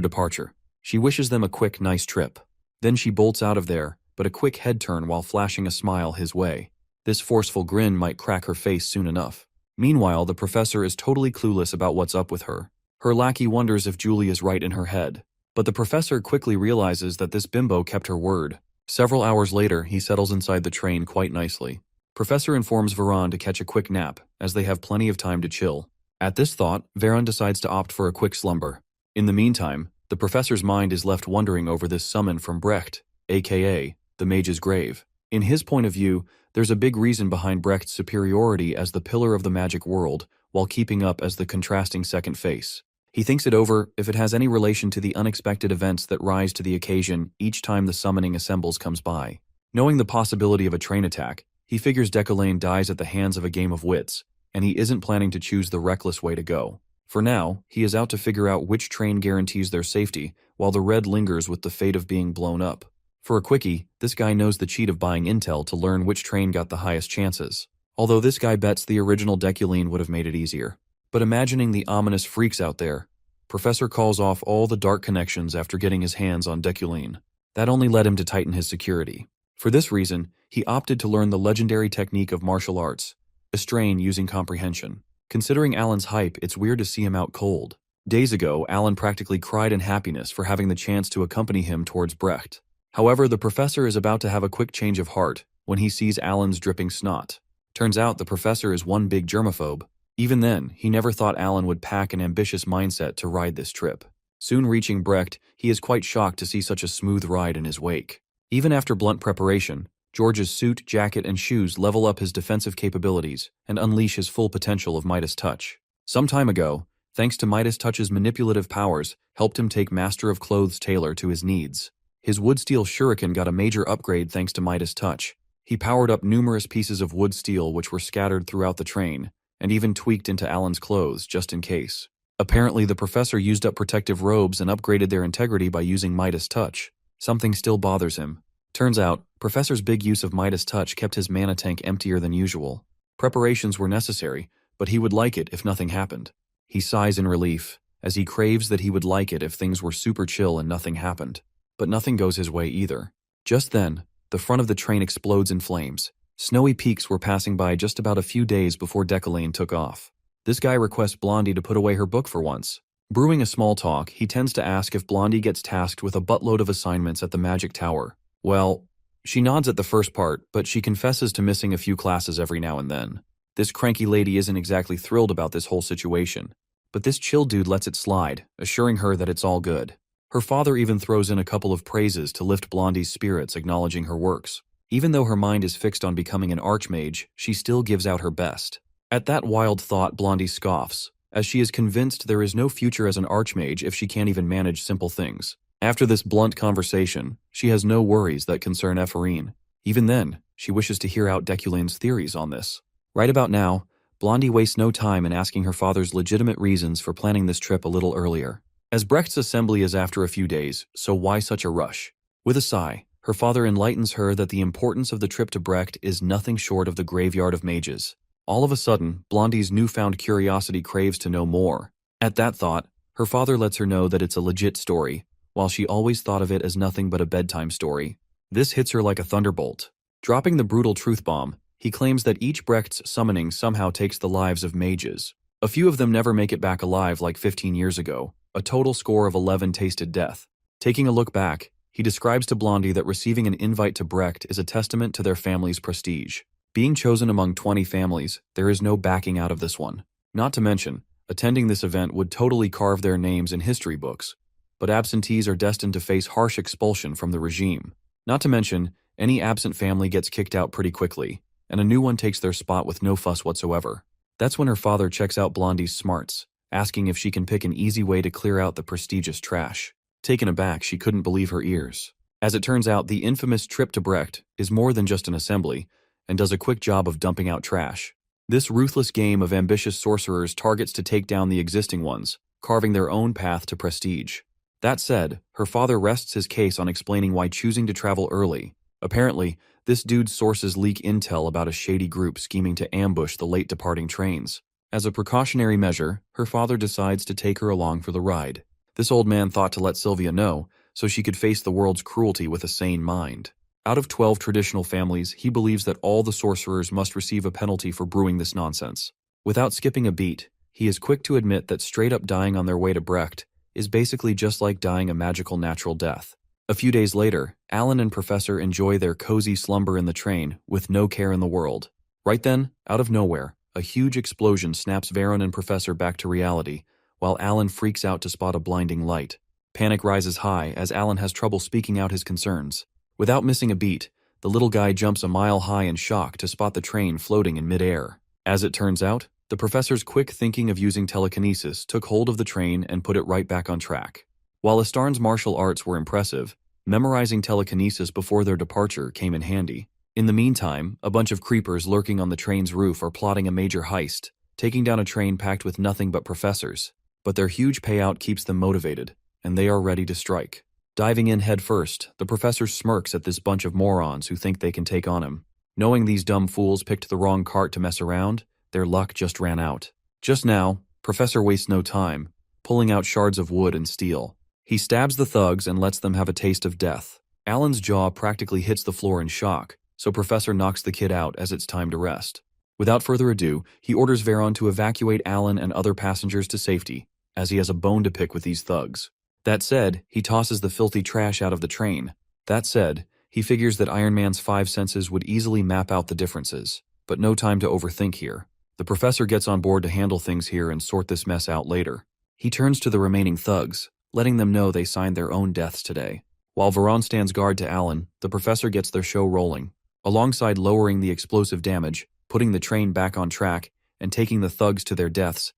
departure. She wishes them a quick, nice trip. Then she bolts out of there, but a quick head turn while flashing a smile his way. This forceful grin might crack her face soon enough. Meanwhile, the professor is totally clueless about what's up with her. Her lackey wonders if Julie is right in her head. But the professor quickly realizes that this bimbo kept her word. Several hours later, he settles inside the train quite nicely. Professor informs Veron to catch a quick nap, as they have plenty of time to chill. At this thought, Veron decides to opt for a quick slumber. In the meantime, the professor's mind is left wondering over this summon from Brecht, aka the mage's grave. In his point of view, there's a big reason behind Brecht's superiority as the pillar of the magic world, while keeping up as the contrasting second face. He thinks it over if it has any relation to the unexpected events that rise to the occasion each time the summoning assembles comes by. Knowing the possibility of a train attack, he figures Deculein dies at the hands of a game of wits, and he isn't planning to choose the reckless way to go. For now, he is out to figure out which train guarantees their safety, while the red lingers with the fate of being blown up. For a quickie, this guy knows the cheat of buying intel to learn which train got the highest chances. Although this guy bets the original Deculein would have made it easier. But imagining the ominous freaks out there, Professor calls off all the dark connections after getting his hands on Deculein. That only led him to tighten his security. For this reason, he opted to learn the legendary technique of martial arts, Estrain using comprehension. Considering Alan's hype, it's weird to see him out cold. Days ago, Alan practically cried in happiness for having the chance to accompany him towards Brecht. However, the professor is about to have a quick change of heart when he sees Alan's dripping snot. Turns out the professor is one big germaphobe. Even then, he never thought Alan would pack an ambitious mindset to ride this trip. Soon reaching Brecht, he is quite shocked to see such a smooth ride in his wake. Even after blunt preparation, George's suit, jacket, and shoes level up his defensive capabilities and unleash his full potential of Midas Touch. Some time ago, thanks to Midas Touch's manipulative powers, helped him take Master of Clothes tailor to his needs. His wood steel shuriken got a major upgrade thanks to Midas Touch. He powered up numerous pieces of wood steel which were scattered throughout the train, and even tweaked into Alan's clothes just in case. Apparently, the professor used up protective robes and upgraded their integrity by using Midas Touch. Something still bothers him. Turns out, Professor's big use of Midas Touch kept his mana tank emptier than usual. Preparations were necessary, but he would like it if nothing happened. He sighs in relief, as he craves that he would like it if things were super chill and nothing happened. But nothing goes his way either. Just then, the front of the train explodes in flames. Snowy peaks were passing by just about a few days before Deculein took off. This guy requests Blondie to put away her book for once. Brewing a small talk, he tends to ask if Blondie gets tasked with a buttload of assignments at the Magic Tower. Well, she nods at the first part, but she confesses to missing a few classes every now and then. This cranky lady isn't exactly thrilled about this whole situation. But this chill dude lets it slide, assuring her that it's all good. Her father even throws in a couple of praises to lift Blondie's spirits, acknowledging her works. Even though her mind is fixed on becoming an archmage, she still gives out her best. At that wild thought, Blondie scoffs, as she is convinced there is no future as an archmage if she can't even manage simple things. After this blunt conversation, she has no worries that concern Ephorine. Even then, she wishes to hear out Deculein's theories on this. Right about now, Blondie wastes no time in asking her father's legitimate reasons for planning this trip a little earlier. As Brecht's assembly is after a few days, so why such a rush? With a sigh, her father enlightens her that the importance of the trip to Brecht is nothing short of the graveyard of mages. All of a sudden, Blondie's newfound curiosity craves to know more. At that thought, her father lets her know that it's a legit story, while she always thought of it as nothing but a bedtime story. This hits her like a thunderbolt. Dropping the brutal truth bomb, he claims that each Brecht's summoning somehow takes the lives of mages. A few of them never make it back alive like 15 years ago, a total score of 11 tasted death. Taking a look back, he describes to Blondie that receiving an invite to Brecht is a testament to their family's prestige. Being chosen among 20 families, there is no backing out of this one. Not to mention, attending this event would totally carve their names in history books. But absentees are destined to face harsh expulsion from the regime. Not to mention, any absent family gets kicked out pretty quickly, and a new one takes their spot with no fuss whatsoever. That's when her father checks out Blondie's smarts, asking if she can pick an easy way to clear out the prestigious trash. Taken aback, she couldn't believe her ears. As it turns out, the infamous trip to Brecht is more than just an assembly, and does a quick job of dumping out trash. This ruthless game of ambitious sorcerers targets to take down the existing ones, carving their own path to prestige. That said, her father rests his case on explaining why choosing to travel early. Apparently, this dude's sources leak intel about a shady group scheming to ambush the late departing trains. As a precautionary measure, her father decides to take her along for the ride. This old man thought to let Sylvia know, so she could face the world's cruelty with a sane mind. Out of 12 traditional families, he believes that all the sorcerers must receive a penalty for brewing this nonsense. Without skipping a beat, he is quick to admit that straight up dying on their way to Brecht is basically just like dying a magical natural death. A few days later, Alan and Professor enjoy their cozy slumber in the train with no care in the world. Right then, out of nowhere, a huge explosion snaps Veron and Professor back to reality, while Alan freaks out to spot a blinding light. Panic rises high as Alan has trouble speaking out his concerns. Without missing a beat, the little guy jumps a mile high in shock to spot the train floating in midair. As it turns out, the professor's quick thinking of using telekinesis took hold of the train and put it right back on track. While Astarn's martial arts were impressive, memorizing telekinesis before their departure came in handy. In the meantime, a bunch of creepers lurking on the train's roof are plotting a major heist, taking down a train packed with nothing but professors. But their huge payout keeps them motivated, and they are ready to strike. Diving in head first, the professor smirks at this bunch of morons who think they can take on him. Knowing these dumb fools picked the wrong cart to mess around, their luck just ran out. Just now, Professor wastes no time, pulling out shards of wood and steel. He stabs the thugs and lets them have a taste of death. Alan's jaw practically hits the floor in shock, so Professor knocks the kid out as it's time to rest. Without further ado, he orders Veron to evacuate Alan and other passengers to safety, as he has a bone to pick with these thugs. That said, he tosses the filthy trash out of the train. That said, he figures that Iron Man's 5 senses would easily map out the differences, but no time to overthink here. The professor gets on board to handle things here and sort this mess out later. He turns to the remaining thugs, letting them know they signed their own deaths today. While Veron stands guard to Alan, the professor gets their show rolling, alongside lowering the explosive damage, putting the train back on track, and taking the thugs to their deaths.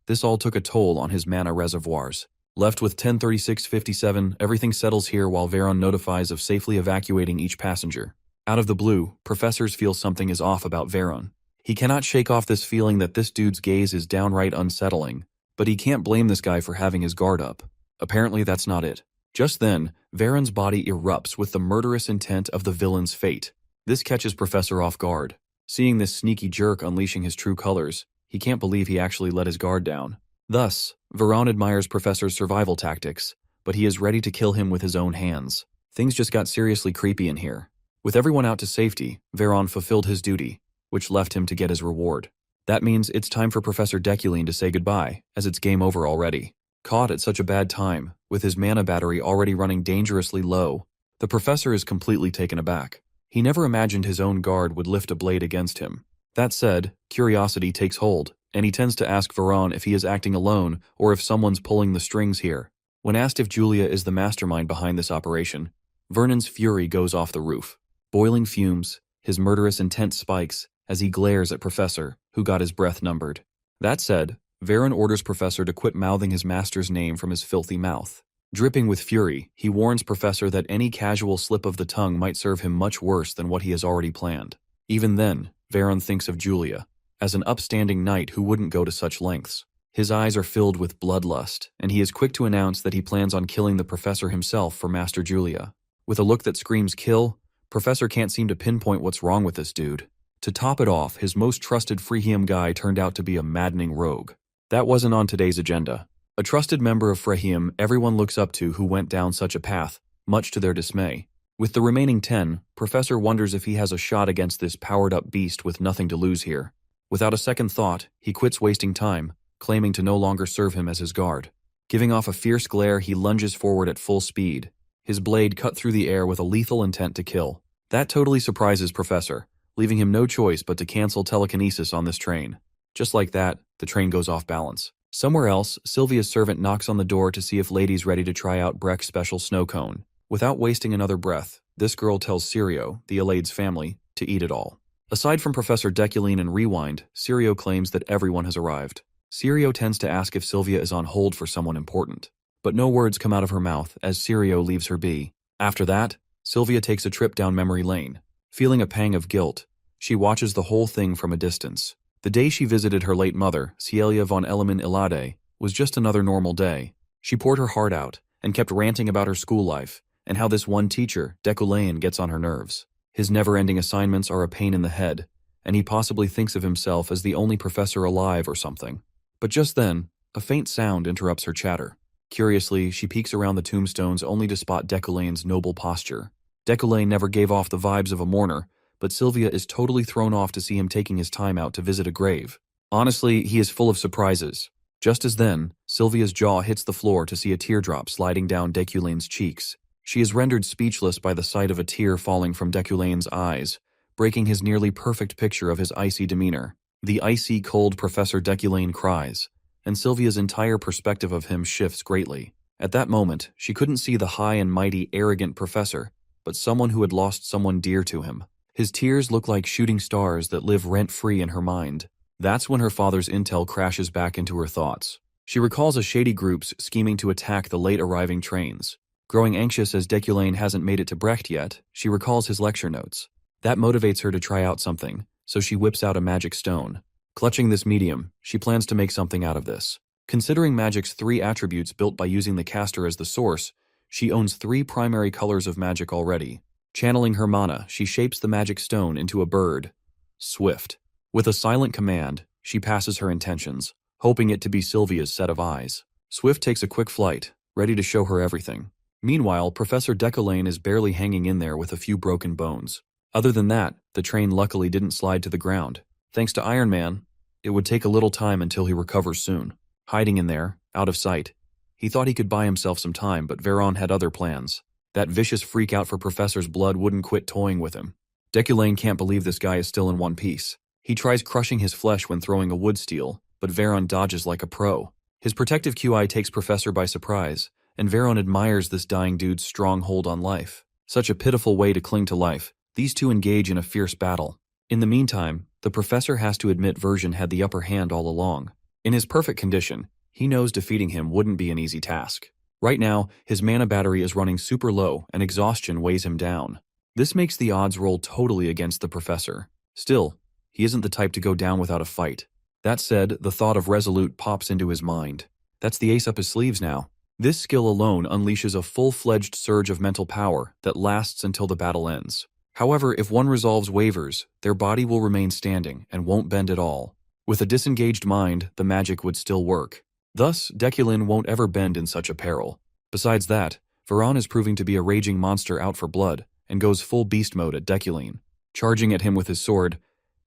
This all took a toll on his mana reservoirs. Left with 10:36:57, everything settles here while Veron notifies of safely evacuating each passenger. Out of the blue, professors feel something is off about Veron. He cannot shake off this feeling that this dude's gaze is downright unsettling, but he can't blame this guy for having his guard up. Apparently that's not it. Just then, Veron's body erupts with the murderous intent of the villain's fate. This catches Professor off guard. Seeing this sneaky jerk unleashing his true colors, he can't believe he actually let his guard down. Thus, Veron admires Professor's survival tactics, but he is ready to kill him with his own hands. Things just got seriously creepy in here. With everyone out to safety, Veron fulfilled his duty, which left him to get his reward. That means it's time for Professor Deculein to say goodbye, as it's game over already. Caught at such a bad time, with his mana battery already running dangerously low, the professor is completely taken aback. He never imagined his own guard would lift a blade against him. That said, curiosity takes hold, and he tends to ask Veron if he is acting alone or if someone's pulling the strings here. When asked if Julia is the mastermind behind this operation, Vernon's fury goes off the roof. boiling fumes, his murderous intent spikes as he glares at Professor, who got his breath numbered. That said, Veron orders Professor to quit mouthing his master's name from his filthy mouth. Dripping with fury, he warns Professor that any casual slip of the tongue might serve him much worse than what he has already planned. Even then, Veron thinks of Julia as an upstanding knight who wouldn't go to such lengths. His eyes are filled with bloodlust, and he is quick to announce that he plans on killing the Professor himself for Master Julia. With a look that screams kill, Professor can't seem to pinpoint what's wrong with this dude. To top it off, his most trusted Frehium guy turned out to be a maddening rogue. That wasn't on today's agenda. A trusted member of Frehium everyone looks up to who went down such a path, much to their dismay. With the remaining 10, Professor wonders if he has a shot against this powered-up beast with nothing to lose here. Without a second thought, he quits wasting time, claiming to no longer serve him as his guard. Giving off a fierce glare, he lunges forward at full speed. His blade cut through the air with a lethal intent to kill. That totally surprises Professor, leaving him no choice but to cancel telekinesis on this train. Just like that, the train goes off balance. Somewhere else, Sylvia's servant knocks on the door to see if Lady's ready to try out Breck's special snow cone. Without wasting another breath, this girl tells Sirio, the Elade's family, to eat it all. Aside from Professor Deculein and Rewind, Sirio claims that everyone has arrived. Sirio tends to ask if Sylvia is on hold for someone important, but no words come out of her mouth as Sirio leaves her be. After that, Sylvia takes a trip down memory lane. Feeling a pang of guilt, she watches the whole thing from a distance. The day she visited her late mother, Cielia von Elemen Ilade, was just another normal day. She poured her heart out and kept ranting about her school life and how this one teacher, Deculein, gets on her nerves. His never-ending assignments are a pain in the head, and he possibly thinks of himself as the only professor alive or something. But just then, a faint sound interrupts her chatter. Curiously, she peeks around the tombstones only to spot Deculein's noble posture. Deculein never gave off the vibes of a mourner, but Sylvia is totally thrown off to see him taking his time out to visit a grave. Honestly, he is full of surprises. Just as then, Sylvia's jaw hits the floor to see a teardrop sliding down Deculein's cheeks. She is rendered speechless by the sight of a tear falling from Deculein's eyes, breaking his nearly perfect picture of his icy demeanor. The icy, cold Professor Deculein cries, and Sylvia's entire perspective of him shifts greatly. At that moment, she couldn't see the high and mighty, arrogant professor, but someone who had lost someone dear to him. His tears look like shooting stars that live rent-free in her mind. That's when her father's intel crashes back into her thoughts. She recalls a shady groups scheming to attack the late-arriving trains. Growing anxious as Deculein hasn't made it to Brecht yet, she recalls his lecture notes. That motivates her to try out something, so she whips out a magic stone. Clutching this medium, she plans to make something out of this. Considering magic's 3 attributes built by using the caster as the source, she owns 3 primary colors of magic already. Channeling her mana, she shapes the magic stone into a bird. Swift. With a silent command, she passes her intentions, hoping it to be Sylvia's set of eyes. Swift takes a quick flight, ready to show her everything. Meanwhile, Professor Deculein is barely hanging in there with a few broken bones. Other than that, the train luckily didn't slide to the ground. Thanks to Iron Man, it would take a little time until he recovers soon. Hiding in there, out of sight, he thought he could buy himself some time, but Veron had other plans. That vicious freak out for Professor's blood wouldn't quit toying with him. Deculein can't believe this guy is still in one piece. He tries crushing his flesh when throwing a wood steel, but Veron dodges like a pro. His protective QI takes Professor by surprise, and Veron admires this dying dude's strong hold on life. Such a pitiful way to cling to life. These two engage in a fierce battle. In the meantime, the Professor has to admit Version had the upper hand all along. In his perfect condition, he knows defeating him wouldn't be an easy task. Right now, his mana battery is running super low and exhaustion weighs him down. This makes the odds roll totally against the Professor. Still, he isn't the type to go down without a fight. That said, the thought of Resolute pops into his mind. That's the ace up his sleeves now. This skill alone unleashes a full-fledged surge of mental power that lasts until the battle ends. However, if one resolves waivers, their body will remain standing and won't bend at all. With a disengaged mind, the magic would still work. Thus, Deculein won't ever bend in such a peril. Besides that, Veron is proving to be a raging monster out for blood, and goes full beast mode at Deculein. Charging at him with his sword,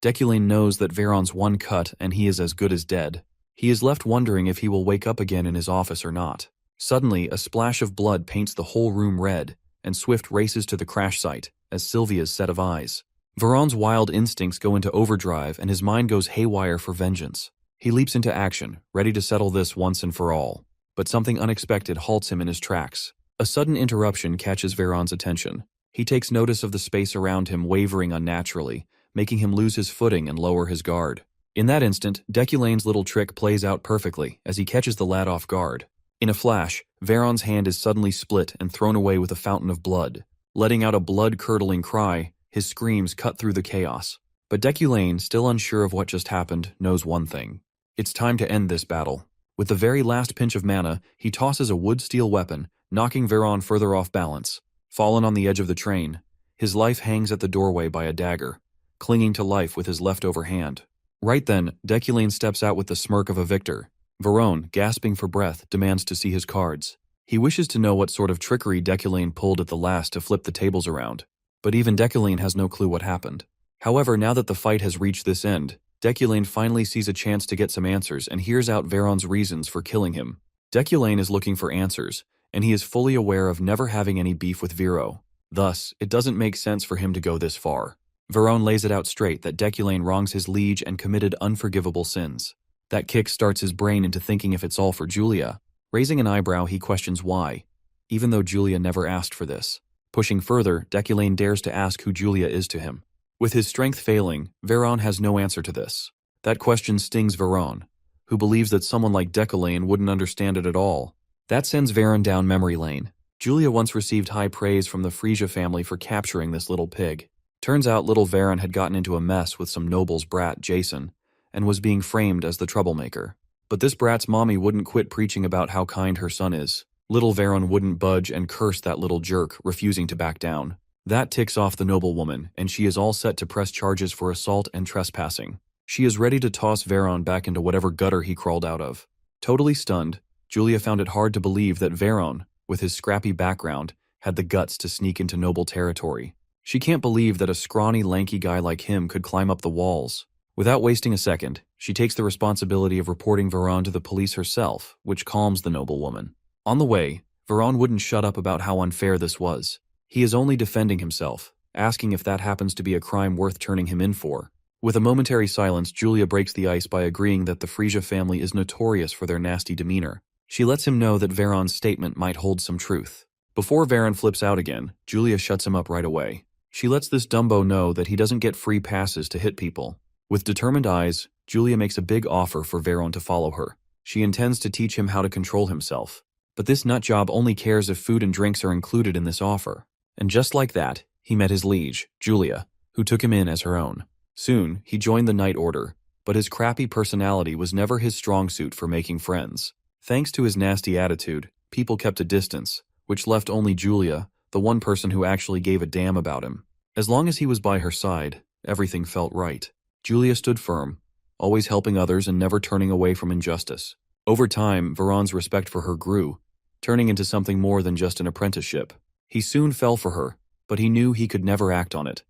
Deculein knows that Veron's one cut and he is as good as dead. He is left wondering if he will wake up again in his office or not. Suddenly, a splash of blood paints the whole room red, and Swift races to the crash site, as Sylvia's set of eyes. Veron's wild instincts go into overdrive and his mind goes haywire for vengeance. He leaps into action, ready to settle this once and for all. But something unexpected halts him in his tracks. A sudden interruption catches Veron's attention. He takes notice of the space around him wavering unnaturally, making him lose his footing and lower his guard. In that instant, Deculain's little trick plays out perfectly as he catches the lad off guard. In a flash, Veron's hand is suddenly split and thrown away with a fountain of blood. Letting out a blood-curdling cry, his screams cut through the chaos. But Deculein, still unsure of what just happened, knows one thing. It's time to end this battle. With the very last pinch of mana, he tosses a wood-steel weapon, knocking Veron further off balance. Fallen on the edge of the train, his life hangs at the doorway by a dagger, clinging to life with his leftover hand. Right then, Deculein steps out with the smirk of a victor. Veron, gasping for breath, demands to see his cards. He wishes to know what sort of trickery Deculein pulled at the last to flip the tables around. But even Deculein has no clue what happened. However, now that the fight has reached this end, Deculein finally sees a chance to get some answers and hears out Veron's reasons for killing him. Deculein is looking for answers, and he is fully aware of never having any beef with Vero. Thus, it doesn't make sense for him to go this far. Veron lays it out straight that Deculein wrongs his liege and committed unforgivable sins. That kick starts his brain into thinking if it's all for Julia. Raising an eyebrow, he questions why, even though Julia never asked for this. Pushing further, Deculein dares to ask who Julia is to him. With his strength failing, Veron has no answer to this. That question stings Veron, who believes that someone like Deculein wouldn't understand it at all. That sends Veron down memory lane. Julia once received high praise from the Frisia family for capturing this little pig. Turns out little Veron had gotten into a mess with some noble's brat, Jason, and was being framed as the troublemaker. But this brat's mommy wouldn't quit preaching about how kind her son is. Little Veron wouldn't budge and cursed that little jerk, refusing to back down. That ticks off the noblewoman, and she is all set to press charges for assault and trespassing. She is ready to toss Veron back into whatever gutter he crawled out of. Totally stunned, Julia found it hard to believe that Veron, with his scrappy background, had the guts to sneak into noble territory. She can't believe that a scrawny, lanky guy like him could climb up the walls. Without wasting a second, she takes the responsibility of reporting Veron to the police herself, which calms the noblewoman. On the way, Veron wouldn't shut up about how unfair this was. He is only defending himself, asking if that happens to be a crime worth turning him in for. With a momentary silence, Julia breaks the ice by agreeing that the Frisia family is notorious for their nasty demeanor. She lets him know that Veron's statement might hold some truth. Before Veron flips out again, Julia shuts him up right away. She lets this Dumbo know that he doesn't get free passes to hit people. With determined eyes, Julia makes a big offer for Veron to follow her. She intends to teach him how to control himself. But this nutjob only cares if food and drinks are included in this offer. And just like that, he met his liege, Julia, who took him in as her own. Soon, he joined the Night Order, but his crappy personality was never his strong suit for making friends. Thanks to his nasty attitude, people kept a distance, which left only Julia, the one person who actually gave a damn about him. As long as he was by her side, everything felt right. Julia stood firm, always helping others and never turning away from injustice. Over time, Veron's respect for her grew, turning into something more than just an apprenticeship. He soon fell for her, but he knew he could never act on it,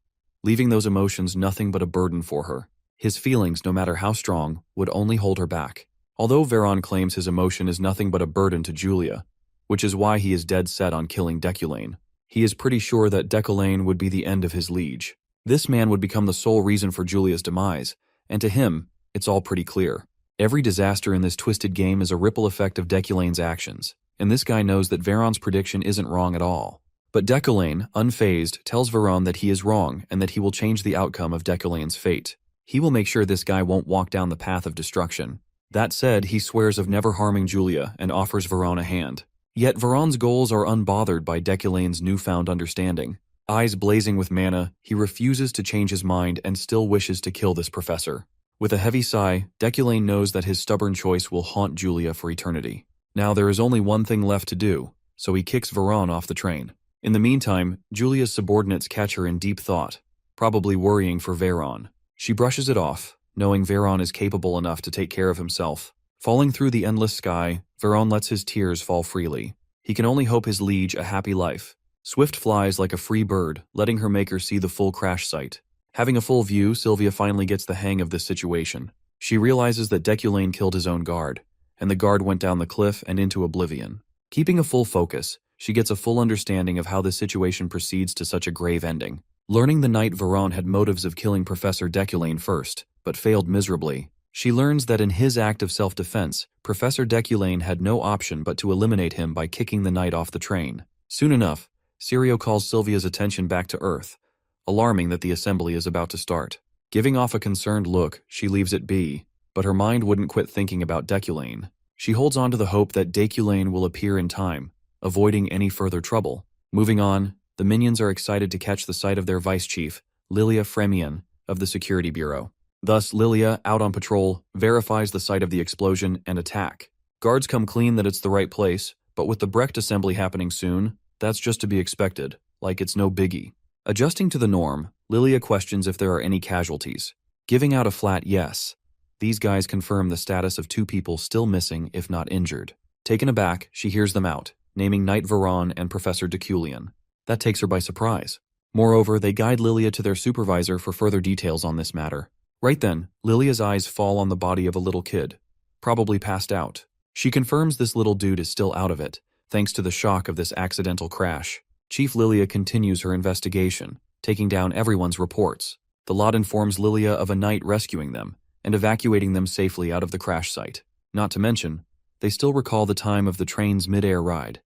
leaving those emotions nothing but a burden for her. His feelings, no matter how strong, would only hold her back. Although Veron claims his emotion is nothing but a burden to Julia, which is why he is dead set on killing Deculein, he is pretty sure that Deculein would be the end of his liege. This man would become the sole reason for Julia's demise, and to him, it's all pretty clear. Every disaster in this twisted game is a ripple effect of Deculein's actions, and this guy knows that Veron's prediction isn't wrong at all. But Deculein, unfazed, tells Veron that he is wrong and that he will change the outcome of Deculein's fate. He will make sure this guy won't walk down the path of destruction. That said, he swears of never harming Julia and offers Veron a hand. Yet Veron's goals are unbothered by Deculein's newfound understanding. Eyes blazing with mana, he refuses to change his mind and still wishes to kill this professor. With a heavy sigh, Deculein knows that his stubborn choice will haunt Julia for eternity. Now there is only one thing left to do, so he kicks Veron off the train. In the meantime, Julia's subordinates catch her in deep thought, probably worrying for Veron. She brushes it off, knowing Veron is capable enough to take care of himself. Falling through the endless sky, Veron lets his tears fall freely. He can only hope his liege a happy life. Swift flies like a free bird, letting her maker see the full crash site. Having a full view, Sylvia finally gets the hang of this situation. She realizes that Deculein killed his own guard, and the guard went down the cliff and into oblivion. Keeping a full focus, she gets a full understanding of how this situation proceeds to such a grave ending. Learning the night Veron had motives of killing Professor Deculein first, but failed miserably, she learns that in his act of self-defense, Professor Deculein had no option but to eliminate him by kicking the knight off the train. Soon enough, Sirio calls Sylvia's attention back to Earth, alarming that the assembly is about to start. Giving off a concerned look, she leaves it be, but her mind wouldn't quit thinking about Deculein. She holds on to the hope that Deculein will appear in time, avoiding any further trouble. Moving on, the minions are excited to catch the sight of their vice chief, Lilia Fremian, of the Security Bureau. Thus, Lilia, out on patrol, verifies the site of the explosion and attack. Guards come clean that it's the right place, but with the Brecht assembly happening soon, that's just to be expected, like it's no biggie. Adjusting to the norm, Lilia questions if there are any casualties. Giving out a flat yes. These guys confirm the status of 2 people still missing, if not injured. Taken aback, she hears them out, naming Knight Veron and Professor Deculein. That takes her by surprise. Moreover, they guide Lilia to their supervisor for further details on this matter. Right then, Lilia's eyes fall on the body of a little kid, probably passed out. She confirms this little dude is still out of it, thanks to the shock of this accidental crash. Chief Lilia continues her investigation, taking down everyone's reports. The lot informs Lilia of a knight rescuing them and evacuating them safely out of the crash site. Not to mention, they still recall the time of the train's mid-air ride.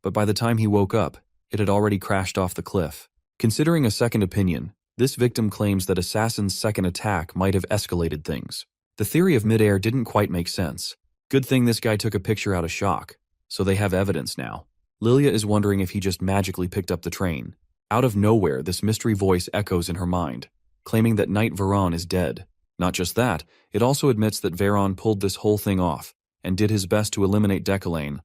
But by the time he woke up, it had already crashed off the cliff. Considering a second opinion, this victim claims that Assassin's second attack might have escalated things. The theory of mid-air didn't quite make sense. Good thing this guy took a picture out of shock, so they have evidence now. Lilia is wondering if he just magically picked up the train. Out of nowhere, this mystery voice echoes in her mind, claiming that Knight Veron is dead. Not just that, it also admits that Veron pulled this whole thing off and did his best to eliminate Deculein,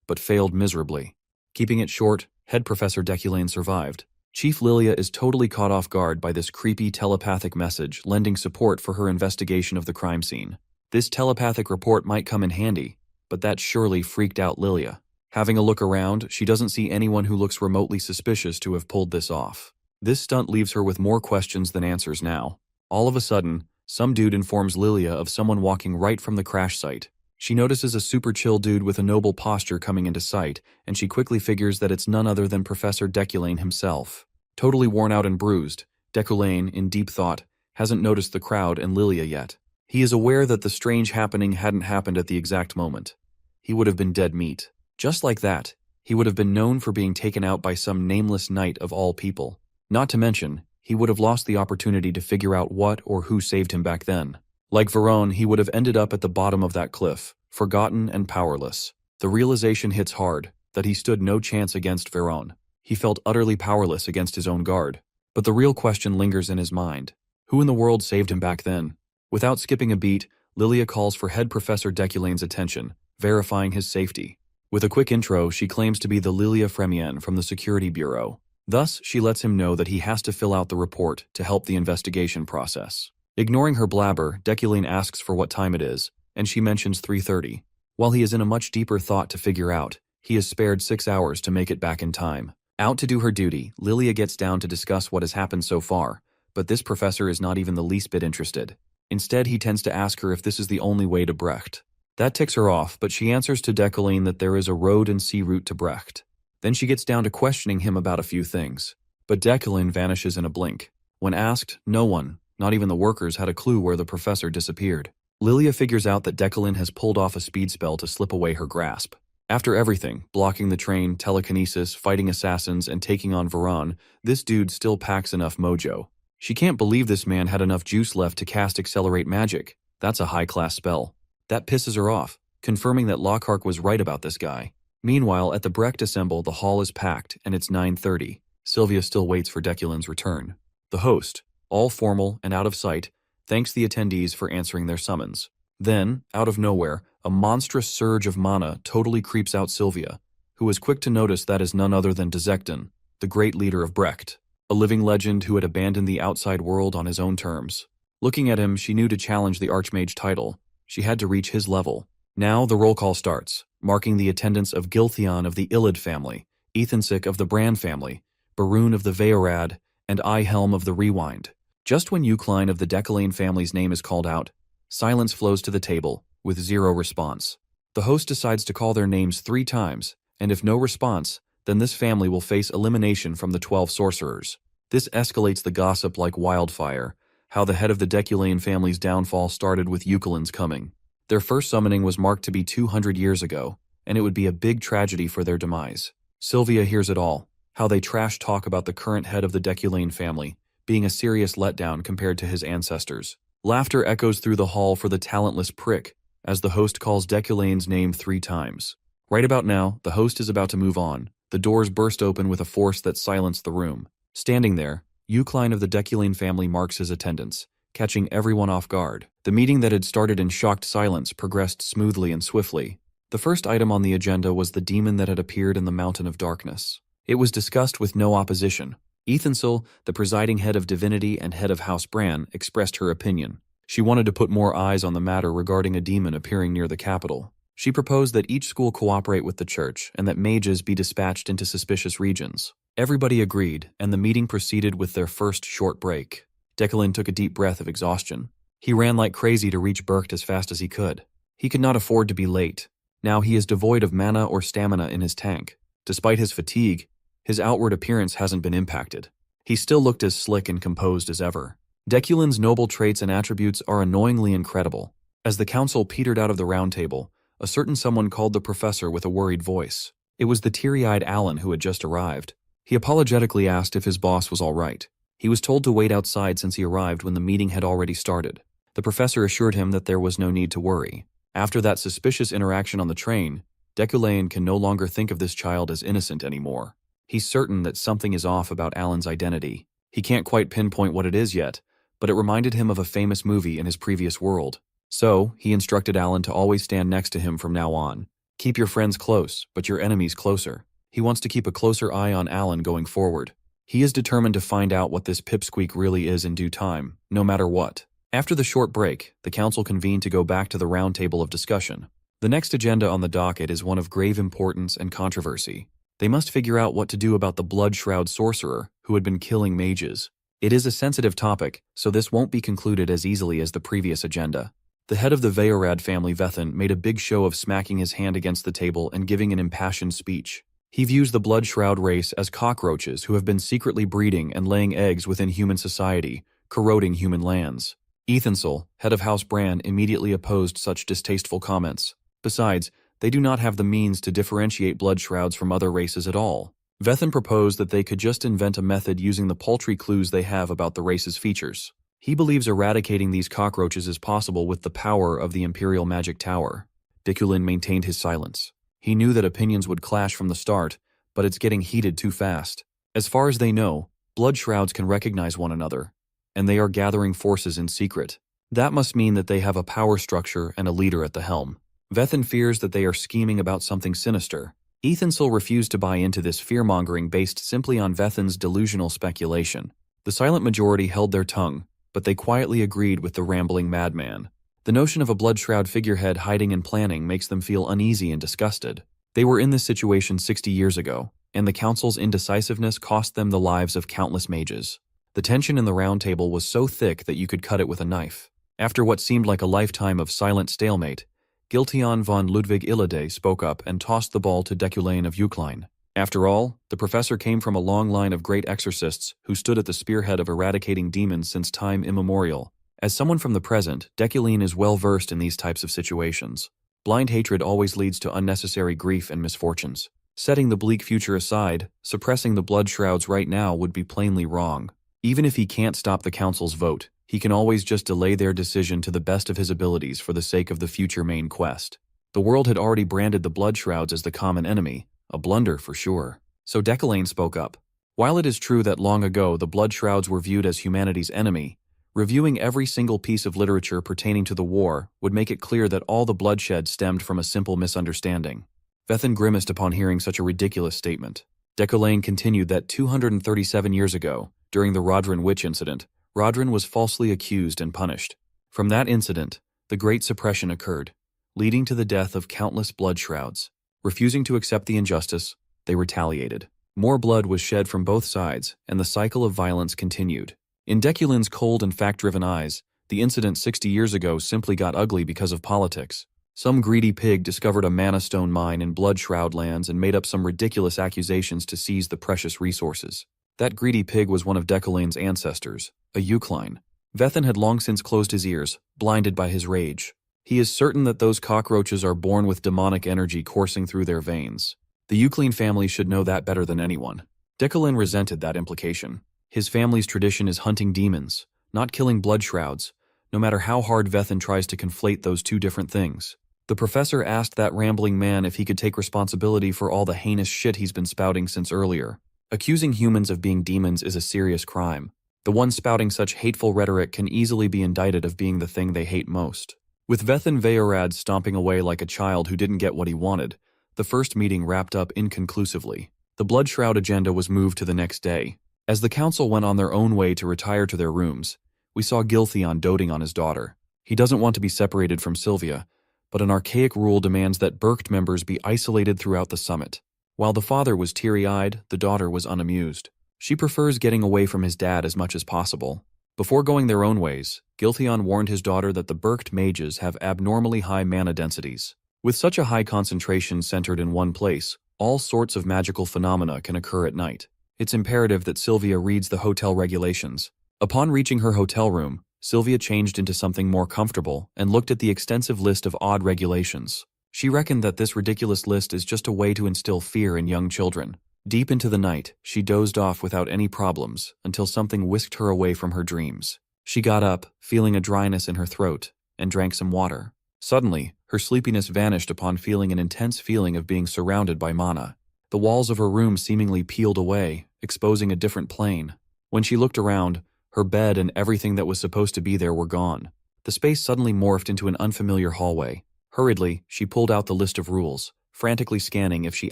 but failed miserably. Keeping it short, head Professor Deculein survived. Chief Lilia is totally caught off guard by this creepy telepathic message lending support for her investigation of the crime scene. This telepathic report might come in handy, but that surely freaked out Lilia. Having a look around, she doesn't see anyone who looks remotely suspicious to have pulled this off. This stunt leaves her with more questions than answers now. All of a sudden, some dude informs Lilia of someone walking right from the crash site. She notices a super chill dude with a noble posture coming into sight, and she quickly figures that it's none other than Professor Deculein himself. Totally worn out and bruised, Deculein, in deep thought, hasn't noticed the crowd and Lilia yet. He is aware that the strange happening hadn't happened at the exact moment. He would have been dead meat. Just like that, he would have been known for being taken out by some nameless knight of all people. Not to mention, he would have lost the opportunity to figure out what or who saved him back then. Like Veron, he would have ended up at the bottom of that cliff, forgotten and powerless. The realization hits hard that he stood no chance against Veron. He felt utterly powerless against his own guard. But the real question lingers in his mind. Who in the world saved him back then? Without skipping a beat, Lilia calls for head Professor Deculain's attention, verifying his safety. With a quick intro, she claims to be the Lilia Fremian from the Security Bureau. Thus, she lets him know that he has to fill out the report to help the investigation process. Ignoring her blabber, Deculein asks for what time it is, and she mentions 3:30. While he is in a much deeper thought to figure out, he is spared 6 hours to make it back in time. Out to do her duty, Lilia gets down to discuss what has happened so far, but this professor is not even the least bit interested. Instead, he tends to ask her if this is the only way to Brecht. That ticks her off, but she answers to Deculein that there is a road and sea route to Brecht. Then she gets down to questioning him about a few things. But Deculein vanishes in a blink. When asked, no one, not even the workers, had a clue where the professor disappeared. Lilia figures out that Deculein has pulled off a speed spell to slip away her grasp. After everything, blocking the train, telekinesis, fighting assassins, and taking on Veron, this dude still packs enough mojo. She can't believe this man had enough juice left to cast Accelerate Magic. That's a high-class spell. That pisses her off, confirming that Lockhart was right about this guy. Meanwhile, at the Brecht Assemble, the hall is packed, and it's 9:30. Sylvia still waits for Deculein's return. The host, all formal and out of sight, thanks the attendees for answering their summons. Then, out of nowhere, a monstrous surge of mana totally creeps out Sylvia, who is quick to notice that is none other than Deculein, the great leader of Brecht, a living legend who had abandoned the outside world on his own terms. Looking at him, she knew to challenge the Archmage title, she had to reach his level. Now the roll call starts, marking the attendance of Giltheon of the Illid family, Ethansik of the Bran family, Barun of the Veorad, and Helm of the Rewind. Just when Eucline of the Deculein family's name is called out, silence flows to the table, with zero response. The host decides to call their names 3 times, and if no response, then this family will face elimination from the 12 sorcerers. This escalates the gossip like wildfire, how the head of the Deculein family's downfall started with Eucline's coming. Their first summoning was marked to be 200 years ago, and it would be a big tragedy for their demise. Sylvia hears it all, how they trash talk about the current head of the Deculein family, being a serious letdown compared to his ancestors. Laughter echoes through the hall for the talentless prick, as the host calls Deculein's name 3 times. Right about now, the host is about to move on. The doors burst open with a force that silenced the room. Standing there, Deculein of the Deculein family marks his attendance, catching everyone off guard. The meeting that had started in shocked silence progressed smoothly and swiftly. The first item on the agenda was the demon that had appeared in the Mountain of Darkness. It was discussed with no opposition. Ethansil, the presiding head of divinity and head of House Bran, expressed her opinion. She wanted to put more eyes on the matter regarding a demon appearing near the capital. She proposed that each school cooperate with the church and that mages be dispatched into suspicious regions. Everybody agreed, and the meeting proceeded with their first short break. Deculein took a deep breath of exhaustion. He ran like crazy to reach Berkt as fast as he could. He could not afford to be late. Now he is devoid of mana or stamina in his tank. Despite his fatigue, his outward appearance hasn't been impacted. He still looked as slick and composed as ever. Deculein's noble traits and attributes are annoyingly incredible. As the council petered out of the round table, a certain someone called the professor with a worried voice. It was the teary-eyed Alan who had just arrived. He apologetically asked if his boss was all right. He was told to wait outside since he arrived when the meeting had already started. The professor assured him that there was no need to worry. After that suspicious interaction on the train, Deculein can no longer think of this child as innocent anymore. He's certain that something is off about Alan's identity. He can't quite pinpoint what it is yet, but it reminded him of a famous movie in his previous world. So, he instructed Alan to always stand next to him from now on. Keep your friends close, but your enemies closer. He wants to keep a closer eye on Alan going forward. He is determined to find out what this pipsqueak really is in due time, no matter what. After the short break, the council convened to go back to the round table of discussion. The next agenda on the docket is one of grave importance and controversy. They must figure out what to do about the Blood Shroud sorcerer who had been killing mages. It is a sensitive topic, so this won't be concluded as easily as the previous agenda. The head of the Veorad family, Vethan, made a big show of smacking his hand against the table and giving an impassioned speech. He views the Blood Shroud race as cockroaches who have been secretly breeding and laying eggs within human society, corroding human lands. Ethansil, head of House Bran, immediately opposed such distasteful comments. Besides, they do not have the means to differentiate blood shrouds from other races at all. Vethan proposed that they could just invent a method using the paltry clues they have about the race's features. He believes eradicating these cockroaches is possible with the power of the Imperial Magic Tower. Deculein maintained his silence. He knew that opinions would clash from the start, but it's getting heated too fast. As far as they know, blood shrouds can recognize one another, and they are gathering forces in secret. That must mean that they have a power structure and a leader at the helm. Vethan fears that they are scheming about something sinister. Ethansil refused to buy into this fear-mongering based simply on Vethan's delusional speculation. The silent majority held their tongue, but they quietly agreed with the rambling madman. The notion of a blood shroud figurehead hiding and planning makes them feel uneasy and disgusted. They were in this situation 60 years ago, and the council's indecisiveness cost them the lives of countless mages. The tension in the round table was so thick that you could cut it with a knife. After what seemed like a lifetime of silent stalemate, Giltion von Ludwig Illide spoke up and tossed the ball to Deculein of Deculein. After all, the professor came from a long line of great exorcists who stood at the spearhead of eradicating demons since time immemorial. As someone from the present, Deculein is well versed in these types of situations. Blind hatred always leads to unnecessary grief and misfortunes. Setting the bleak future aside, suppressing the blood shrouds right now would be plainly wrong. Even if he can't stop the council's vote, he can always just delay their decision to the best of his abilities for the sake of the future main quest. The world had already branded the blood shrouds as the common enemy, a blunder for sure. So Deculein spoke up. While it is true that long ago the blood shrouds were viewed as humanity's enemy, reviewing every single piece of literature pertaining to the war would make it clear that all the bloodshed stemmed from a simple misunderstanding. Vethan grimaced upon hearing such a ridiculous statement. Deculein continued that 237 years ago, during the Rodrin witch incident, Rodrin was falsely accused and punished. From that incident, the Great Suppression occurred, leading to the death of countless blood shrouds. Refusing to accept the injustice, they retaliated. More blood was shed from both sides, and the cycle of violence continued. In Deculein's cold and fact-driven eyes, the incident 60 years ago simply got ugly because of politics. Some greedy pig discovered a mana stone mine in blood shroud lands and made up some ridiculous accusations to seize the precious resources. That greedy pig was one of Deculein's ancestors, a Deculein. Vethan had long since closed his ears, blinded by his rage. He is certain that those cockroaches are born with demonic energy coursing through their veins. The Deculein family should know that better than anyone. Deculein resented that implication. His family's tradition is hunting demons, not killing blood shrouds, no matter how hard Vethin tries to conflate those two different things. The professor asked that rambling man if he could take responsibility for all the heinous shit he's been spouting since earlier. Accusing humans of being demons is a serious crime. The one spouting such hateful rhetoric can easily be indicted of being the thing they hate most. With Vethin Veyorad stomping away like a child who didn't get what he wanted, the first meeting wrapped up inconclusively. The blood shroud agenda was moved to the next day. As the council went on their own way to retire to their rooms, we saw Giltheon doting on his daughter. He doesn't want to be separated from Sylvia, but an archaic rule demands that Berkt members be isolated throughout the summit. While the father was teary-eyed, the daughter was unamused. She prefers getting away from his dad as much as possible. Before going their own ways, Giltheon warned his daughter that the Berkt mages have abnormally high mana densities. With such a high concentration centered in one place, all sorts of magical phenomena can occur at night. It's imperative that Sylvia reads the hotel regulations. Upon reaching her hotel room, Sylvia changed into something more comfortable and looked at the extensive list of odd regulations. She reckoned that this ridiculous list is just a way to instill fear in young children. Deep into the night, she dozed off without any problems until something whisked her away from her dreams. She got up, feeling a dryness in her throat, and drank some water. Suddenly, her sleepiness vanished upon feeling an intense feeling of being surrounded by mana. The walls of her room seemingly peeled away, exposing a different plane. When she looked around, her bed and everything that was supposed to be there were gone. The space suddenly morphed into an unfamiliar hallway. Hurriedly, she pulled out the list of rules, frantically scanning if she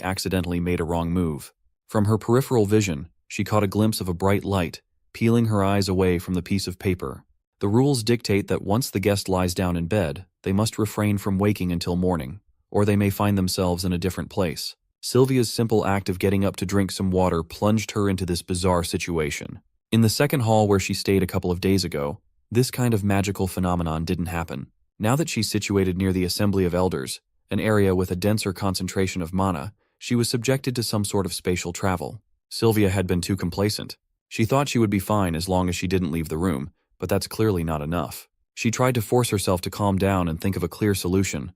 accidentally made a wrong move. From her peripheral vision, she caught a glimpse of a bright light, peeling her eyes away from the piece of paper. The rules dictate that once the guest lies down in bed, they must refrain from waking until morning, or they may find themselves in a different place. Sylvia's simple act of getting up to drink some water plunged her into this bizarre situation. In the second hall where she stayed a couple of days ago, this kind of magical phenomenon didn't happen. Now that she's situated near the Assembly of Elders, an area with a denser concentration of mana, she was subjected to some sort of spatial travel. Sylvia had been too complacent. She thought she would be fine as long as she didn't leave the room, but that's clearly not enough. She tried to force herself to calm down and think of a clear solution,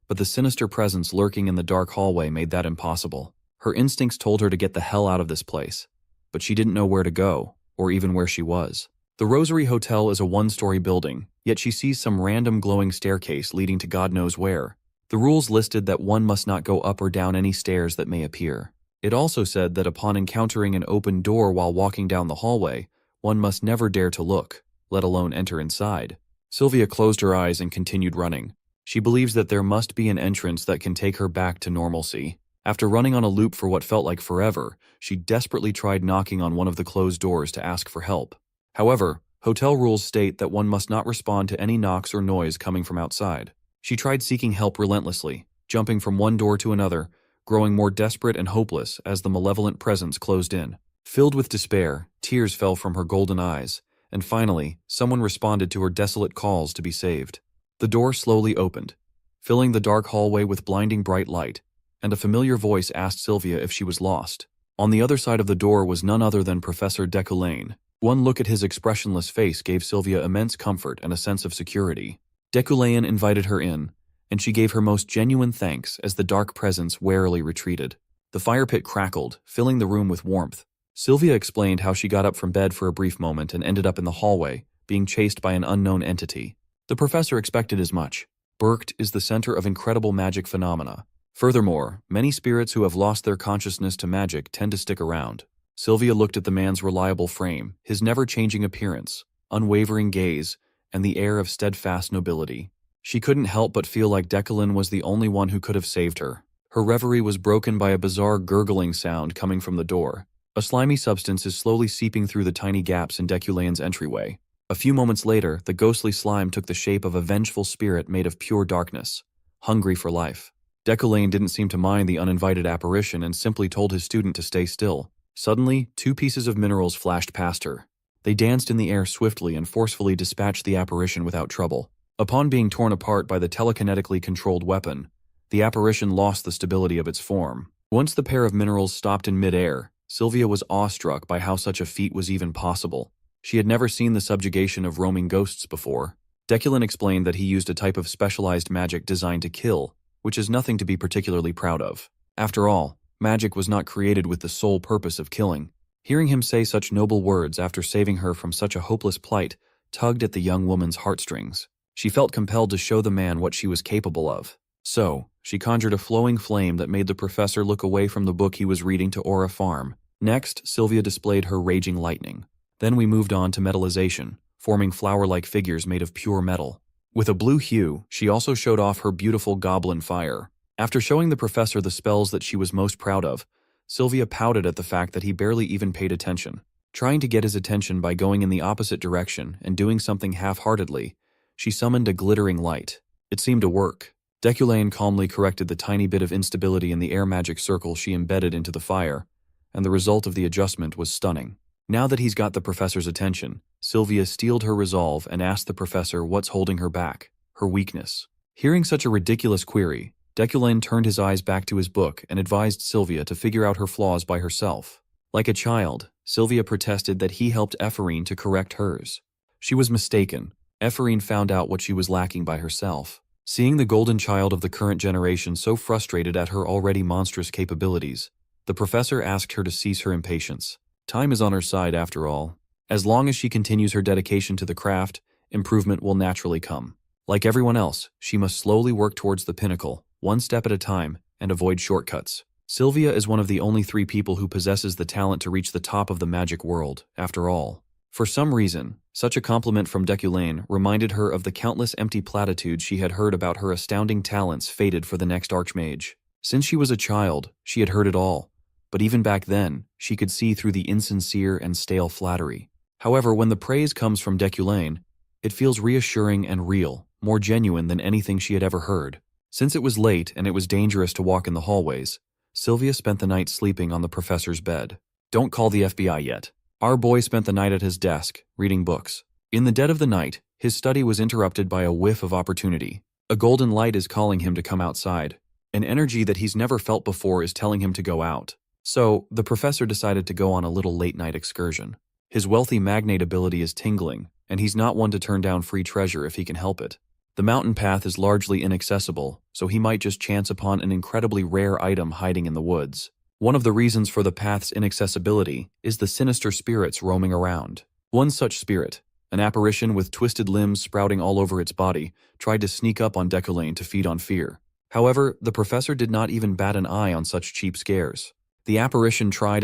but the sinister presence lurking in the dark hallway made that impossible. Her instincts told her to get the hell out of this place, but she didn't know where to go, or even where she was. The Rosary Hotel is a one-story building, yet she sees some random glowing staircase leading to God knows where. The rules listed that one must not go up or down any stairs that may appear. It also said that upon encountering an open door while walking down the hallway, one must never dare to look, let alone enter inside. Sylvia closed her eyes and continued running. She believes that there must be an entrance that can take her back to normalcy. After running on a loop for what felt like forever, she desperately tried knocking on one of the closed doors to ask for help. However, hotel rules state that one must not respond to any knocks or noise coming from outside. She tried seeking help relentlessly, jumping from one door to another, growing more desperate and hopeless as the malevolent presence closed in. Filled with despair, tears fell from her golden eyes, and finally, someone responded to her desolate calls to be saved. The door slowly opened, filling the dark hallway with blinding bright light, and a familiar voice asked Sylvia if she was lost. On the other side of the door was none other than Professor Deculein. One look at his expressionless face gave Sylvia immense comfort and a sense of security. Deculein invited her in, and she gave her most genuine thanks as the dark presence warily retreated. The fire pit crackled, filling the room with warmth. Sylvia explained how she got up from bed for a brief moment and ended up in the hallway, being chased by an unknown entity. The professor expected as much. Berkt is the center of incredible magic phenomena. Furthermore, many spirits who have lost their consciousness to magic tend to stick around. Sylvia looked at the man's reliable frame, his never-changing appearance, unwavering gaze, and the air of steadfast nobility. She couldn't help but feel like Deculein was the only one who could have saved her. Her reverie was broken by a bizarre gurgling sound coming from the door. A slimy substance is slowly seeping through the tiny gaps in Deculein's entryway. A few moments later, the ghostly slime took the shape of a vengeful spirit made of pure darkness, hungry for life. Deculein didn't seem to mind the uninvited apparition and simply told his student to stay still. Suddenly, two pieces of minerals flashed past her. They danced in the air swiftly and forcefully dispatched the apparition without trouble. Upon being torn apart by the telekinetically controlled weapon, the apparition lost the stability of its form. Once the pair of minerals stopped in mid-air, Sylvia was awestruck by how such a feat was even possible. She had never seen the subjugation of roaming ghosts before. Deculein explained that he used a type of specialized magic designed to kill, which is nothing to be particularly proud of. After all, magic was not created with the sole purpose of killing. Hearing him say such noble words after saving her from such a hopeless plight tugged at the young woman's heartstrings. She felt compelled to show the man what she was capable of. So, she conjured a flowing flame that made the professor look away from the book he was reading to Aura Farm. Next, Sylvia displayed her raging lightning. Then we moved on to metallization, forming flower-like figures made of pure metal. With a blue hue, she also showed off her beautiful goblin fire. After showing the professor the spells that she was most proud of, Sylvia pouted at the fact that he barely even paid attention. Trying to get his attention by going in the opposite direction and doing something half-heartedly, she summoned a glittering light. It seemed to work. Deculein calmly corrected the tiny bit of instability in the air magic circle she embedded into the fire, and the result of the adjustment was stunning. Now that he's got the professor's attention, Sylvia steeled her resolve and asked the professor what's holding her back, her weakness. Hearing such a ridiculous query, Deculein turned his eyes back to his book and advised Sylvia to figure out her flaws by herself. Like a child, Sylvia protested that he helped Ephorine to correct hers. She was mistaken. Ephorine found out what she was lacking by herself. Seeing the golden child of the current generation so frustrated at her already monstrous capabilities, the professor asked her to cease her impatience. Time is on her side after all. As long as she continues her dedication to the craft, improvement will naturally come. Like everyone else, she must slowly work towards the pinnacle, one step at a time, and avoid shortcuts. Sylvia is one of the only 3 people who possesses the talent to reach the top of the magic world, after all. For some reason, such a compliment from Deculein reminded her of the countless empty platitudes she had heard about her astounding talents fated for the next archmage. Since she was a child, she had heard it all, but even back then, she could see through the insincere and stale flattery. However, when the praise comes from Deculein, it feels reassuring and real, more genuine than anything she had ever heard. Since it was late and it was dangerous to walk in the hallways, Sylvia spent the night sleeping on the professor's bed. Don't call the FBI yet. Our boy spent the night at his desk, reading books. In the dead of the night, his study was interrupted by a whiff of opportunity. A golden light is calling him to come outside. An energy that he's never felt before is telling him to go out. So, the professor decided to go on a little late-night excursion. His wealthy magnate ability is tingling, and he's not one to turn down free treasure if he can help it. The mountain path is largely inaccessible, so he might just chance upon an incredibly rare item hiding in the woods. One of the reasons for the path's inaccessibility is the sinister spirits roaming around. One such spirit, an apparition with twisted limbs sprouting all over its body, tried to sneak up on Deculein to feed on fear. However, the professor did not even bat an eye on such cheap scares. The apparition tried,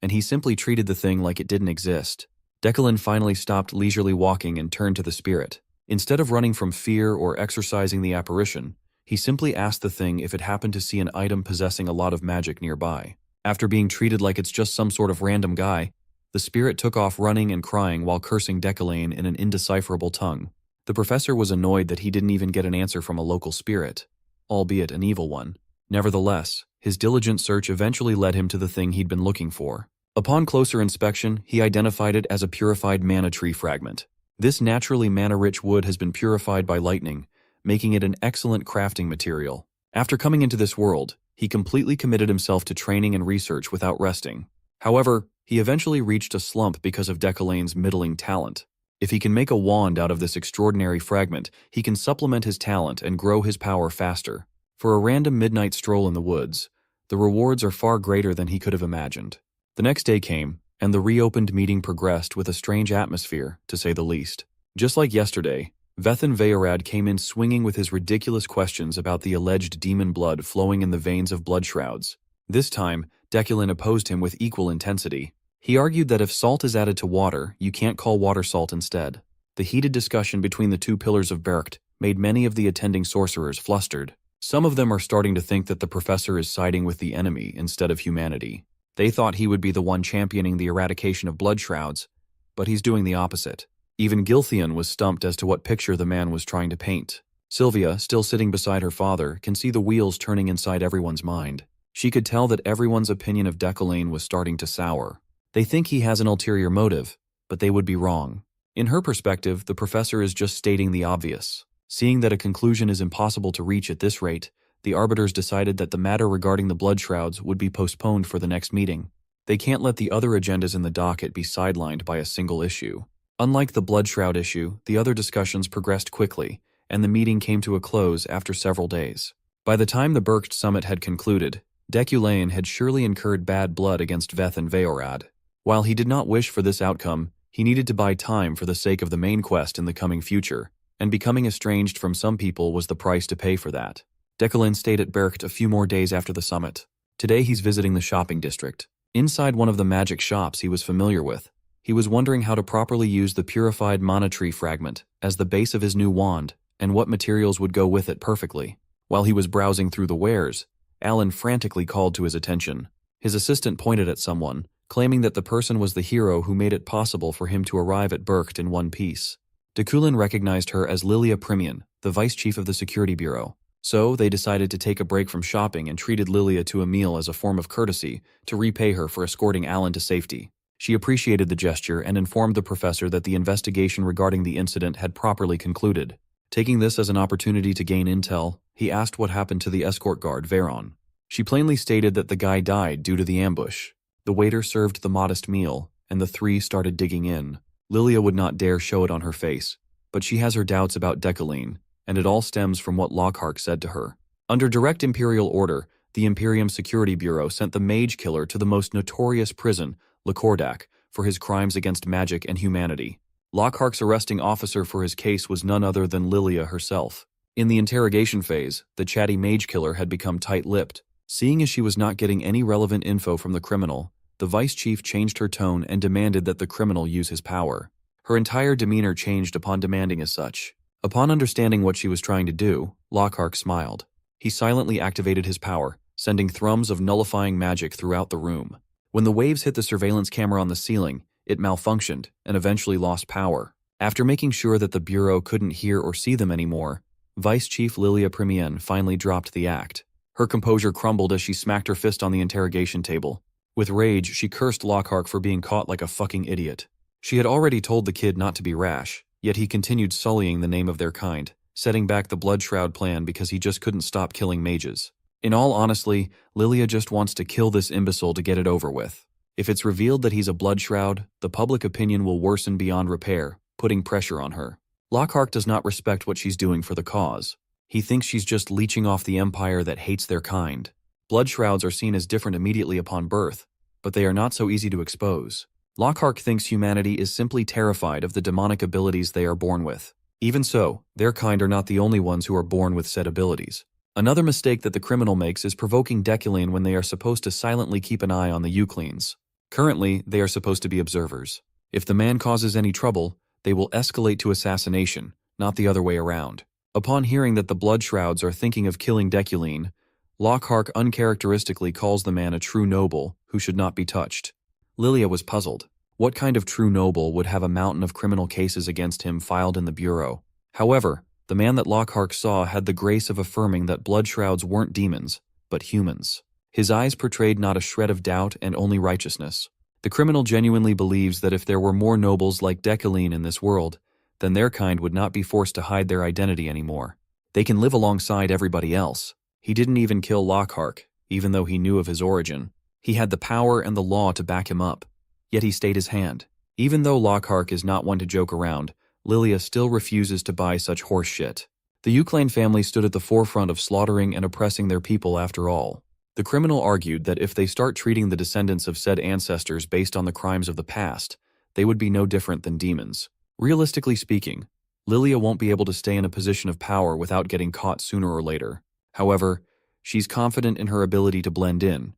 and he simply treated the thing like it didn't exist. Deculein finally stopped leisurely walking and turned to the spirit. Instead of running from fear or exorcising the apparition, he simply asked the thing if it happened to see an item possessing a lot of magic nearby. After being treated like it's just some sort of random guy, the spirit took off running and crying while cursing Deculein in an indecipherable tongue. The professor was annoyed that he didn't even get an answer from a local spirit, albeit an evil one. Nevertheless, his diligent search eventually led him to the thing he'd been looking for. Upon closer inspection, he identified it as a purified mana tree fragment. This naturally mana-rich wood has been purified by lightning, making it an excellent crafting material. After coming into this world, he completely committed himself to training and research without resting. However, he eventually reached a slump because of Deculein's middling talent. If he can make a wand out of this extraordinary fragment, he can supplement his talent and grow his power faster. For a random midnight stroll in the woods, the rewards are far greater than he could have imagined. The next day came, and the reopened meeting progressed with a strange atmosphere, to say the least. Just like yesterday, Vethan Veyorad came in swinging with his ridiculous questions about the alleged demon blood flowing in the veins of blood shrouds. This time, Deculein opposed him with equal intensity. He argued that if salt is added to water, you can't call water salt instead. The heated discussion between the 2 pillars of Bercht made many of the attending sorcerers flustered. Some of them are starting to think that the professor is siding with the enemy instead of humanity. They thought he would be the one championing the eradication of blood shrouds, but he's doing the opposite. Even Gilthian was stumped as to what picture the man was trying to paint. Sylvia, still sitting beside her father, can see the wheels turning inside everyone's mind. She could tell that everyone's opinion of Deculein was starting to sour. They think he has an ulterior motive, but they would be wrong. In her perspective, the professor is just stating the obvious. Seeing that a conclusion is impossible to reach at this rate, the arbiters decided that the matter regarding the blood shrouds would be postponed for the next meeting. They can't let the other agendas in the docket be sidelined by a single issue. Unlike the blood shroud issue, the other discussions progressed quickly, and the meeting came to a close after several days. By the time the Bercht summit had concluded, Deculein had surely incurred bad blood against Vethan Veyorad. While he did not wish for this outcome, he needed to buy time for the sake of the main quest in the coming future, and becoming estranged from some people was the price to pay for that. Deculein stayed at Bercht a few more days after the summit. Today he's visiting the shopping district. Inside one of the magic shops he was familiar with, he was wondering how to properly use the purified mana tree fragment as the base of his new wand, and what materials would go with it perfectly. While he was browsing through the wares, Alan frantically called to his attention. His assistant pointed at someone, claiming that the person was the hero who made it possible for him to arrive at Bercht in one piece. Deculein recognized her as Lilia Primian, the vice chief of the security bureau. So, they decided to take a break from shopping and treated Lilia to a meal as a form of courtesy to repay her for escorting Alan to safety. She appreciated the gesture and informed the professor that the investigation regarding the incident had properly concluded. Taking this as an opportunity to gain intel, he asked what happened to the escort guard, Veron. She plainly stated that the guy died due to the ambush. The waiter served the modest meal, and the three started digging in. Lilia would not dare show it on her face, but she has her doubts about Deculein, and it all stems from what Lockhart said to her. Under direct imperial order, the Imperium Security Bureau sent the mage killer to the most notorious prison, Lacordac, for his crimes against magic and humanity. Lockhart's arresting officer for his case was none other than Lilia herself. In the interrogation phase, the chatty mage killer had become tight-lipped. Seeing as she was not getting any relevant info from the criminal, the vice chief changed her tone and demanded that the criminal use his power. Her entire demeanor changed upon demanding as such. Upon understanding what she was trying to do, Lockhart smiled. He silently activated his power, sending thrums of nullifying magic throughout the room. When the waves hit the surveillance camera on the ceiling, it malfunctioned and eventually lost power. After making sure that the Bureau couldn't hear or see them anymore, Vice Chief Lilia Primian finally dropped the act. Her composure crumbled as she smacked her fist on the interrogation table. With rage, she cursed Lockhart for being caught like a fucking idiot. She had already told the kid not to be rash, yet he continued sullying the name of their kind, setting back the Blood Shroud plan because he just couldn't stop killing mages. In all honesty, Lilia just wants to kill this imbecile to get it over with. If it's revealed that he's a Blood Shroud, the public opinion will worsen beyond repair, putting pressure on her. Lockhart does not respect what she's doing for the cause. He thinks she's just leeching off the empire that hates their kind. Blood Shrouds are seen as different immediately upon birth, but they are not so easy to expose. Lockhart thinks humanity is simply terrified of the demonic abilities they are born with. Even so, their kind are not the only ones who are born with said abilities. Another mistake that the criminal makes is provoking Deculein when they are supposed to silently keep an eye on the Eucleans. Currently, they are supposed to be observers. If the man causes any trouble, they will escalate to assassination, not the other way around. Upon hearing that the Blood Shrouds are thinking of killing Deculein, Lockhart uncharacteristically calls the man a true noble who should not be touched. Lilia was puzzled. What kind of true noble would have a mountain of criminal cases against him filed in the Bureau? However, the man that Lockhart saw had the grace of affirming that Blood Shrouds weren't demons, but humans. His eyes portrayed not a shred of doubt and only righteousness. The criminal genuinely believes that if there were more nobles like Deculein in this world, then their kind would not be forced to hide their identity anymore. They can live alongside everybody else. He didn't even kill Lockhart, even though he knew of his origin. He had the power and the law to back him up. Yet he stayed his hand. Even though Lockhart is not one to joke around, Lilia still refuses to buy such horse shit. The Deculein family stood at the forefront of slaughtering and oppressing their people after all. The criminal argued that if they start treating the descendants of said ancestors based on the crimes of the past, they would be no different than demons. Realistically speaking, Lilia won't be able to stay in a position of power without getting caught sooner or later. However, she's confident in her ability to blend in.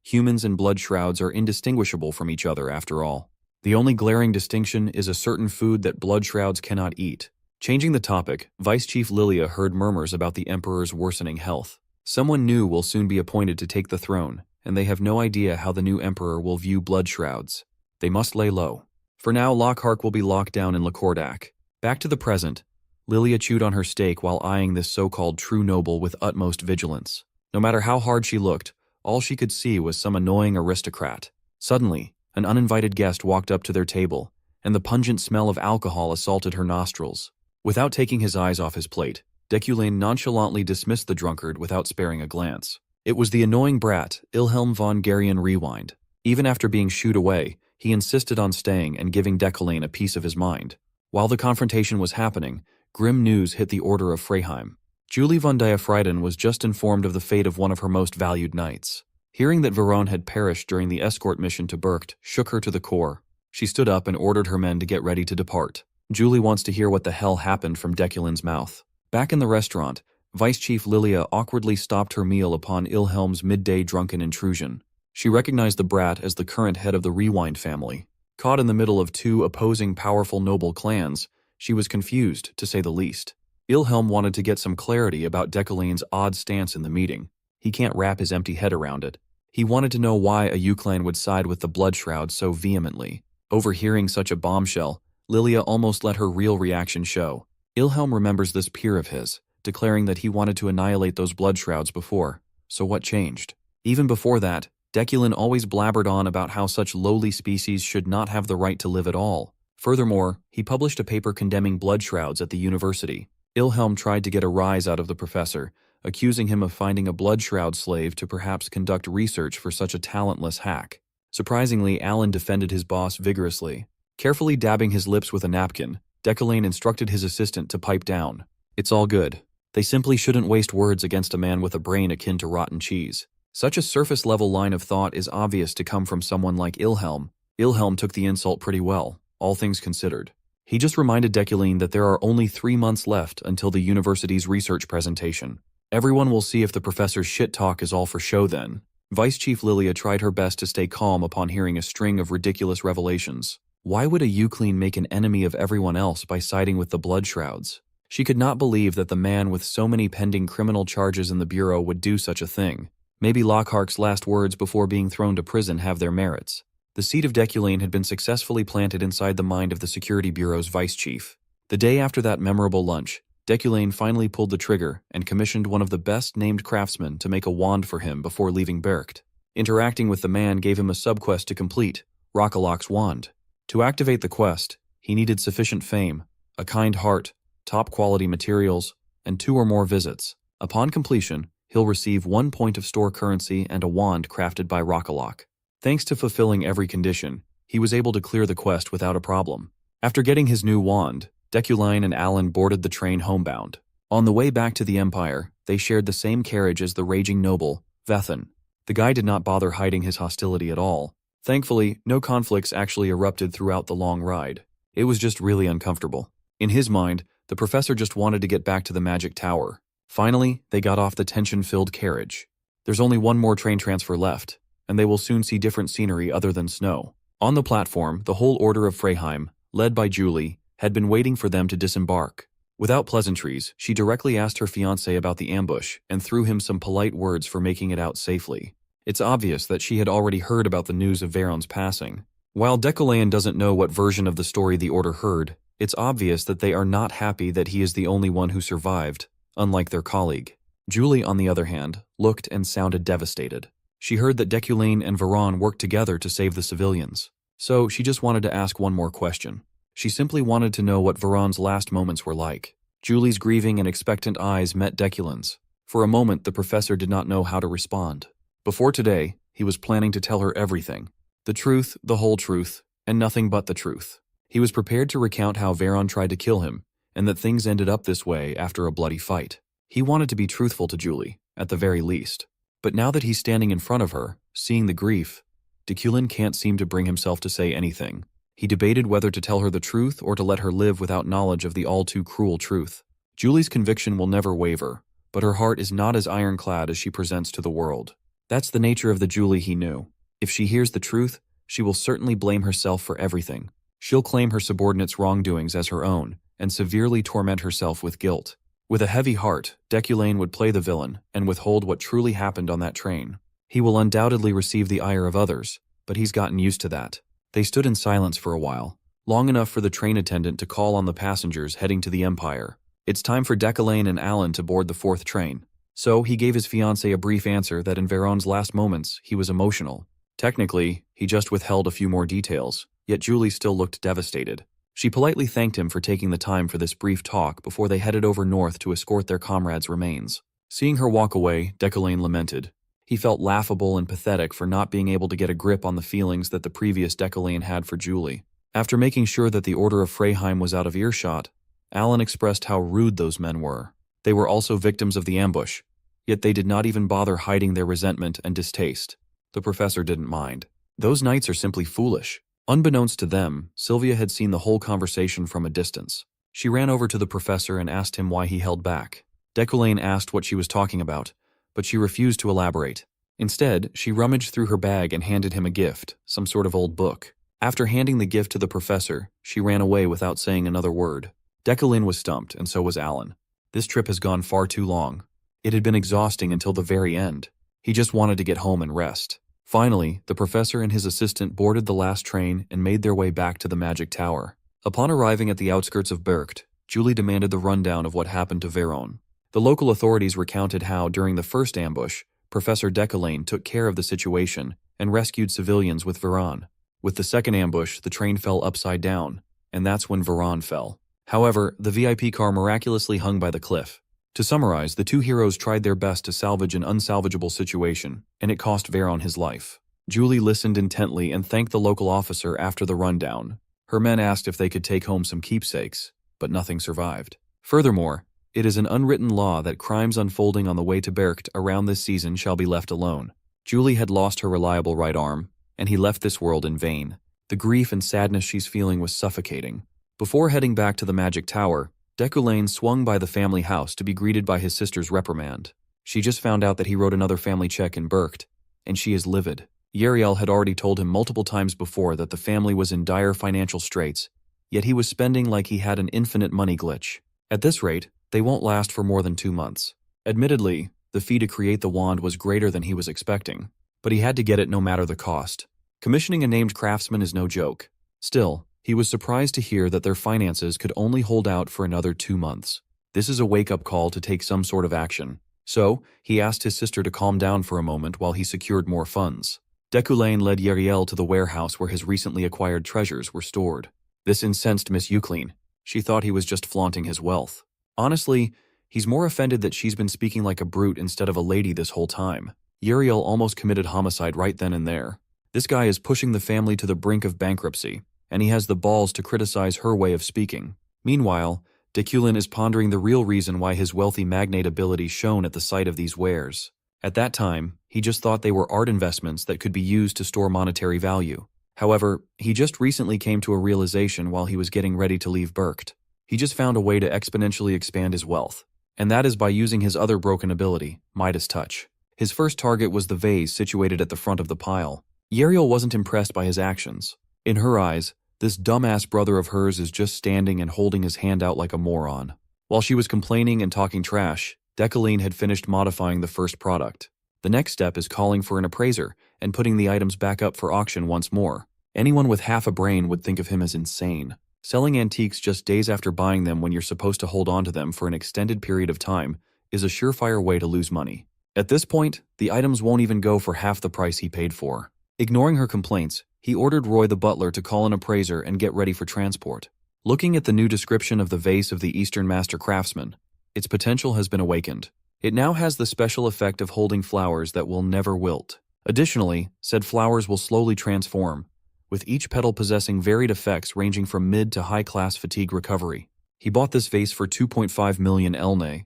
Humans and Blood Shrouds are indistinguishable from each other after all. The only glaring distinction is a certain food that Blood Shrouds cannot eat. Changing the topic, Vice Chief Lilia heard murmurs about the Emperor's worsening health. Someone new will soon be appointed to take the throne, and they have no idea how the new Emperor will view Blood Shrouds. They must lay low. For now, Lockhart will be locked down in Lacordac. Back to the present, Lilia chewed on her steak while eyeing this so-called true noble with utmost vigilance. No matter how hard she looked, all she could see was some annoying aristocrat. Suddenly, an uninvited guest walked up to their table, and the pungent smell of alcohol assaulted her nostrils. Without taking his eyes off his plate, Deculein nonchalantly dismissed the drunkard without sparing a glance. It was the annoying brat, Ilhelm von Garion Rewind. Even after being shooed away, he insisted on staying and giving Deculein a piece of his mind. While the confrontation was happening, grim news hit the Order of Freyheim. Julie von Diafrieden was just informed of the fate of one of her most valued knights. Hearing that Veron had perished during the escort mission to Berkt shook her to the core. She stood up and ordered her men to get ready to depart. Julie wants to hear what the hell happened from Deculein's mouth. Back in the restaurant, Vice Chief Lilia awkwardly stopped her meal upon Ilhelm's midday drunken intrusion. She recognized the brat as the current head of the Rewind family. Caught in the middle of two opposing powerful noble clans, she was confused, to say the least. Ilhelm wanted to get some clarity about Deculein's odd stance in the meeting. He can't wrap his empty head around it. He wanted to know why a Uclan would side with the Bloodshroud so vehemently. Overhearing such a bombshell, Lilia almost let her real reaction show. Ilhelm remembers this peer of his, declaring that he wanted to annihilate those Bloodshrouds before. So what changed? Even before that, Deculein always blabbered on about how such lowly species should not have the right to live at all. Furthermore, he published a paper condemning Bloodshrouds at the university. Ilhelm tried to get a rise out of the professor, accusing him of finding a Bloodshroud slave to perhaps conduct research for such a talentless hack. Surprisingly, Alan defended his boss vigorously. Carefully dabbing his lips with a napkin, Deculein instructed his assistant to pipe down. It's all good. They simply shouldn't waste words against a man with a brain akin to rotten cheese. Such a surface-level line of thought is obvious to come from someone like Ilhelm. Ilhelm took the insult pretty well, all things considered. He just reminded Deculein that there are only 3 months left until the university's research presentation. Everyone will see if the professor's shit talk is all for show then. Vice Chief Lilia tried her best to stay calm upon hearing a string of ridiculous revelations. Why would a Uclean make an enemy of everyone else by siding with the Bloodshrouds? She could not believe that the man with so many pending criminal charges in the Bureau would do such a thing. Maybe Lockhart's last words before being thrown to prison have their merits. The seed of Deculein had been successfully planted inside the mind of the Security Bureau's vice chief. The day after that memorable lunch, Deculein finally pulled the trigger and commissioned one of the best-named craftsmen to make a wand for him before leaving Berkt. Interacting with the man gave him a sub-quest to complete, Rockaloc's wand. To activate the quest, he needed sufficient fame, a kind heart, top-quality materials, and 2 or more visits. Upon completion, he'll receive 1 point of store currency and a wand crafted by Rockalock. Thanks to fulfilling every condition, he was able to clear the quest without a problem. After getting his new wand, Deculein and Alan boarded the train homebound. On the way back to the Empire, they shared the same carriage as the raging noble, Vethan. The guy did not bother hiding his hostility at all. Thankfully, no conflicts actually erupted throughout the long ride. It was just really uncomfortable. In his mind, the professor just wanted to get back to the magic tower. Finally, they got off the tension-filled carriage. There's only 1 more train transfer left, and they will soon see different scenery other than snow. On the platform, the whole Order of Freyheim, led by Julie, had been waiting for them to disembark. Without pleasantries, she directly asked her fiancé about the ambush and threw him some polite words for making it out safely. It's obvious that she had already heard about the news of Veron's passing. While Deculein doesn't know what version of the story the Order heard, it's obvious that they are not happy that he is the only one who survived, unlike their colleague. Julie, on the other hand, looked and sounded devastated. She heard that Deculein and Veron worked together to save the civilians. So she just wanted to ask one more question. She simply wanted to know what Veron's last moments were like. Julie's grieving and expectant eyes met Deculein's. For a moment, the professor did not know how to respond. Before today, he was planning to tell her everything. The truth, the whole truth, and nothing but the truth. He was prepared to recount how Veron tried to kill him, and that things ended up this way after a bloody fight. He wanted to be truthful to Julie, at the very least. But now that he's standing in front of her, seeing the grief, Deculein can't seem to bring himself to say anything. He debated whether to tell her the truth or to let her live without knowledge of the all-too-cruel truth. Julie's conviction will never waver, but her heart is not as ironclad as she presents to the world. That's the nature of the Julie he knew. If she hears the truth, she will certainly blame herself for everything. She'll claim her subordinates' wrongdoings as her own, and severely torment herself with guilt. With a heavy heart, Deculein would play the villain and withhold what truly happened on that train. He will undoubtedly receive the ire of others, but he's gotten used to that. They stood in silence for a while, long enough for the train attendant to call on the passengers heading to the Empire. It's time for Deculein and Alan to board the 4th train. So he gave his fiancée a brief answer that in Veron's last moments, he was emotional. Technically, he just withheld a few more details, yet Julie still looked devastated. She politely thanked him for taking the time for this brief talk before they headed over north to escort their comrades' remains. Seeing her walk away, Deculein lamented. He felt laughable and pathetic for not being able to get a grip on the feelings that the previous Deculein had for Julie. After making sure that the Order of Freyheim was out of earshot, Alan expressed how rude those men were. They were also victims of the ambush, yet they did not even bother hiding their resentment and distaste. The professor didn't mind. Those knights are simply foolish. Unbeknownst to them, Sylvia had seen the whole conversation from a distance. She ran over to the professor and asked him why he held back. Deculein asked what she was talking about, but she refused to elaborate. Instead, she rummaged through her bag and handed him a gift, some sort of old book. After handing the gift to the professor, she ran away without saying another word. Deculein was stumped, and so was Alan. This trip has gone far too long. It had been exhausting until the very end. He just wanted to get home and rest. Finally, the professor and his assistant boarded the last train and made their way back to the magic tower. Upon arriving at the outskirts of Bercht, Julie demanded the rundown of what happened to Veron. The local authorities recounted how, during the first ambush, Professor Deculein took care of the situation and rescued civilians with Veron. With the second ambush, the train fell upside down, and that's when Veron fell. However, the VIP car miraculously hung by the cliff. To summarize, the two heroes tried their best to salvage an unsalvageable situation, and it cost Veron his life. Julie listened intently and thanked the local officer after the rundown. Her men asked if they could take home some keepsakes, but nothing survived. Furthermore, it is an unwritten law that crimes unfolding on the way to Bercht around this season shall be left alone. Julie had lost her reliable right arm, and he left this world in vain. The grief and sadness she's feeling was suffocating. Before heading back to the magic tower, Deculein swung by the family house to be greeted by his sister's reprimand. She just found out that he wrote another family check in Bercht, and she is livid. Yariel had already told him multiple times before that the family was in dire financial straits, yet he was spending like he had an infinite money glitch. At this rate, they won't last for more than 2 months. Admittedly, the fee to create the wand was greater than he was expecting, but he had to get it no matter the cost. Commissioning a named craftsman is no joke. Still, he was surprised to hear that their finances could only hold out for another 2 months. This is a wake-up call to take some sort of action. So, he asked his sister to calm down for a moment while he secured more funds. Deculein led Yariel to the warehouse where his recently acquired treasures were stored. This incensed Miss Euclein. She thought he was just flaunting his wealth. Honestly, he's more offended that she's been speaking like a brute instead of a lady this whole time. Yariel almost committed homicide right then and there. This guy is pushing the family to the brink of bankruptcy, and he has the balls to criticize her way of speaking. Meanwhile, Deculein is pondering the real reason why his wealthy magnate ability shone at the sight of these wares. At that time, he just thought they were art investments that could be used to store monetary value. However, he just recently came to a realization while he was getting ready to leave Bercht. He just found a way to exponentially expand his wealth, and that is by using his other broken ability, Midas Touch. His first target was the vase situated at the front of the pile. Yariel wasn't impressed by his actions. In her eyes, this dumbass brother of hers is just standing and holding his hand out like a moron. While she was complaining and talking trash, Deculein had finished modifying the first product. The next step is calling for an appraiser and putting the items back up for auction once more. Anyone with half a brain would think of him as insane. Selling antiques just days after buying them when you're supposed to hold on to them for an extended period of time is a surefire way to lose money. At this point, the items won't even go for half the price he paid for. Ignoring her complaints, he ordered Roy the butler to call an appraiser and get ready for transport. Looking at the new description of the vase of the Eastern Master Craftsman, its potential has been awakened. It now has the special effect of holding flowers that will never wilt. Additionally, said flowers will slowly transform, with each petal possessing varied effects ranging from mid to high-class fatigue recovery. He bought this vase for 2.5 million elne,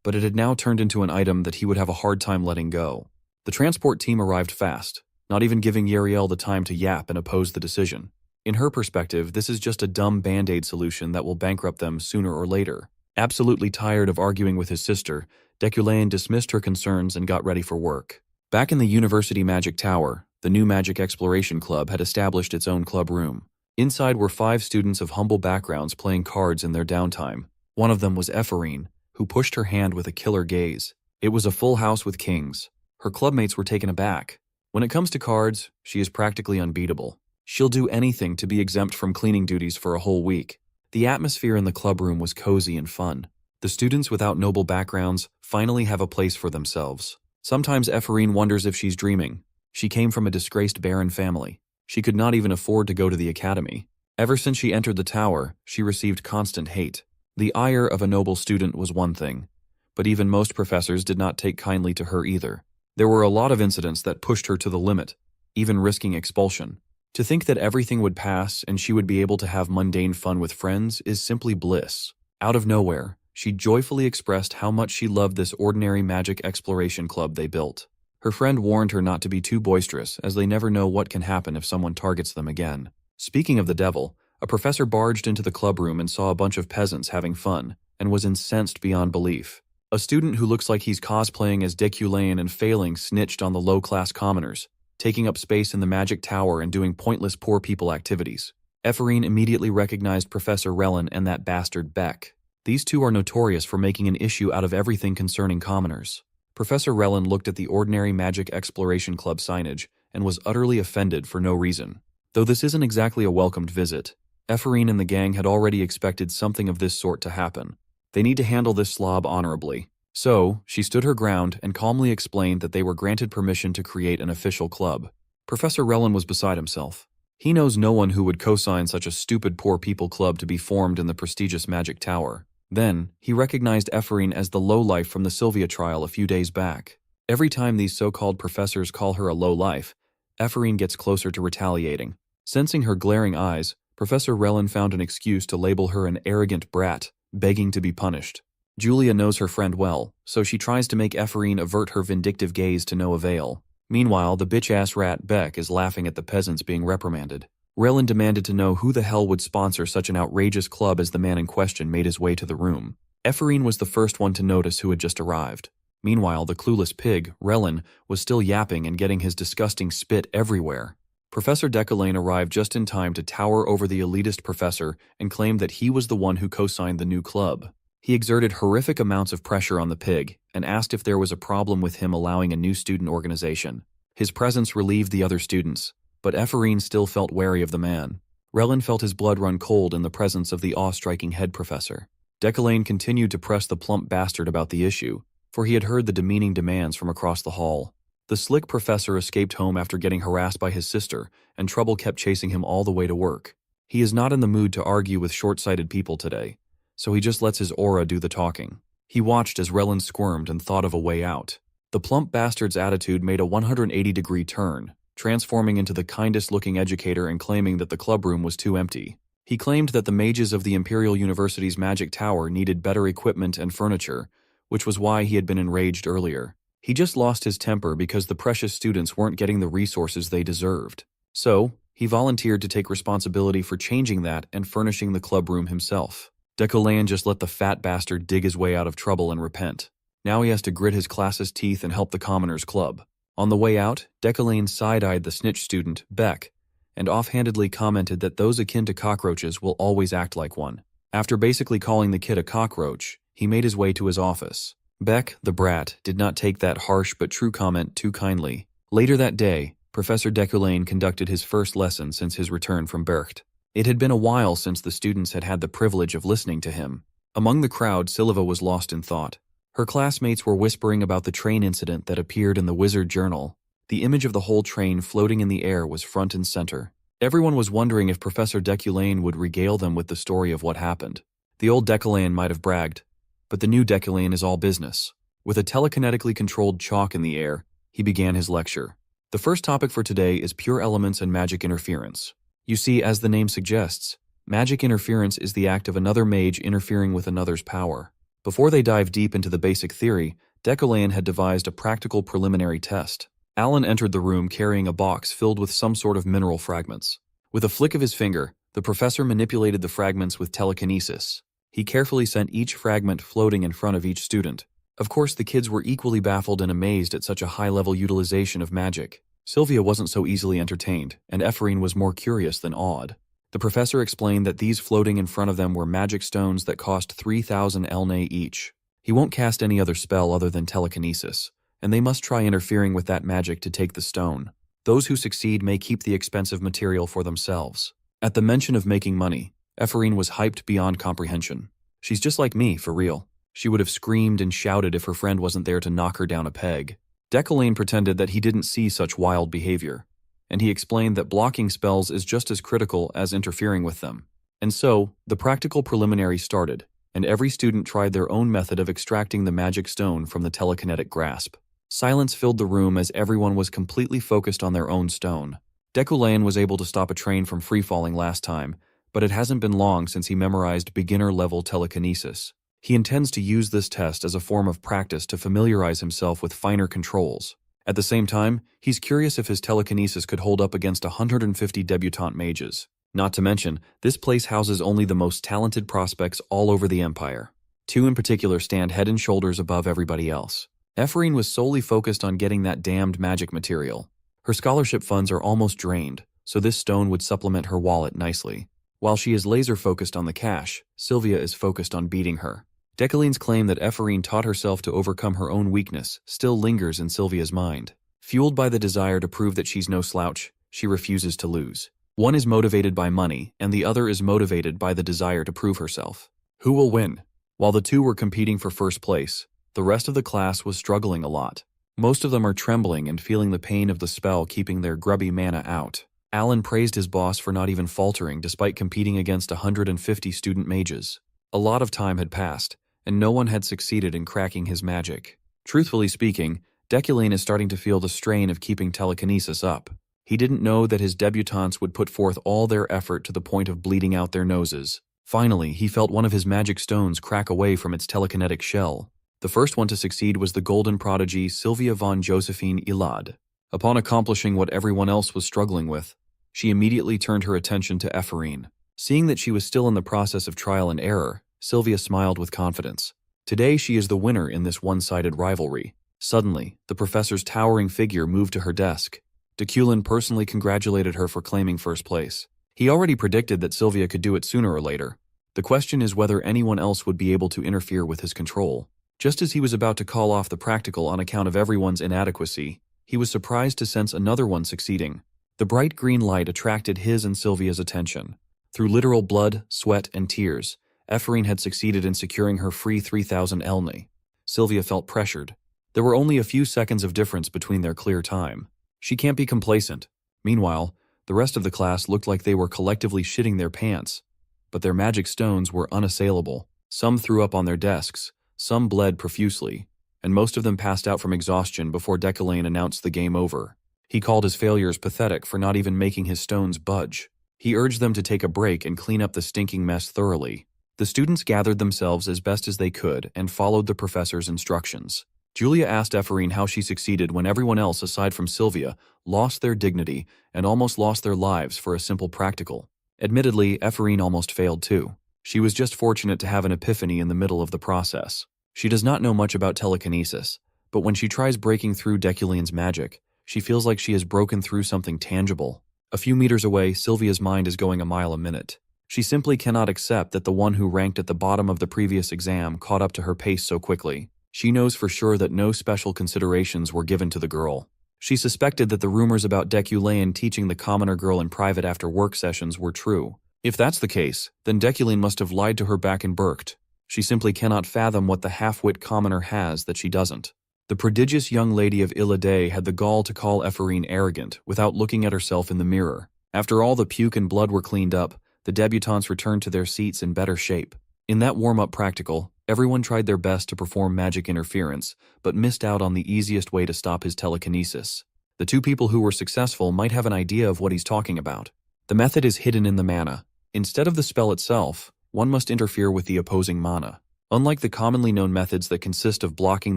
but it had now turned into an item that he would have a hard time letting go. The transport team arrived fast, not even giving Yariel the time to yap and oppose the decision. In her perspective, this is just a dumb band-aid solution that will bankrupt them sooner or later. Absolutely tired of arguing with his sister, Deculein dismissed her concerns and got ready for work. Back in the University Magic Tower, the new Magic Exploration Club had established its own club room. Inside were 5 students of humble backgrounds playing cards in their downtime. One of them was Ephorine, who pushed her hand with a killer gaze. It was a full house with kings. Her clubmates were taken aback. When it comes to cards, she is practically unbeatable. She'll do anything to be exempt from cleaning duties for a whole week. The atmosphere in the clubroom was cozy and fun. The students without noble backgrounds finally have a place for themselves. Sometimes Ephorine wonders if she's dreaming. She came from a disgraced baron family. She could not even afford to go to the academy. Ever since she entered the tower, she received constant hate. The ire of a noble student was one thing, but even most professors did not take kindly to her either. There were a lot of incidents that pushed her to the limit, even risking expulsion. To think that everything would pass and she would be able to have mundane fun with friends is simply bliss. Out of nowhere, she joyfully expressed how much she loved this ordinary magic exploration club they built. Her friend warned her not to be too boisterous, as they never know what can happen if someone targets them again. Speaking of the devil, a professor barged into the club room and saw a bunch of peasants having fun, and was incensed beyond belief. A student who looks like he's cosplaying as Deculein and failing snitched on the low-class commoners, taking up space in the magic tower and doing pointless poor people activities. Ephraim immediately recognized Professor Relin and that bastard Beck. These two are notorious for making an issue out of everything concerning commoners. Professor Relin looked at the ordinary Magic Exploration Club signage and was utterly offended for no reason. Though this isn't exactly a welcomed visit, Ephraim and the gang had already expected something of this sort to happen. They need to handle this slob honorably. So, she stood her ground and calmly explained that they were granted permission to create an official club. Professor Relin was beside himself. He knows no one who would co-sign such a stupid poor people club to be formed in the prestigious Magic Tower. Then, he recognized Ephraim as the lowlife from the Sylvia trial a few days back. Every time these so-called professors call her a lowlife, Ephraim gets closer to retaliating. Sensing her glaring eyes, Professor Relin found an excuse to label her an arrogant brat, begging to be punished. Julia knows her friend well, so she tries to make Ephraim avert her vindictive gaze to no avail. Meanwhile, the bitch-ass rat Beck is laughing at the peasants being reprimanded. Relin demanded to know who the hell would sponsor such an outrageous club as the man in question made his way to the room. Ephraim was the first one to notice who had just arrived. Meanwhile, the clueless pig, Relin, was still yapping and getting his disgusting spit everywhere. Professor Deculein arrived just in time to tower over the elitist professor and claimed that he was the one who co-signed the new club. He exerted horrific amounts of pressure on the pig and asked if there was a problem with him allowing a new student organization. His presence relieved the other students, but Ephraim still felt wary of the man. Relin felt his blood run cold in the presence of the awe-striking head professor. Deculein continued to press the plump bastard about the issue, for he had heard the demeaning demands from across the hall. The slick professor escaped home after getting harassed by his sister, and trouble kept chasing him all the way to work. He is not in the mood to argue with short-sighted people today, so he just lets his aura do the talking. He watched as Relin squirmed and thought of a way out. The plump bastard's attitude made a 180-degree turn, transforming into the kindest-looking educator and claiming that the clubroom was too empty. He claimed that the mages of the Imperial University's Magic Tower needed better equipment and furniture, which was why he had been enraged earlier. He just lost his temper because the precious students weren't getting the resources they deserved. So, he volunteered to take responsibility for changing that and furnishing the clubroom himself. Deculein just let the fat bastard dig his way out of trouble and repent. Now he has to grit his class's teeth and help the Commoners Club. On the way out, Deculein side-eyed the snitch student, Beck, and offhandedly commented that those akin to cockroaches will always act like one. After basically calling the kid a cockroach, he made his way to his office. Beck, the brat, did not take that harsh but true comment too kindly. Later that day, Professor Deculein conducted his first lesson since his return from Bercht. It had been a while since the students had had the privilege of listening to him. Among the crowd, Silva was lost in thought. Her classmates were whispering about the train incident that appeared in the Wizard Journal. The image of the whole train floating in the air was front and center. Everyone was wondering if Professor Deculein would regale them with the story of what happened. The old Deculein might have bragged, but the new Deculein is all business. With a telekinetically controlled chalk in the air, he began his lecture. The first topic for today is pure elements and magic interference. You see, as the name suggests, magic interference is the act of another mage interfering with another's power. Before they dive deep into the basic theory, Deculein had devised a practical preliminary test. Alan entered the room carrying a box filled with some sort of mineral fragments. With a flick of his finger, the professor manipulated the fragments with telekinesis. He carefully sent each fragment floating in front of each student. Of course, the kids were equally baffled and amazed at such a high-level utilization of magic. Sylvia wasn't so easily entertained, and Ephraim was more curious than awed. The professor explained that these floating in front of them were magic stones that cost 3,000 elnay each. He won't cast any other spell other than telekinesis, and they must try interfering with that magic to take the stone. Those who succeed may keep the expensive material for themselves. At the mention of making money, Ephraim was hyped beyond comprehension. She's just like me, for real. She would have screamed and shouted if her friend wasn't there to knock her down a peg. Deculein pretended that he didn't see such wild behavior, and he explained that blocking spells is just as critical as interfering with them. And so, the practical preliminary started, and every student tried their own method of extracting the magic stone from the telekinetic grasp. Silence filled the room as everyone was completely focused on their own stone. Deculein was able to stop a train from free-falling last time, but it hasn't been long since he memorized beginner-level telekinesis. He intends to use this test as a form of practice to familiarize himself with finer controls. At the same time, he's curious if his telekinesis could hold up against 150 debutante mages. Not to mention, this place houses only the most talented prospects all over the Empire. Two in particular stand head and shoulders above everybody else. Ephraim was solely focused on getting that damned magic material. Her scholarship funds are almost drained, so this stone would supplement her wallet nicely. While she is laser-focused on the cash, Sylvia is focused on beating her. Deculein's claim that Ephraim taught herself to overcome her own weakness still lingers in Sylvia's mind. Fueled by the desire to prove that she's no slouch, she refuses to lose. One is motivated by money, and the other is motivated by the desire to prove herself. Who will win? While the two were competing for first place, the rest of the class was struggling a lot. Most of them are trembling and feeling the pain of the spell keeping their grubby mana out. Alan praised his boss for not even faltering despite competing against 150 student mages. A lot of time had passed, and no one had succeeded in cracking his magic. Truthfully speaking, Deculein is starting to feel the strain of keeping telekinesis up. He didn't know that his debutantes would put forth all their effort to the point of bleeding out their noses. Finally, he felt one of his magic stones crack away from its telekinetic shell. The first one to succeed was the golden prodigy Sylvia von Josephine Ilad. Upon accomplishing what everyone else was struggling with, she immediately turned her attention to Ephraim. Seeing that she was still in the process of trial and error, Sylvia smiled with confidence. Today she is the winner in this one-sided rivalry. Suddenly, the professor's towering figure moved to her desk. Deculein personally congratulated her for claiming first place. He already predicted that Sylvia could do it sooner or later. The question is whether anyone else would be able to interfere with his control. Just as he was about to call off the practical on account of everyone's inadequacy, he was surprised to sense another one succeeding. The bright green light attracted his and Sylvia's attention. Through literal blood, sweat, and tears, Ephraim had succeeded in securing her free 3,000 elni. Sylvia felt pressured. There were only a few seconds of difference between their clear time. She can't be complacent. Meanwhile, the rest of the class looked like they were collectively shitting their pants. But their magic stones were unassailable. Some threw up on their desks, some bled profusely, and most of them passed out from exhaustion before Deculein announced the game over. He called his failures pathetic for not even making his stones budge. He urged them to take a break and clean up the stinking mess thoroughly. The students gathered themselves as best as they could and followed the professor's instructions. Julia asked Ephraim how she succeeded when everyone else aside from Sylvia lost their dignity and almost lost their lives for a simple practical. Admittedly, Ephraim almost failed too. She was just fortunate to have an epiphany in the middle of the process. She does not know much about telekinesis, but when she tries breaking through Deculein's magic, she feels like she has broken through something tangible. A few meters away, Sylvia's mind is going a mile a minute. She simply cannot accept that the one who ranked at the bottom of the previous exam caught up to her pace so quickly. She knows for sure that no special considerations were given to the girl. She suspected that the rumors about Deculein teaching the commoner girl in private after work sessions were true. If that's the case, then Deculein must have lied to her back in Berkt. She simply cannot fathom what the half-wit commoner has that she doesn't. The prodigious young lady of Illade had the gall to call Ephraim arrogant without looking at herself in the mirror. After all the puke and blood were cleaned up, the debutantes returned to their seats in better shape. In that warm-up practical, everyone tried their best to perform magic interference, but missed out on the easiest way to stop his telekinesis. The two people who were successful might have an idea of what he's talking about. The method is hidden in the mana. Instead of the spell itself, one must interfere with the opposing mana. Unlike the commonly known methods that consist of blocking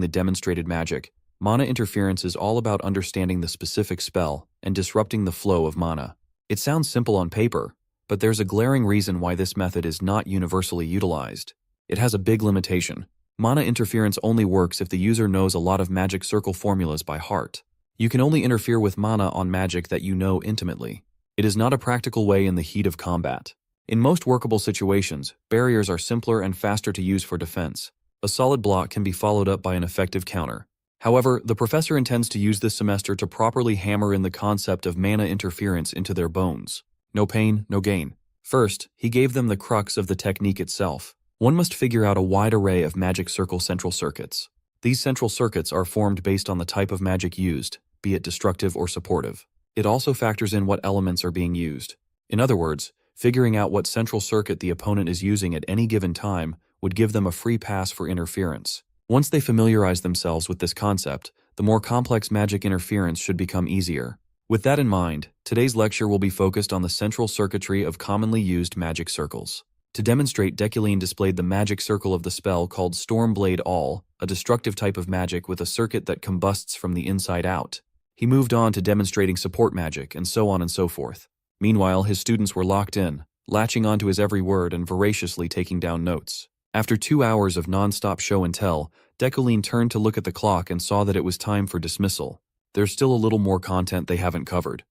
the demonstrated magic, mana interference is all about understanding the specific spell and disrupting the flow of mana. It sounds simple on paper, but there's a glaring reason why this method is not universally utilized. It has a big limitation. Mana interference only works if the user knows a lot of magic circle formulas by heart. You can only interfere with mana on magic that you know intimately. It is not a practical way in the heat of combat. In most workable situations, barriers are simpler and faster to use for defense. A solid block can be followed up by an effective counter. However, the professor intends to use this semester to properly hammer in the concept of mana interference into their bones. No pain, no gain. First, he gave them the crux of the technique itself. One must figure out a wide array of magic circle central circuits. These central circuits are formed based on the type of magic used, be it destructive or supportive. It also factors in what elements are being used. In other words, figuring out what central circuit the opponent is using at any given time would give them a free pass for interference. Once they familiarize themselves with this concept, the more complex magic interference should become easier. With that in mind, today's lecture will be focused on the central circuitry of commonly used magic circles. To demonstrate, Deculein displayed the magic circle of the spell called Stormblade All, a destructive type of magic with a circuit that combusts from the inside out. He moved on to demonstrating support magic, and so on and so forth. Meanwhile, his students were locked in, latching onto his every word and voraciously taking down notes. After 2 hours of non-stop show and tell, Deculein turned to look at the clock and saw that it was time for dismissal. There's still a little more content they haven't covered.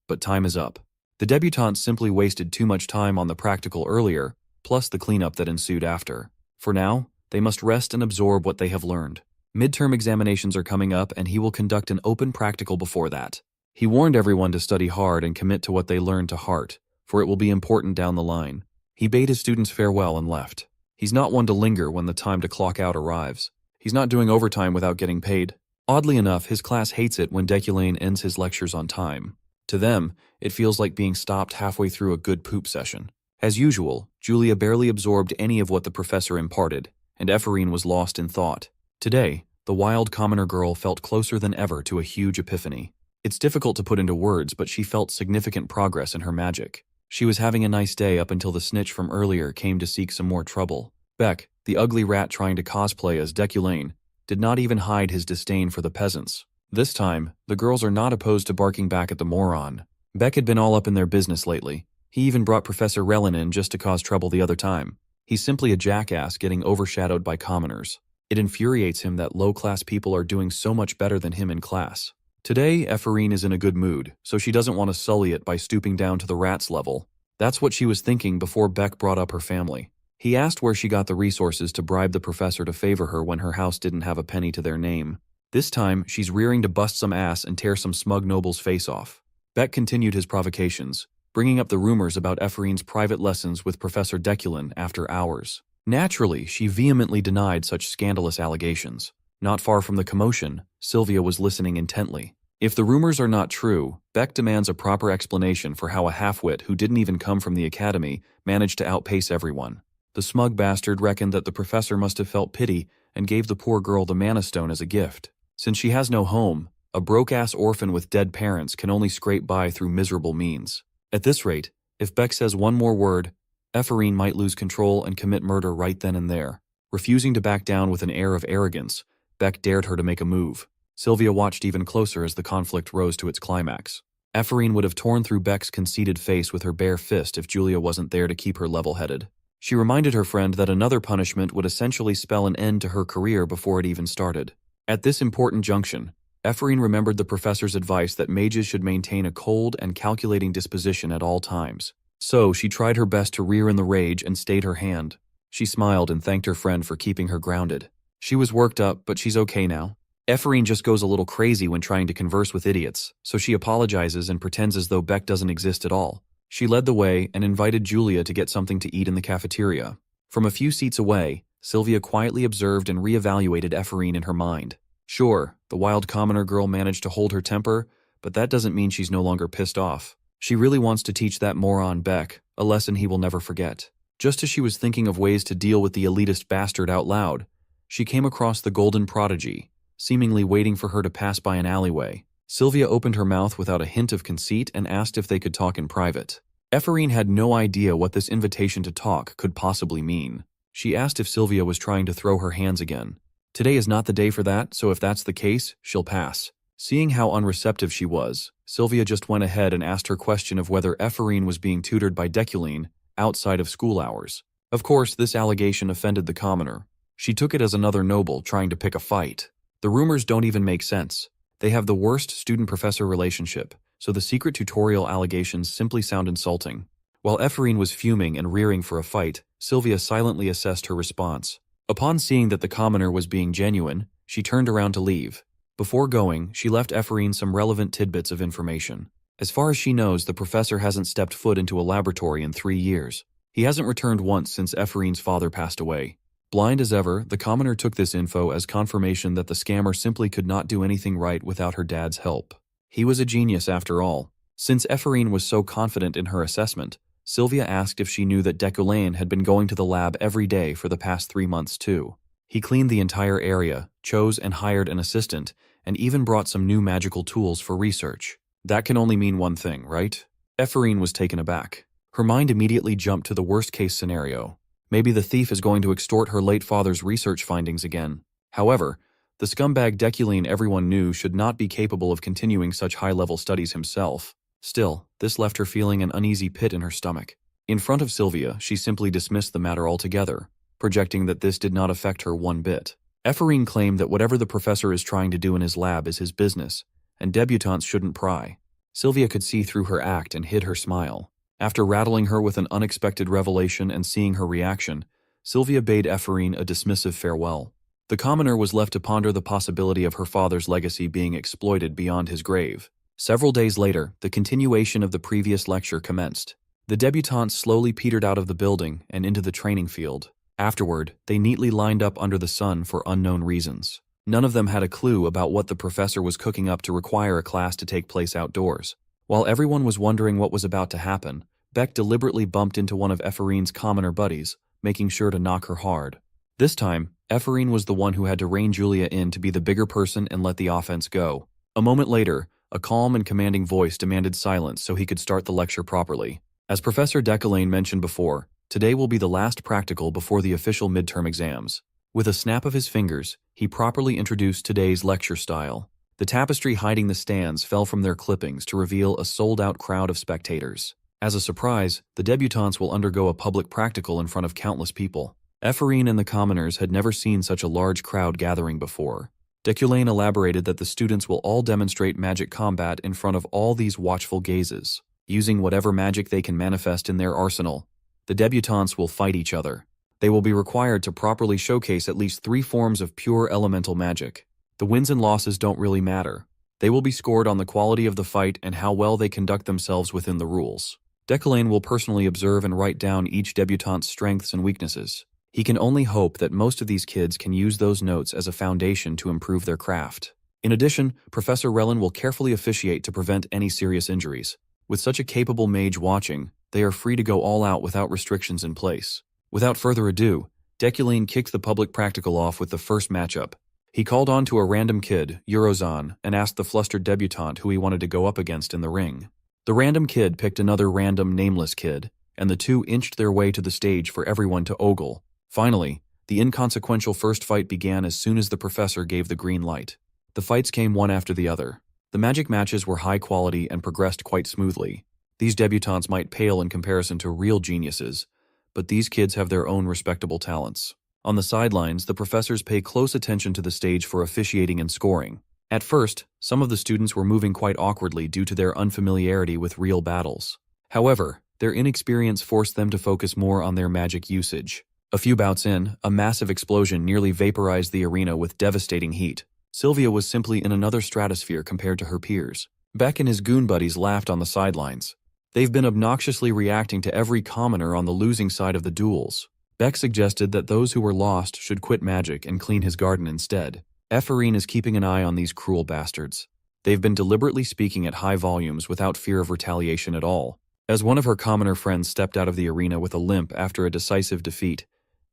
But time is up. The debutantes simply wasted too much time on the practical earlier, plus the cleanup that ensued after. For now, they must rest and absorb what they have learned. Midterm examinations are coming up, and he will conduct an open practical before that. He warned everyone to study hard and commit to what they learned to heart, for it will be important down the line. He bade his students farewell and left. He's not one to linger when the time to clock out arrives. He's not doing overtime without getting paid. Oddly enough, his class hates it when Deculein ends his lectures on time. To them, it feels like being stopped halfway through a good poop session. As usual, Julia barely absorbed any of what the professor imparted, and Ephraim was lost in thought. Today, the wild commoner girl felt closer than ever to a huge epiphany. It's difficult to put into words, but she felt significant progress in her magic. She was having a nice day up until the snitch from earlier came to seek some more trouble. Beck, the ugly rat trying to cosplay as Deculein, did not even hide his disdain for the peasants. This time, the girls are not opposed to barking back at the moron. Beck had been all up in their business lately. He even brought Professor Relin in just to cause trouble the other time. He's simply a jackass getting overshadowed by commoners. It infuriates him that low-class people are doing so much better than him in class. Today, Ephraim is in a good mood, so she doesn't want to sully it by stooping down to the rat's level. That's what she was thinking before Beck brought up her family. He asked where she got the resources to bribe the professor to favor her when her house didn't have a penny to their name. This time, she's rearing to bust some ass and tear some smug noble's face off. Beck continued his provocations, bringing up the rumors about Ephraim's private lessons with Professor Deculein after hours. Naturally, she vehemently denied such scandalous allegations. Not far from the commotion, Sylvia was listening intently. If the rumors are not true, Beck demands a proper explanation for how a half-wit who didn't even come from the academy managed to outpace everyone. The smug bastard reckoned that the professor must have felt pity and gave the poor girl the Mana Stone as a gift. Since she has no home, a broke-ass orphan with dead parents can only scrape by through miserable means. At this rate, if Beck says one more word, Ephraim might lose control and commit murder right then and there. Refusing to back down with an air of arrogance, Beck dared her to make a move. Sylvia watched even closer as the conflict rose to its climax. Ephraim would have torn through Beck's conceited face with her bare fist if Julia wasn't there to keep her level-headed. She reminded her friend that another punishment would essentially spell an end to her career before it even started. At this important junction, Ephraim remembered the professor's advice that mages should maintain a cold and calculating disposition at all times. So she tried her best to rear in the rage and stayed her hand. She smiled and thanked her friend for keeping her grounded. She was worked up, but she's okay now. Ephraim just goes a little crazy when trying to converse with idiots, so she apologizes and pretends as though Beck doesn't exist at all. She led the way and invited Julia to get something to eat in the cafeteria. From a few seats away, Sylvia quietly observed and reevaluated Ephraim in her mind. Sure, the wild commoner girl managed to hold her temper, but that doesn't mean she's no longer pissed off. She really wants to teach that moron Beck a lesson he will never forget. Just as she was thinking of ways to deal with the elitist bastard out loud, she came across the golden prodigy, seemingly waiting for her to pass by an alleyway. Sylvia opened her mouth without a hint of conceit and asked if they could talk in private. Ephraim had no idea what this invitation to talk could possibly mean. She asked if Sylvia was trying to throw her hands again. Today is not the day for that, so if that's the case, she'll pass. Seeing how unreceptive she was, Sylvia just went ahead and asked her question of whether Ephraim was being tutored by Deculein outside of school hours. Of course, this allegation offended the commoner. She took it as another noble trying to pick a fight. The rumors don't even make sense. They have the worst student-professor relationship, so the secret tutorial allegations simply sound insulting. While Ephraim was fuming and rearing for a fight, Sylvia silently assessed her response. Upon seeing that the commoner was being genuine, she turned around to leave. Before going, she left Ephraim some relevant tidbits of information. As far as she knows, the professor hasn't stepped foot into a laboratory in 3 years. He hasn't returned once since Ephraim's father passed away. Blind as ever, the commoner took this info as confirmation that the scammer simply could not do anything right without her dad's help. He was a genius after all. Since Ephraim was so confident in her assessment, Sylvia asked if she knew that Deculein had been going to the lab every day for the past 3 months too. He cleaned the entire area, chose and hired an assistant, and even brought some new magical tools for research. That can only mean one thing, right? Ephraim was taken aback. Her mind immediately jumped to the worst-case scenario. Maybe the thief is going to extort her late father's research findings again. However, the scumbag Deculein everyone knew should not be capable of continuing such high-level studies himself. Still, this left her feeling an uneasy pit in her stomach. In front of Sylvia, she simply dismissed the matter altogether, projecting that this did not affect her one bit. Ephraim claimed that whatever the professor is trying to do in his lab is his business, and debutantes shouldn't pry. Sylvia could see through her act and hid her smile. After rattling her with an unexpected revelation and seeing her reaction, Sylvia bade Ephraim a dismissive farewell. The commoner was left to ponder the possibility of her father's legacy being exploited beyond his grave. Several days later, the continuation of the previous lecture commenced. The debutantes slowly petered out of the building and into the training field. Afterward, they neatly lined up under the sun for unknown reasons. None of them had a clue about what the professor was cooking up to require a class to take place outdoors. While everyone was wondering what was about to happen, Beck deliberately bumped into one of Ephraim's commoner buddies, making sure to knock her hard. This time, Ephraim was the one who had to rein Julia in to be the bigger person and let the offense go. A moment later, a calm and commanding voice demanded silence so he could start the lecture properly. As Professor Deculein mentioned before, today will be the last practical before the official midterm exams. With a snap of his fingers, he properly introduced today's lecture style. The tapestry hiding the stands fell from their clippings to reveal a sold-out crowd of spectators. As a surprise, the debutantes will undergo a public practical in front of countless people. Ephraim and the commoners had never seen such a large crowd gathering before. Deculein elaborated that the students will all demonstrate magic combat in front of all these watchful gazes. Using whatever magic they can manifest in their arsenal, the debutantes will fight each other. They will be required to properly showcase at least 3 forms of pure elemental magic. The wins and losses don't really matter. They will be scored on the quality of the fight and how well they conduct themselves within the rules. Deculein will personally observe and write down each debutante's strengths and weaknesses. He can only hope that most of these kids can use those notes as a foundation to improve their craft. In addition, Professor Relin will carefully officiate to prevent any serious injuries. With such a capable mage watching, they are free to go all out without restrictions in place. Without further ado, Deculein kicked the public practical off with the first matchup. He called on to a random kid, Eurozon, and asked the flustered debutante who he wanted to go up against in the ring. The random kid picked another random nameless kid, and the two inched their way to the stage for everyone to ogle. Finally, the inconsequential first fight began as soon as the professor gave the green light. The fights came one after the other. The magic matches were high quality and progressed quite smoothly. These debutantes might pale in comparison to real geniuses, but these kids have their own respectable talents. On the sidelines, the professors pay close attention to the stage for officiating and scoring. At first, some of the students were moving quite awkwardly due to their unfamiliarity with real battles. However, their inexperience forced them to focus more on their magic usage. A few bouts in, a massive explosion nearly vaporized the arena with devastating heat. Sylvia was simply in another stratosphere compared to her peers. Beck and his goon buddies laughed on the sidelines. They've been obnoxiously reacting to every commoner on the losing side of the duels. Beck suggested that those who were lost should quit magic and clean his garden instead. Ephraim is keeping an eye on these cruel bastards. They've been deliberately speaking at high volumes without fear of retaliation at all. As one of her commoner friends stepped out of the arena with a limp after a decisive defeat,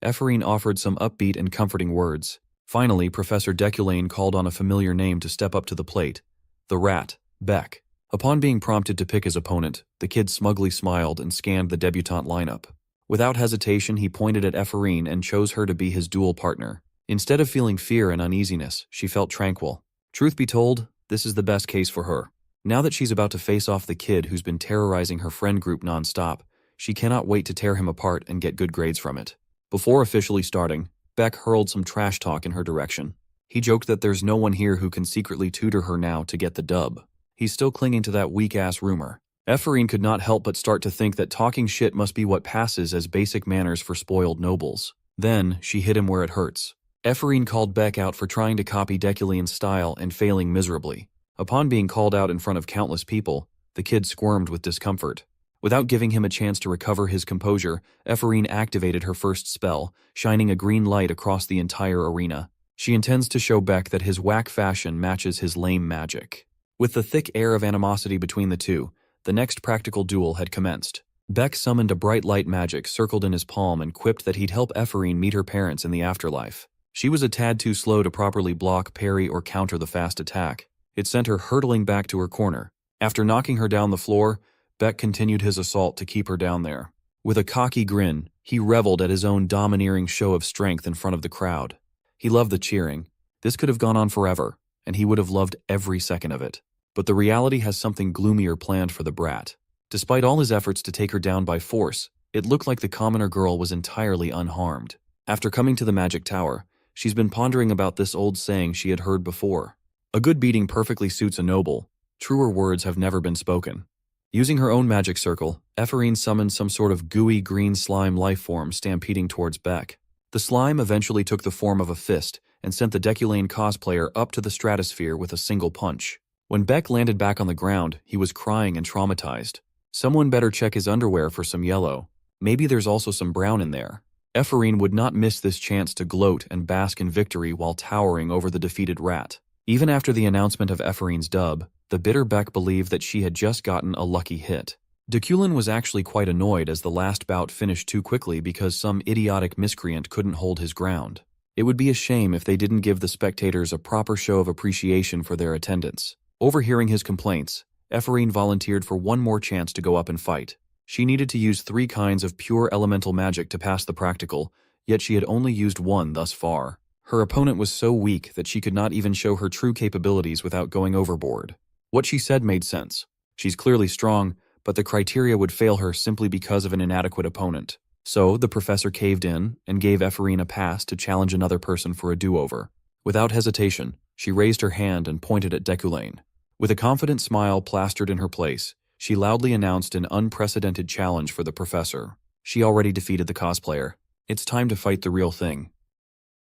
Ephraim offered some upbeat and comforting words. Finally, Professor Deculein called on a familiar name to step up to the plate. The rat, Beck. Upon being prompted to pick his opponent, the kid smugly smiled and scanned the debutante lineup. Without hesitation, he pointed at Ephraim and chose her to be his duel partner. Instead of feeling fear and uneasiness, she felt tranquil. Truth be told, this is the best case for her. Now that she's about to face off the kid who's been terrorizing her friend group non-stop, she cannot wait to tear him apart and get good grades from it. Before officially starting, Beck hurled some trash talk in her direction. He joked that there's no one here who can secretly tutor her now to get the dub. He's still clinging to that weak-ass rumor. Ephraim could not help but start to think that talking shit must be what passes as basic manners for spoiled nobles. Then, she hit him where it hurts. Ephraim called Beck out for trying to copy Deculein's style and failing miserably. Upon being called out in front of countless people, the kid squirmed with discomfort. Without giving him a chance to recover his composure, Ephraim activated her first spell, shining a green light across the entire arena. She intends to show Beck that his whack fashion matches his lame magic. With the thick air of animosity between the two, the next practical duel had commenced. Beck summoned a bright light magic circled in his palm and quipped that he'd help Ephraim meet her parents in the afterlife. She was a tad too slow to properly block, parry, or counter the fast attack. It sent her hurtling back to her corner. After knocking her down the floor, Beck continued his assault to keep her down there. With a cocky grin, He reveled at his own domineering show of strength in front of the crowd. He loved the cheering. This could have gone on forever, and he would have loved every second of it. But the reality has something gloomier planned for the brat. Despite all his efforts to take her down by force, it looked like the commoner girl was entirely unharmed. After coming to the magic tower, she's been pondering about this old saying she had heard before. A good beating perfectly suits a noble. Truer words have never been spoken. Using her own magic circle, Ephraim summoned some sort of gooey green slime lifeform stampeding towards Beck. The slime eventually took the form of a fist and sent the Deculein cosplayer up to the stratosphere with a single punch. When Beck landed back on the ground, he was crying and traumatized. Someone better check his underwear for some yellow. Maybe there's also some brown in there. Ephraim would not miss this chance to gloat and bask in victory while towering over the defeated rat. Even after the announcement of Ephraim's dub, the bitter Beck believed that she had just gotten a lucky hit. Deculein was actually quite annoyed as the last bout finished too quickly because some idiotic miscreant couldn't hold his ground. It would be a shame if they didn't give the spectators a proper show of appreciation for their attendance. Overhearing his complaints, Ephraim volunteered for one more chance to go up and fight. She needed to use 3 kinds of pure elemental magic to pass the practical, yet she had only used 1 thus far. Her opponent was so weak that she could not even show her true capabilities without going overboard. What she said made sense. She's clearly strong, but the criteria would fail her simply because of an inadequate opponent. So, the professor caved in and gave Ephraim a pass to challenge another person for a do-over. Without hesitation, she raised her hand and pointed at Deculein. With a confident smile plastered in her place, she loudly announced an unprecedented challenge for the professor. She already defeated the cosplayer. It's time to fight the real thing.